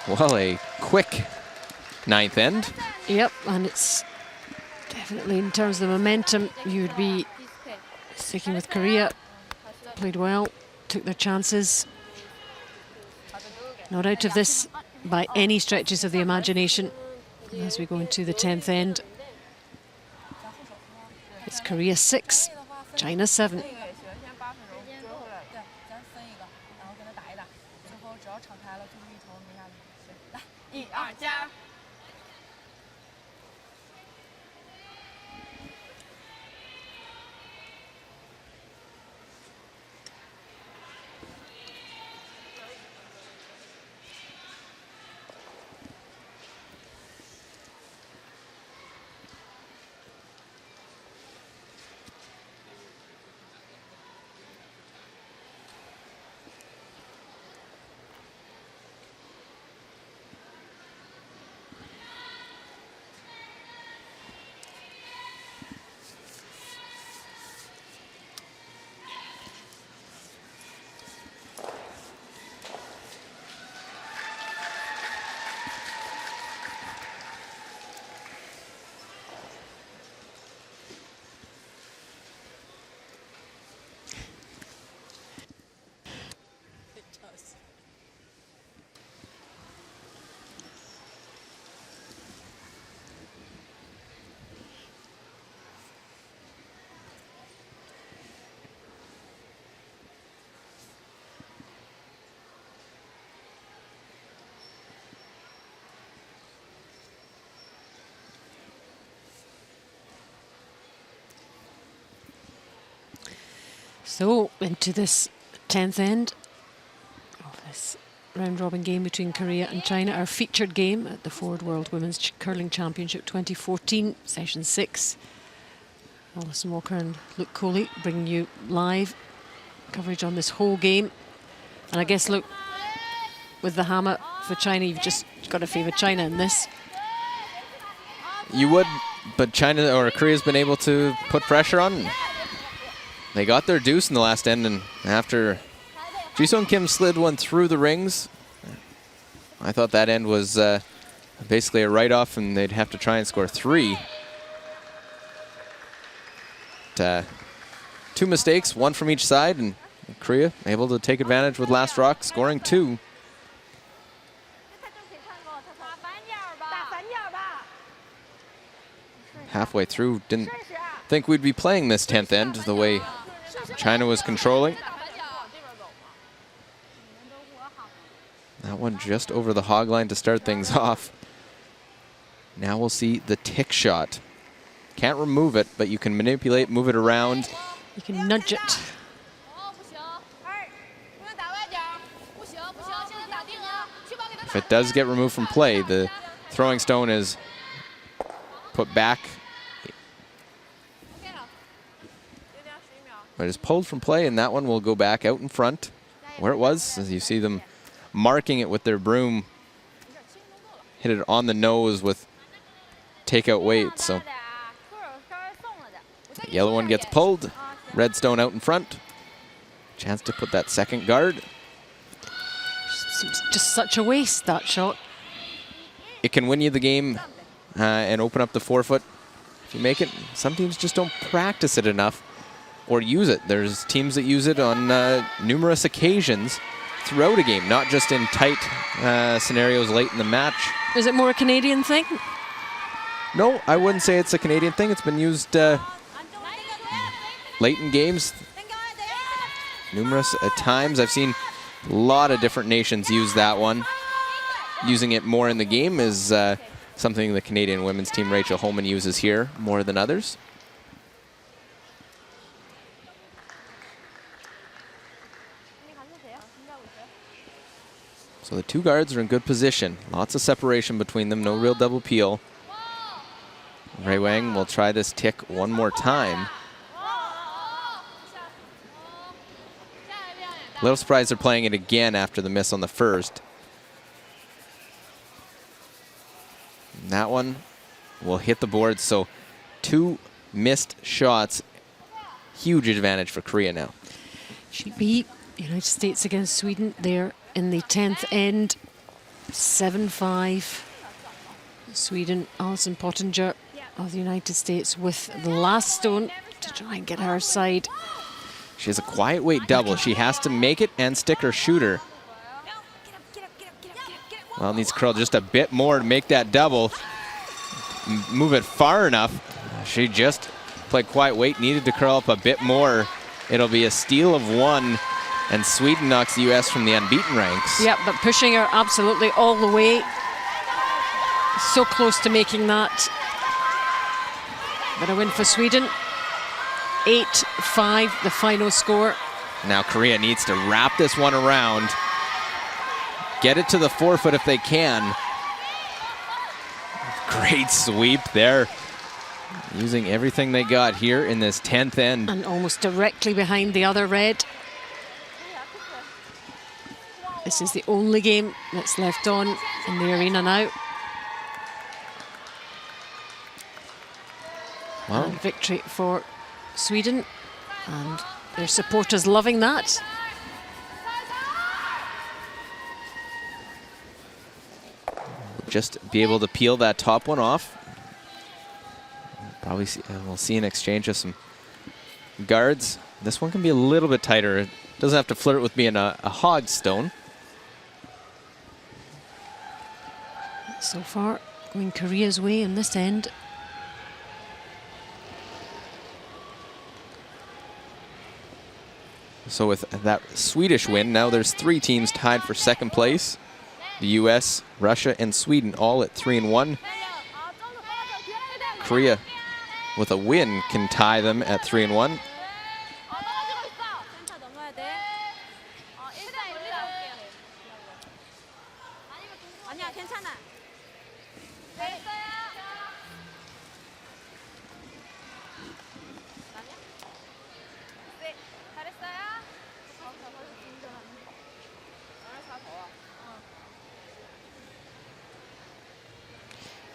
Well, a quick 9th end. Yep, and it's definitely, in terms of the momentum, you would be sticking with Korea. Played well, took their chances. Not out of this by any stretches of the imagination as we go into the 10th end. It's Korea 6, China 7. So, into this 10th end of this round-robin game between Korea and China, our featured game at the Ford World Women's Curling Championship 2014, Session 6. Alison Walker and Luke Coley bringing you live coverage on this whole game. And I guess, look, with the hammer for China, you've just got to favour China in this. You would, but China or Korea's been able to put pressure on. They got their deuce in the last end, and after Ji-Sung Kim slid one through the rings, I thought that end was basically a write-off, and they'd have to try and score 3. But, 2 mistakes, 1 from each side, and Korea able to take advantage with last rock, scoring 2. Halfway through, didn't think we'd be playing this 10th end the way China was controlling. That one just over the hog line to start things off. Now we'll see the tick shot. Can't remove it, but you can manipulate, move it around. You can nudge it. If it does get removed from play, the throwing stone is put back. But it's pulled from play, and that one will go back out in front where it was, as you see them marking it with their broom. Hit it on the nose with takeout weight. So the yellow one gets pulled, red stone out in front. Chance to put that second guard. Seems just such a waste, that shot. It can win you the game and open up the forefoot if you make it, some teams just don't practice it enough or use it. There's teams that use it on numerous occasions throughout a game, not just in tight scenarios late in the match. Is it more a Canadian thing? No, I wouldn't say it's a Canadian thing. It's been used late in games numerous times. I've seen a lot of different nations use that one. Using it more in the game is something the Canadian women's team, Rachel Holman, uses here more than others. So the two guards are in good position. Lots of separation between them, no real double peel. Ray Wang will try this tick one more time. A little surprised they're playing it again after the miss on the first. And that one will hit the board, so 2 missed shots. Huge advantage for Korea now. She beat United States against Sweden there in the 10th end, 7-5. Sweden, Alison Pottinger of the United States with the last stone to try and get her side. She has a quiet weight double. She has to make it and stick her shooter. Well, needs to curl just a bit more to make that double. Move it far enough. She just played quiet weight, needed to curl up a bit more. It'll be a steal of 1, and Sweden knocks the U.S. from the unbeaten ranks. Yep, but pushing her absolutely all the way. So close to making that. But a win for Sweden. 8-5, the final score. Now Korea needs to wrap this one around. Get it to the forefoot if they can. Great sweep there. Using everything they got here in this 10th end. And almost directly behind the other red. This is the only game that's left on in the arena now. Well, And victory for Sweden, and their supporters loving that. just be able to peel that top one off. Probably we'll see an exchange of some guards. This one can be a little bit tighter. It doesn't have to flirt with being a hog stone. So far, going Korea's way in this end. So with that Swedish win, now there's 3 teams tied for second place. The US, Russia, and Sweden all at 3-1. Korea, with a win, can tie them at 3-1.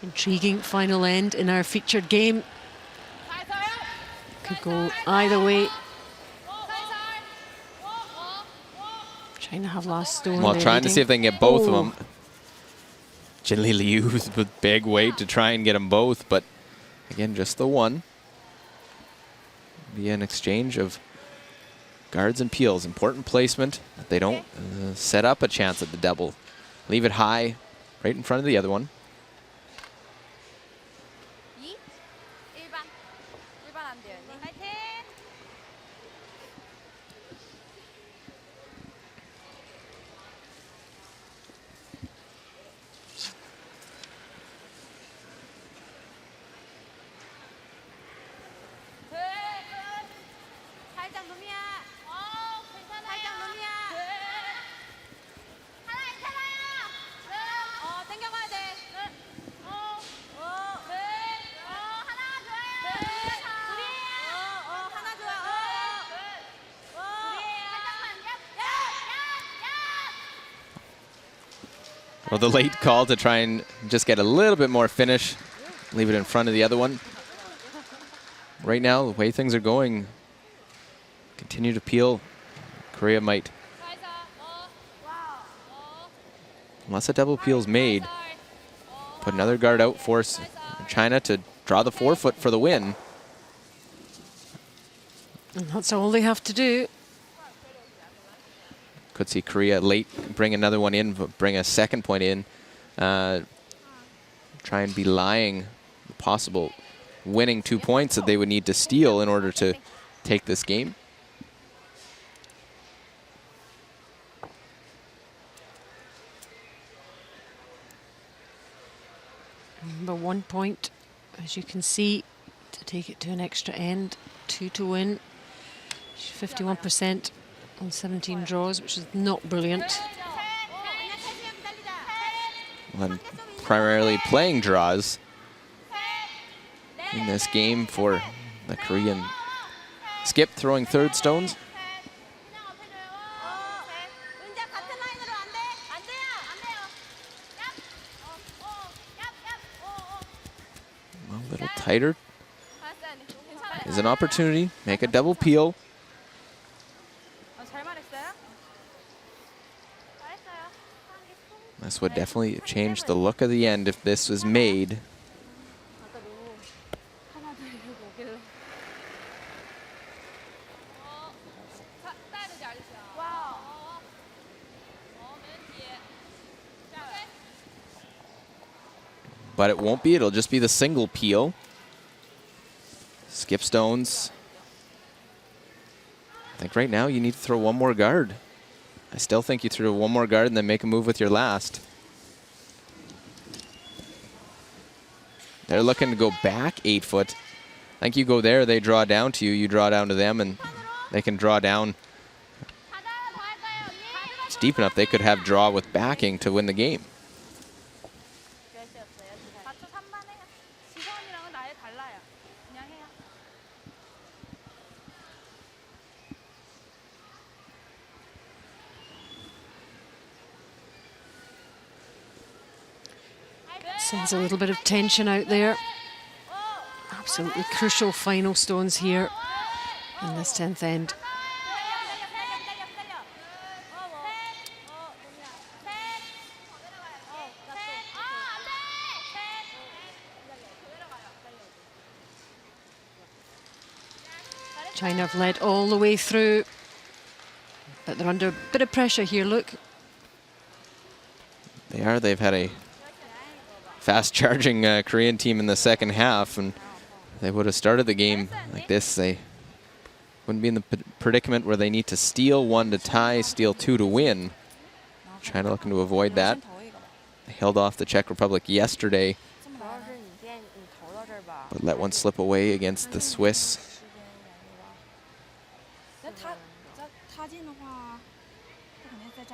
Intriguing final end in our featured game. Could go either way. China have last stone. Well, trying to leading. see if they can get both of them. Jinli Liu with big weight to try and get them both, but again, just the one. Be an exchange of guards and peels. Important placement. They don't set up a chance at the double. Leave it high, right in front of the other one. Well, the late call to try and just get a little bit more finish, leave it in front of the other one. Right now, the way things are going, continue to peel. Korea might, unless a double peel's made, put another guard out, force China to draw the forefoot for the win. And that's all they have to do. Could see Korea late bring another one in, bring a second point in. Try and belying the possible winning 2 points that they would need to steal in order to take this game. Remember, 1 point, as you can see, to take it to an extra end, 2 to win. 51% on 17 draws, which is not brilliant. And primarily playing draws in this game for the Korean skip, throwing third stones. A little tighter is an opportunity. Make a double peel. This would definitely change the look of the end if this was made. But it won't be. It'll just be the single peel. Skip stones. I think right now you need to throw one more guard. I still think you throw one more guard and then make a move with your last. They're looking to go back 8 foot. I think you go there, they draw down to you, you draw down to them, and they can draw down. It's deep enough they could have draw with backing to win the game. Sends a little bit of tension out there. Absolutely crucial final stones here in this 10th end. China have led all the way through, but they're under a bit of pressure here, look. They are. They've had a fast-charging Korean team in the second half, and they would have started the game like this. They wouldn't be in the predicament where they need to steal 1 to tie, steal 2 to win. China looking to avoid that. They held off the Czech Republic yesterday, but let one slip away against the Swiss.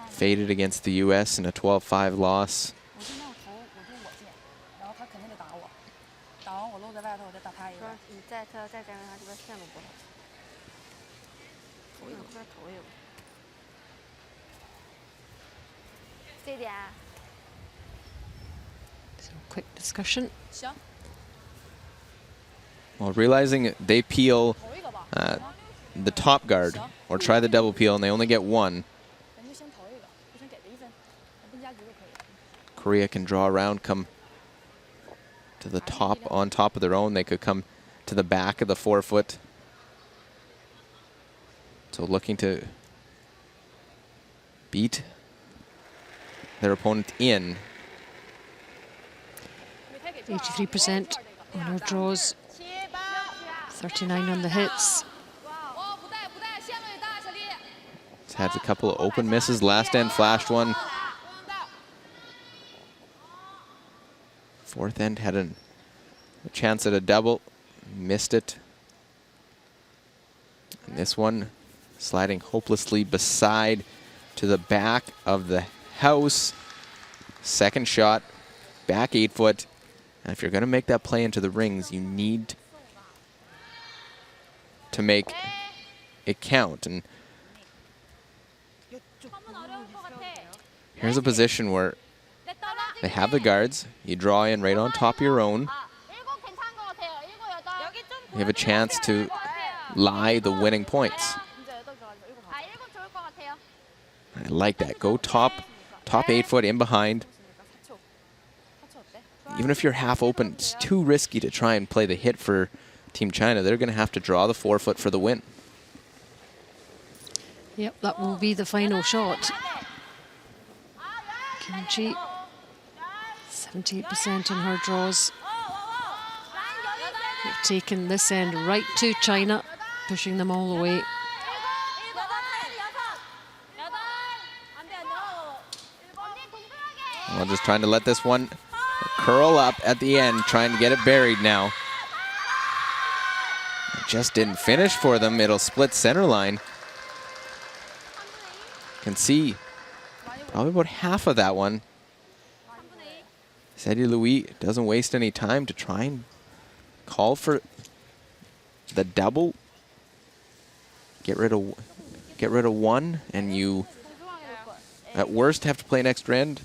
Faded against the US in a 12-5 loss. So quick discussion. Well, realizing they peel the top guard or try the double peel and they only get 1. Korea can draw around, come to the top, on top of their own. They could come to the back of the forefoot. So looking to beat their opponent in. 83% on our draws, 39 on the hits. It's had a couple of open misses. Last end flashed one. Fourth end had a chance at a double, missed it. And this one sliding hopelessly beside to the back of the house. Second shot, back 8 foot. And if you're going to make that play into the rings, you need to make it count. And here's a position where they have the guards. You draw in right on top of your own. You have a chance to lie the winning points. I like that. Go top 8 foot in behind. even if you're half open, it's too risky to try and play the hit for Team China. They're going to have to draw the forefoot for the win. Yep, that will be the final shot. Kim 78% on her draws. They've taken this end right to China, pushing them all away. Well, just trying to let this one curl up at the end, trying to get it buried now. It just didn't finish for them. It'll split center line. Can see probably about half of that one. Cédric Louis doesn't waste any time to try and call for the double. Get rid of one, and you at worst have to play an extra end.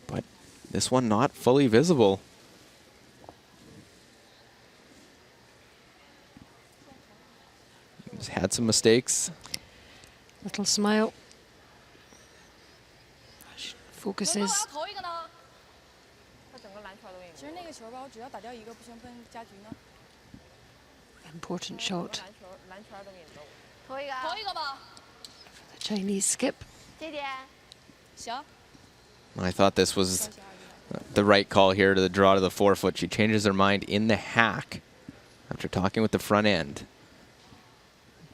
But this one not fully visible. He's had some mistakes. Little smile. Focuses. Important shot for the Chinese skip. I thought this was the right call here to the draw to the forefoot. She changes her mind in the hack after talking with the front end.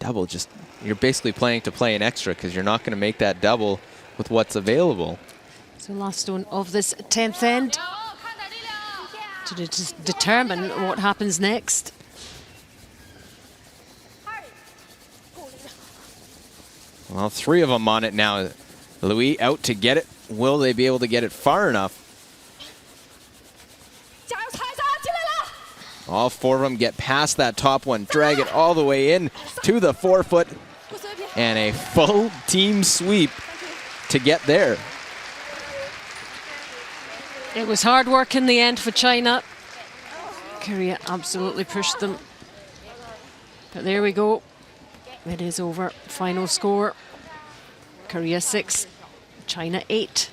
Double, just you're basically playing to play an extra because you're not going to make that double with what's available. So last stone of this 10th end to determine what happens next. Well, 3 of them on it now. Louis out to get it. Will they be able to get it far enough? All 4 of them get past that top one, drag it all the way in to the forefoot, and a full team sweep to get there. It was hard work in the end for China. Korea absolutely pushed them. But there we go. It is over. Final score. Korea 6, China 8.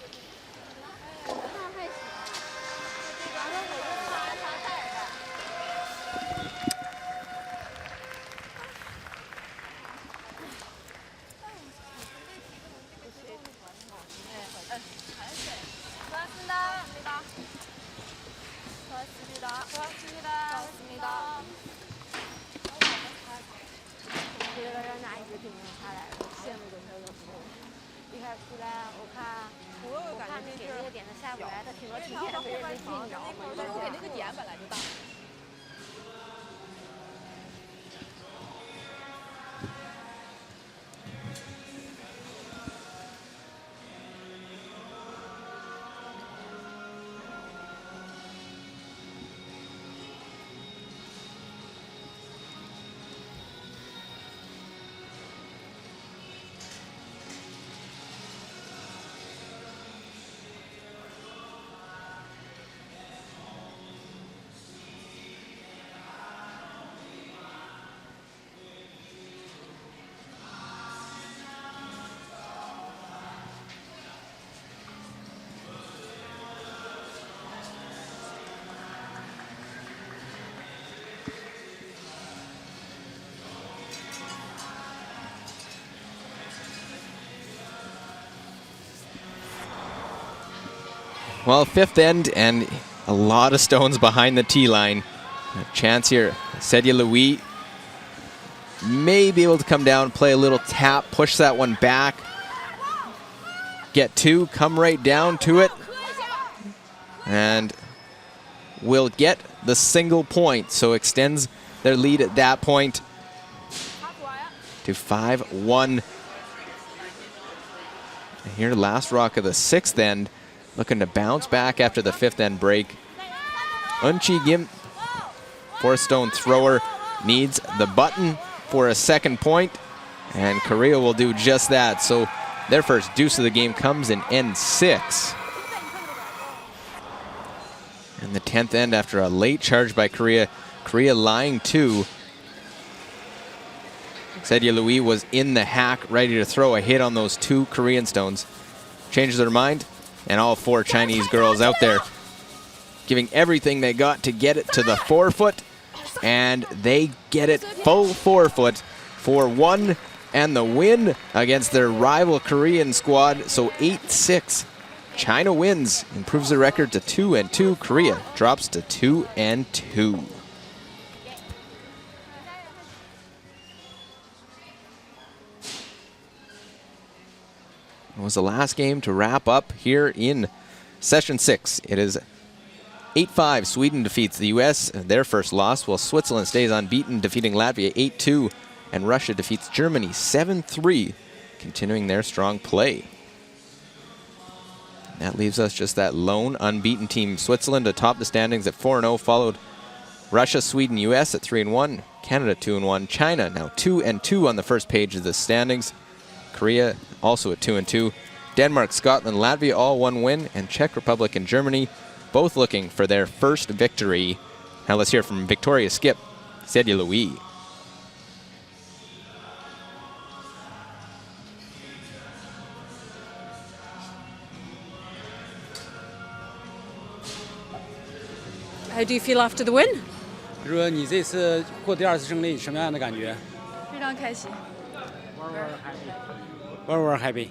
Well, 5th end and a lot of stones behind the tee line. A chance here. Cédric Louis may be able to come down, play a little tap, push that one back. Get 2, come right down to it. And will get the single point. So extends their lead at that point to 5-1. And here, last rock of the 6th end. Looking to bounce back after the 5th end break. Unchi Kim, 4-stone thrower, needs the button for a second point, and Korea will do just that. So their first deuce of the game comes in end 6. And the 10th end after a late charge by Korea. Korea lying 2. Cédric Louis was in the hack, ready to throw a hit on those 2 Korean stones. changes their mind, and all 4 Chinese girls out there giving everything they got to get it to the forefoot, and they get it full forefoot for 1 and the win against their rival Korean squad. So 8-6. China wins, improves the record to 2-2. Korea drops to 2-2. It was the last game to wrap up here in session 6. It is 8-5. Sweden defeats the U.S., their first loss, while Switzerland stays unbeaten, defeating Latvia 8-2, and Russia defeats Germany 7-3, continuing their strong play. That leaves us just that lone unbeaten team, Switzerland, atop the standings at 4-0, followed Russia, Sweden, U.S. at 3-1, Canada 2-1, China now 2-2 on the first page of the standings, Korea also at 2-2, Denmark, Scotland, Latvia all 1 win, and Czech Republic and Germany both looking for their first victory. Now let's hear from Victoria skip, Cédric Louis. How do you feel after the win? 就说你这次获第2次胜利，什么样的感觉？非常开心。We're happy.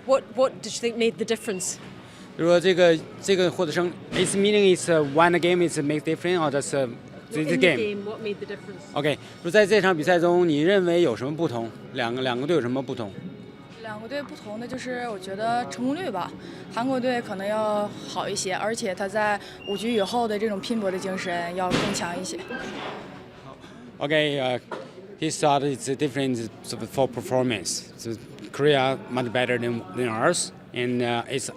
What did you think made the difference? 就说这个获得胜 ，It's meaning it's one game is make difference or just the In the game. game, what made the difference? OK， 就在这场比赛中，你认为有什么不同？两个队有什么不同？两个队不同的就是我觉得成功率吧，韩国队可能要好一些，而且他在5局以后的这种拼搏的精神要更强一些。OK， this thought is different for performance. So Korea much better than ours, and it's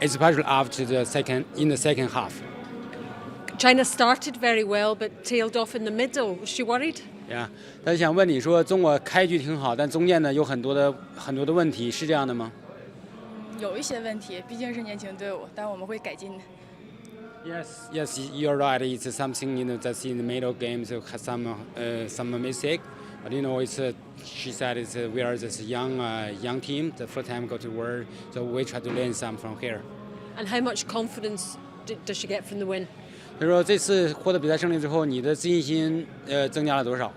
especially after in the second half. China started very well, but tailed off in the middle. Was she worried? Yeah， 但是想问你说，中国开局挺好，但中间呢有很多的问题，是这样的吗？有一些问题，毕竟是年轻队伍，但我们会改进的。Yes, you're right. It's something that's in the middle games has some mistake, but she said we are just a young team. The first time go to world, so we try to learn some from here. And how much confidence does she get from the win? 就说这次获得比赛胜利之后，你的自信心增加了多少？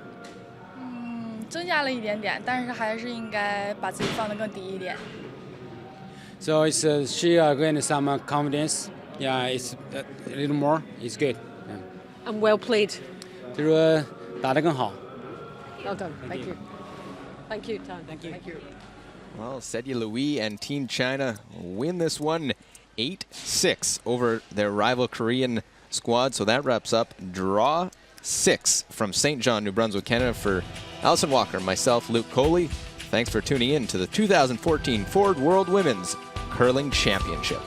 增加了一点点，但是还是应该把自己放得更低一点。So it's she gained some confidence. Yeah, it's a little more. It's good. Yeah. And well played. 就说打得更好。Well done. Thank you. Thank you, Tan. Thank you. Well, Cédric Louis and Team China win this one 8-6 over their rival Korean squad. So that wraps up draw 6 from St. John, New Brunswick, Canada. For Allison Walker, myself, Luke Coley, thanks for tuning in to the 2014 Ford World Women's Curling Championship.